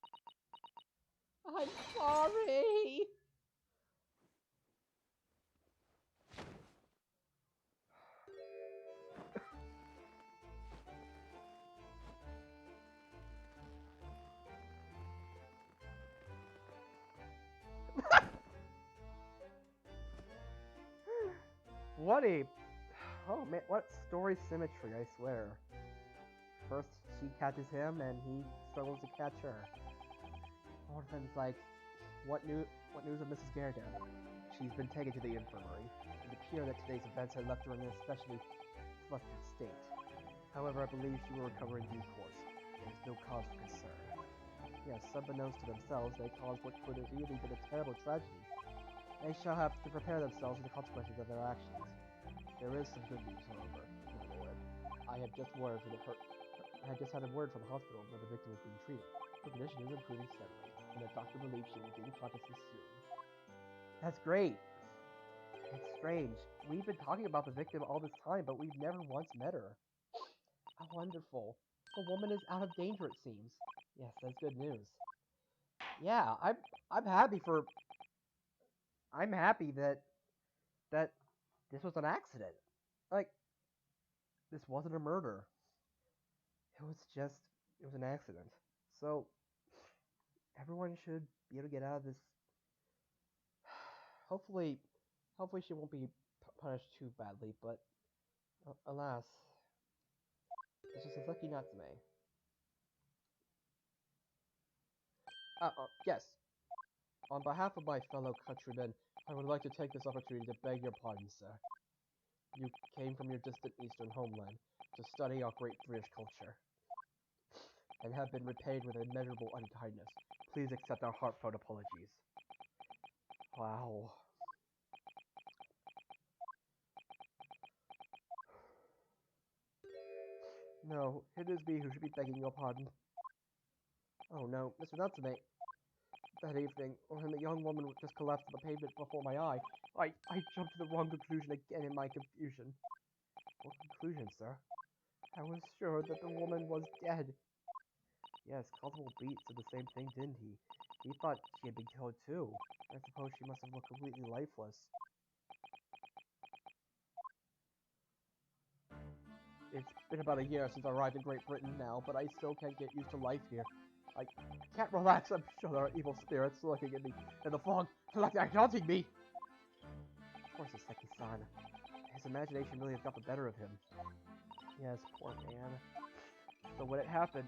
I'm sorry! What a... Oh man, what story symmetry, I swear. First, she catches him, and he struggles to catch her. Orphan's like, what news of Mrs. Garrigan? She's been taken to the infirmary. It would appear that today's events had left her in an especially flustered state. However, I believe she will recover in due course. There is no cause for concern. Yes, unbeknownst to themselves, they caused what could have really been a terrible tragedy. They shall have to prepare themselves for the consequences of their actions. There is some good news, however, my lord. I have just had a word from the hospital where the victim was being treated. Her condition is improving steadily, and the doctor believes she will gain consciousness soon. That's great. It's strange. We've been talking about the victim all this time, but we've never once met her. How wonderful. The woman is out of danger, it seems. Yes, that's good news. Yeah, I'm happy for... I'm happy that this was an accident. Like, this wasn't a murder. It was an accident. So, everyone should be able to get out of this. Hopefully she won't be punished too badly, but alas, it's just a lucky Natsume. Yes. On behalf of my fellow countrymen, I would like to take this opportunity to beg your pardon, sir. You came from your distant eastern homeland to study our great British culture, and have been repaid with immeasurable unkindness. Please accept our heartfelt apologies. Wow. No, it is me who should be begging your pardon. Oh no, Mr. Natsume. That evening, when the young woman just collapsed on the pavement before my eye, I jumped to the wrong conclusion again in my confusion. What conclusion, sir? I was sure that the woman was dead. Yes, Constable Beat said the same thing, didn't he? He thought she had been killed too. I suppose she must have looked completely lifeless. It's been about a year since I arrived in Great Britain now, but I still can't get used to life here. I can't relax. I'm sure there are evil spirits looking at me in the fog, like they're haunting me. Of course, it's Seki-san. His imagination really has got the better of him. Yes, poor man. So when it happened,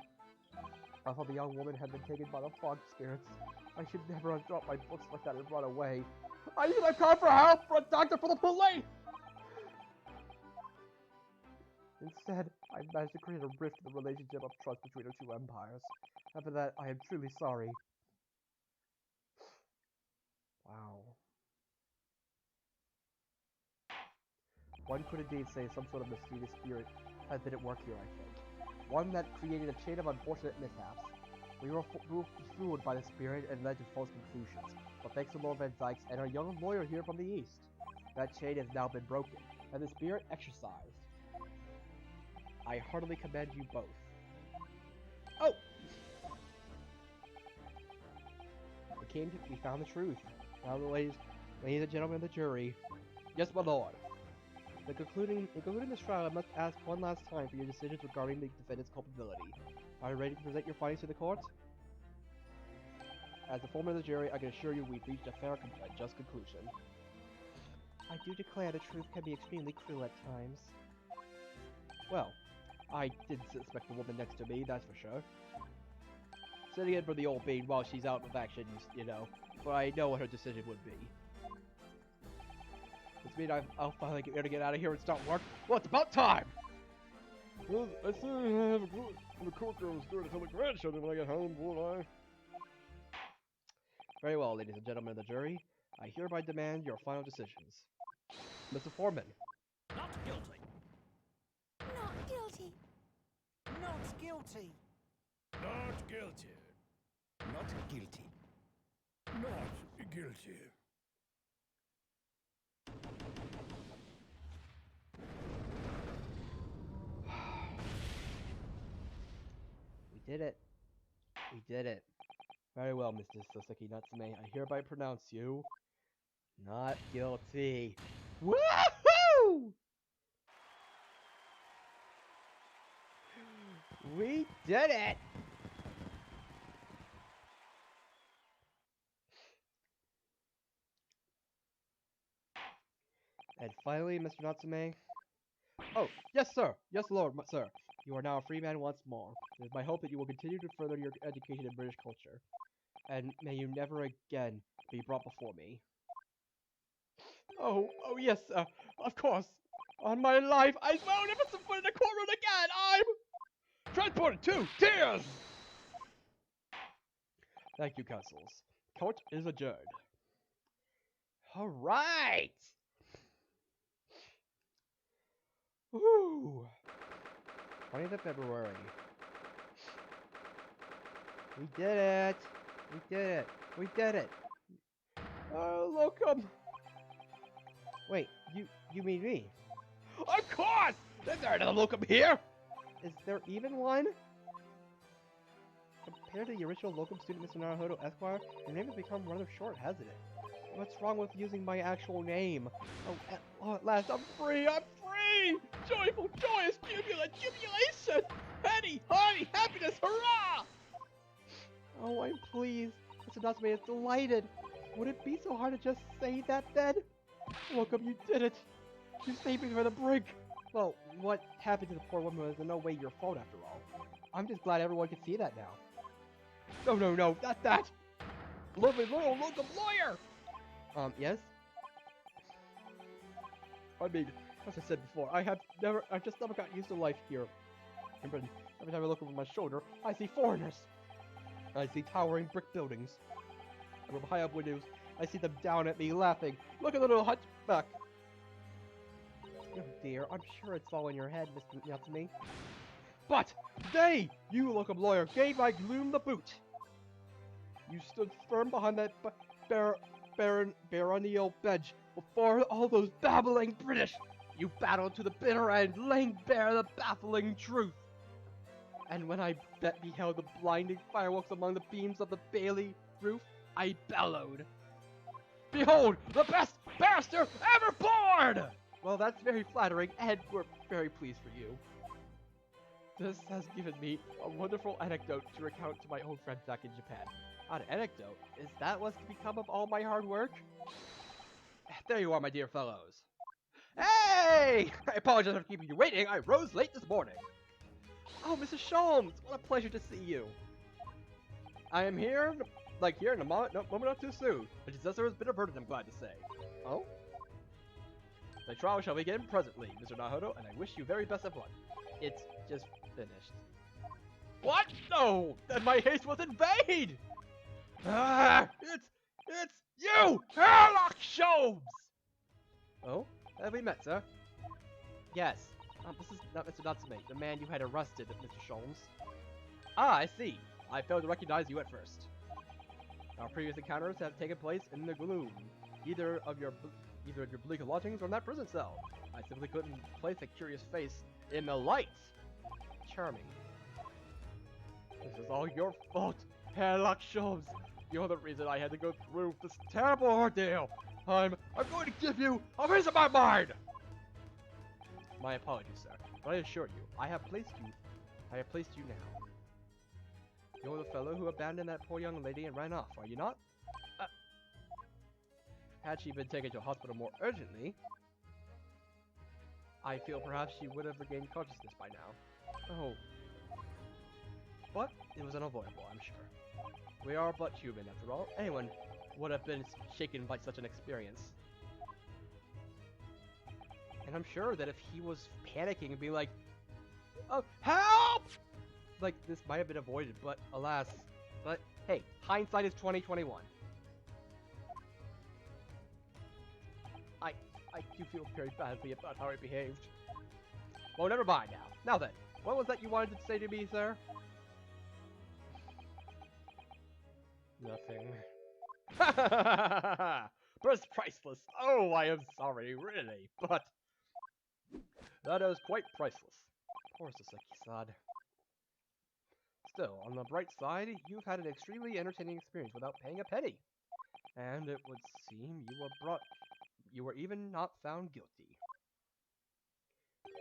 I thought the young woman had been taken by the fog spirits. I should never have dropped my books like that and run away. I need a car for help, for a doctor, for the police! Instead, I managed to create a rift in the relationship of trust between our two empires. After that, I am truly sorry. Wow. One could indeed say some sort of mysterious spirit has been at work here, I think. One that created a chain of unfortunate mishaps. We were fooled by the spirit and led to false conclusions. But thanks to Lord Van Dykes and our young lawyer here from the east, that chain has now been broken, and the spirit exorcised. I heartily commend you both. Oh! We found the truth. Now, ladies and gentlemen of the jury. Yes, my lord. In concluding this trial, I must ask one last time for your decisions regarding the defendant's culpability. Are you ready to present your findings to the court? As the foreman of the jury, I can assure you we've reached a fair and just conclusion. I do declare the truth can be extremely cruel at times. Well, I didn't suspect the woman next to me, that's for sure. sitting in for the old bean while she's out of action, you know. But I know what her decision would be. This means I'll finally get to get out of here and start work. Well, it's about time! Well, I certainly have a clue from the courtroom story to tell the grandchildren when I get home, won't I? Very well, ladies and gentlemen of the jury. I hereby demand your final decisions. Mr. Foreman. Not guilty. Not guilty. Not guilty. Not guilty. Not guilty. Not guilty. We did it. We did it. Very well, Mr. Soseki Natsume. I hereby pronounce you not guilty. Woohoo! We did it! And finally, Mr. Natsume. Oh, yes, sir. Yes, Lord, sir. You are now a free man once more. It is my hope that you will continue to further your education in British culture. And may you never again be brought before me. Oh, yes, sir. Of course. On my life, I swear I'll never set foot in the courtroom again. I'm transported to tears. Thank you, counsels. Court is adjourned. All right. Woo! 20th of February. We did it! We did it! We did it! Locum! Wait, you mean me? Of course! There's another locum here! Is there even one? Compared to the original locum student, Mr. Naruhodo Esquire, your name has become rather short, hasn't it? What's wrong with using my actual name? At last, I'm free! I'm free! Joyful, joyous, jubilation! Henny, honey, happiness, hurrah! Oh, I'm pleased. Mr. Natsume is delighted. Would it be so hard to just say that then? Welcome, you did it! You saved me from the brink! Well, what happened to the poor woman was in no way your fault after all. I'm just glad everyone can see that now. No, not that! Lovely little locum lawyer! Yes? I mean, as I said before, I've just never got used to life here in Britain. Every time I look over my shoulder, I see foreigners. I see towering brick buildings. And from high up windows, I see them down at me laughing. Look at the little hunchback. Oh dear, I'm sure it's all in your head, Mr. Natsume. But today, you locum lawyer gave my gloom the boot. You stood firm behind that baronial bench before all those babbling British. You battled to the bitter end, laying bare the baffling truth. And when I beheld the blinding fireworks among the beams of the Bailey roof, I bellowed, "Behold, the best barrister ever born!" Well, that's very flattering, and we're very pleased for you. This has given me a wonderful anecdote to recount to my old friend back in Japan. An anecdote? Is that what's to become of all my hard work? There you are, my dear fellows. Hey! I apologize for keeping you waiting. I rose late this morning. Oh, Mrs. Sholmes, what a pleasure to see you. I am here in a moment not too soon. The successor has been averted, I'm glad to say. Oh? The trial shall begin presently, Mr. Naruhodo, and I wish you very best of luck. It's just finished. What? No! Then my haste was in vain! Ah! It's you! Sherlock Sholmes! Oh? Have we met, sir? Yes. This is not Mr. Natsume, the man you had arrested, Mr. Sholmes. Ah, I see. I failed to recognize you at first. Our previous encounters have taken place in the gloom, either of your bleak lodgings or in that prison cell. I simply couldn't place a curious face in the light. Charming. This is all your fault, Sherlock Sholmes. You're the reason I had to go through this terrible ordeal. I'm going to give you a piece of my mind. My apologies, sir, but I assure you, I have placed you now. You're the fellow who abandoned that poor young lady and ran off, are you not? Had she been taken to a hospital more urgently, I feel perhaps she would have regained consciousness by now. Oh. But it was unavoidable, I'm sure. We are but human, after all. Anyone would have been shaken by such an experience. And I'm sure that if he was panicking and being like, "Oh, help!" like, this might have been avoided, but alas. But hey, hindsight is 2021. I do feel very badly about how I behaved. Well, never mind now. Now then, what was that you wanted to say to me, sir? Nothing. But it's priceless. Oh, I am sorry, really, but that is quite priceless. Poor Saseki-san. Still, on the bright side, you've had an extremely entertaining experience without paying a penny. And it would seem you were even not found guilty.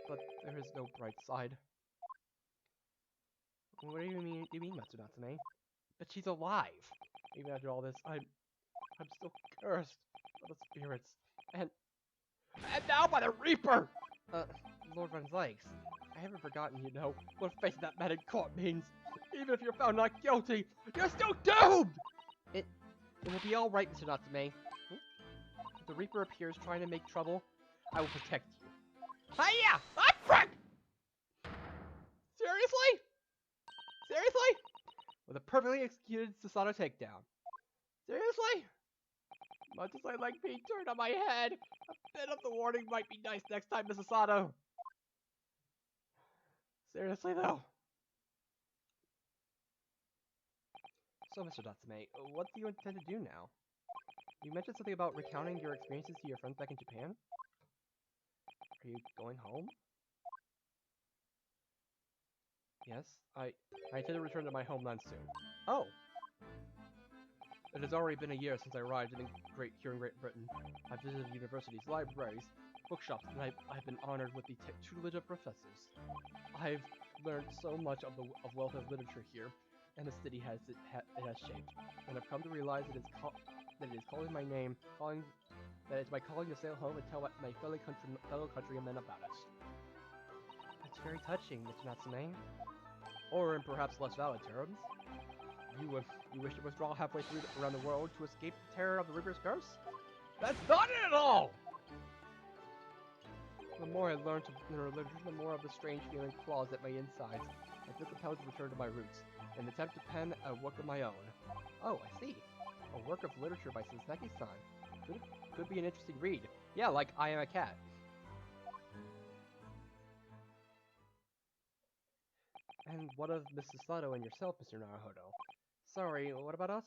But there is no bright side. What do you mean, Matsunatsume? But she's alive! Even after all this, I'm still cursed by the spirits. And now by the Reaper! Lord Van Zykes, I haven't forgotten, you know, what facing that man in court means. Even if you're found not guilty, you're still doomed! It will be alright, Mr. Natsume. If the Reaper appears trying to make trouble, I will protect you. Hiya! Ah, frick! Seriously? Seriously? With a perfectly executed Susato takedown. Seriously? Much as I like being turned on my head, a bit of the warning might be nice next time, Mrs. Sato. Seriously, though. So, Mr. Natsume, what do you intend to do now? You mentioned something about recounting your experiences to your friends back in Japan? Are you going home? Yes, I intend to return to my homeland soon. Oh! It has already been a year since I arrived here in Great Britain. I've visited universities, libraries, bookshops, and I've been honored with the tutelage of professors. I've learned so much of wealth of literature here, and the city it has shaped. And I've come to realize that it is calling my name, that it's my calling to sail home and tell my fellow countrymen about it. That's very touching, Mr. Natsume. Or in perhaps less valid terms, you wish to withdraw halfway around the world to escape the terror of the Reaper's curse? That's not it at all! The more I learn to learn literature, the more of the strange feeling claws at my insides. I feel compelled to return to my roots, and attempt to pen a work of my own. Oh, I see. A work of literature by Saseki-san. Could be an interesting read. Yeah, like I Am a Cat. And what of Mrs. Sato and yourself, Mr. Naruhodo? Sorry, what about us?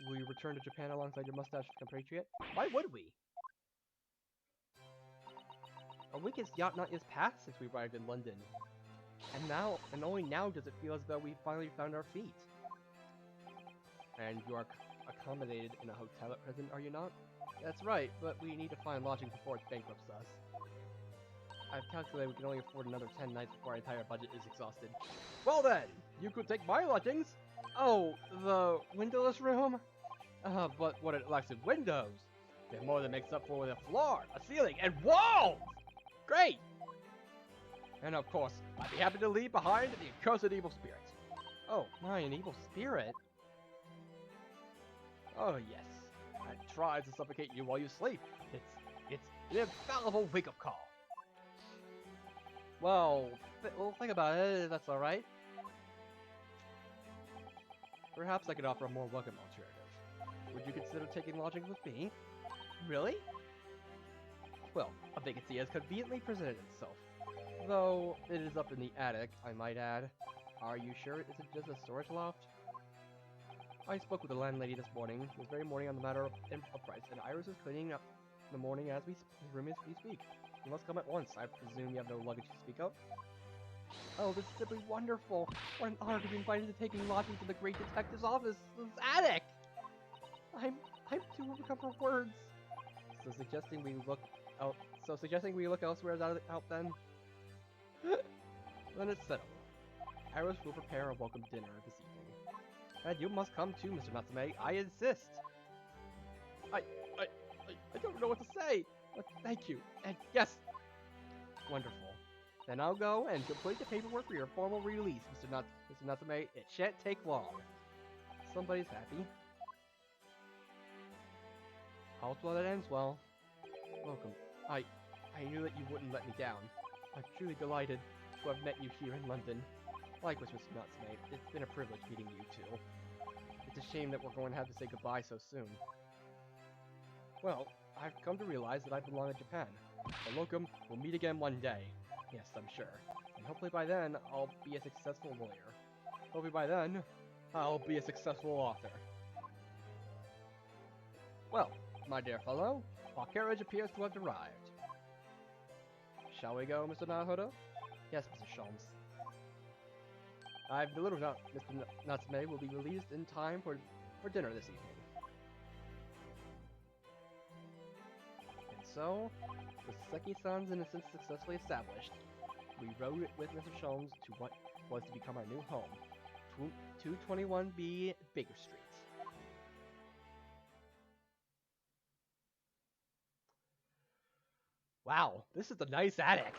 Will you return to Japan alongside your mustached compatriot? Why would we? A week is not yet past since we arrived in London. And only now does it feel as though we finally found our feet. And you are accommodated in a hotel at present, are you not? That's right, but we need to find lodging before it bankrupts us. I've calculated we can only afford another 10 nights before our entire budget is exhausted. Well then, you could take my lodgings! Oh, the windowless room? But what it lacks in windows, it more than makes up for with a floor, a ceiling, and walls! Great! And of course, I'd be happy to leave behind the accursed evil spirit. Oh, my, an evil spirit? Oh yes, that tries to suffocate you while you sleep. It's an infallible wake-up call. Well, think about it, if that's alright. Perhaps I could offer a more welcome alternative. Would you consider taking lodgings with me? Really? Well, a vacancy has conveniently presented itself. Though, it is up in the attic, I might add. Are you sure it isn't just a storage loft? I spoke with the landlady this very morning on the matter of price, and Iris is cleaning up in the morning his room as we speak. You must come at once. I presume you have no luggage to speak of? Oh, this is simply wonderful! What an honor to be invited to taking lodgings in the great detective's office! This attic! I'm too overcome for words. So suggesting we look elsewhere is out then? Then it's settled. Iris will prepare a welcome dinner this evening. And you must come too, Mr. Natsume. I insist. I don't know what to say. But thank you. And yes, wonderful. Then I'll go and complete the paperwork for your formal release, Mr. Natsume. It shan't take long. Somebody's happy. All's well that ends well. Welcome. I knew that you wouldn't let me down. I'm truly delighted to have met you here in London. Likewise, Mr. Natsume. It's been a privilege meeting you two. It's a shame that we're going to have to say goodbye so soon. Well, I've come to realize that I belong in Japan. But Locum, we'll meet again one day. Yes, I'm sure. And hopefully by then, I'll be a successful lawyer. Hopefully by then, I'll be a successful author. Well, my dear fellow, our carriage appears to have arrived. Shall we go, Mr. Naruhodo? Yes, Mr. Sholmes. I've delivered out. Mr. Natsume will be released in time for dinner this evening. And so, with Seki-san's innocence successfully established, we rode with Mr. Sholmes to what was to become our new home, 221B Baker Street. Wow, this is a nice attic.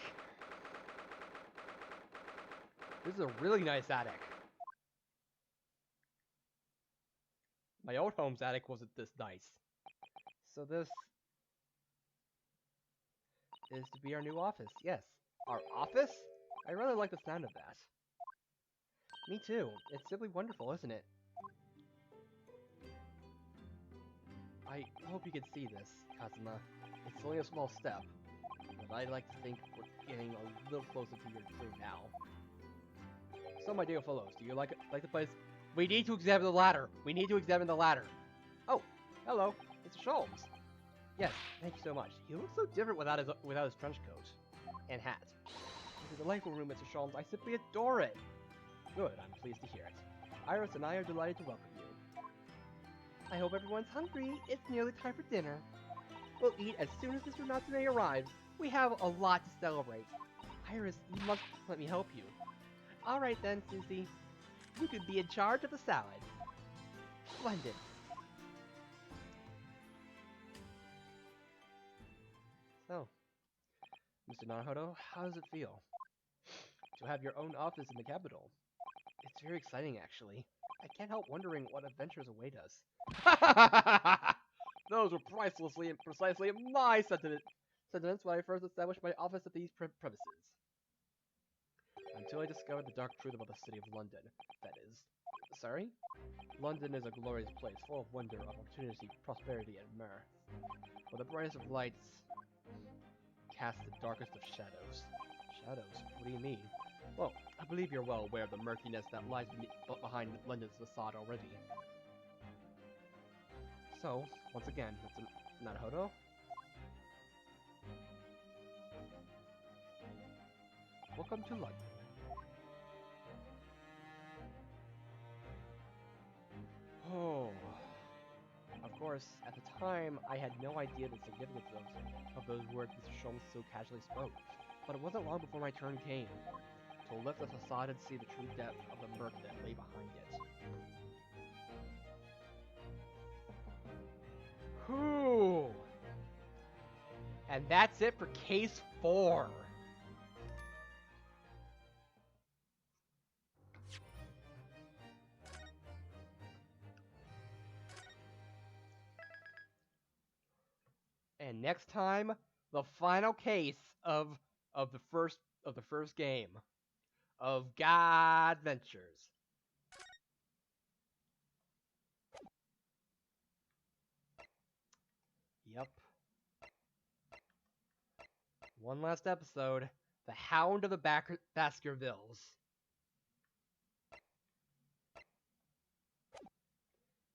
This is a really nice attic. My old home's attic wasn't this nice. So this is to be our new office. Yes, our office? I really like the sound of that. Me too. It's simply wonderful, isn't it? I hope you can see this, Kazuma. It's only a small step, but I'd like to think we're getting a little closer to your dream now. So, my dear fellows, do you like the place? We need to examine the ladder. We need to examine the ladder. Oh, hello, Mr. Sholmes. Yes, thank you so much. He looks so different without his trench coat and hat. This is a delightful room, Mr. Sholmes. I simply adore it. Good, I'm pleased to hear it. Iris and I are delighted to welcome you. I hope everyone's hungry. It's nearly time for dinner. We'll eat as soon as Mr. Natsume arrives. We have a lot to celebrate. Iris, you must let me help you. Alright then, Susie. You could be in charge of the salad. Splendid. So, Mr. Naruhodo, how does it feel to have your own office in the capital? It's very exciting, actually. I can't help wondering what adventures await us. Those were pricelessly and precisely my sentiments when I first established my office at these premises. Until I discovered the dark truth about the city of London, that is. Sorry? London is a glorious place, full of wonder, opportunity, prosperity, and mirth. But the brightest of lights cast the darkest of shadows. Shadows? What do you mean? Well, I believe you're well aware of the murkiness that lies behind London's facade already. So, once again, Mr. Naruhodo? Welcome to London. Oh. Of course, at the time, I had no idea the significance of those words Mr. Sholmes so casually spoke. But it wasn't long before my turn came to lift the facade and see the true depth of the murk that lay behind it. Whew! And that's it for Case 4. And next time, the final case of the first game of God Ventures. Yep. One last episode. The Hound of the Baskervilles.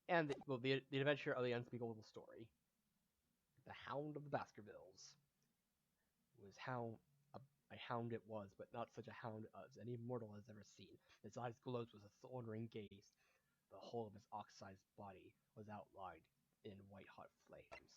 And the adventure of the unspeakable story. The Hound of the Baskervilles was how a hound it was, but not such a hound as any mortal has ever seen. His eyes glowed with a thundering gaze. The whole of his ox-sized body was outlined in white-hot flames.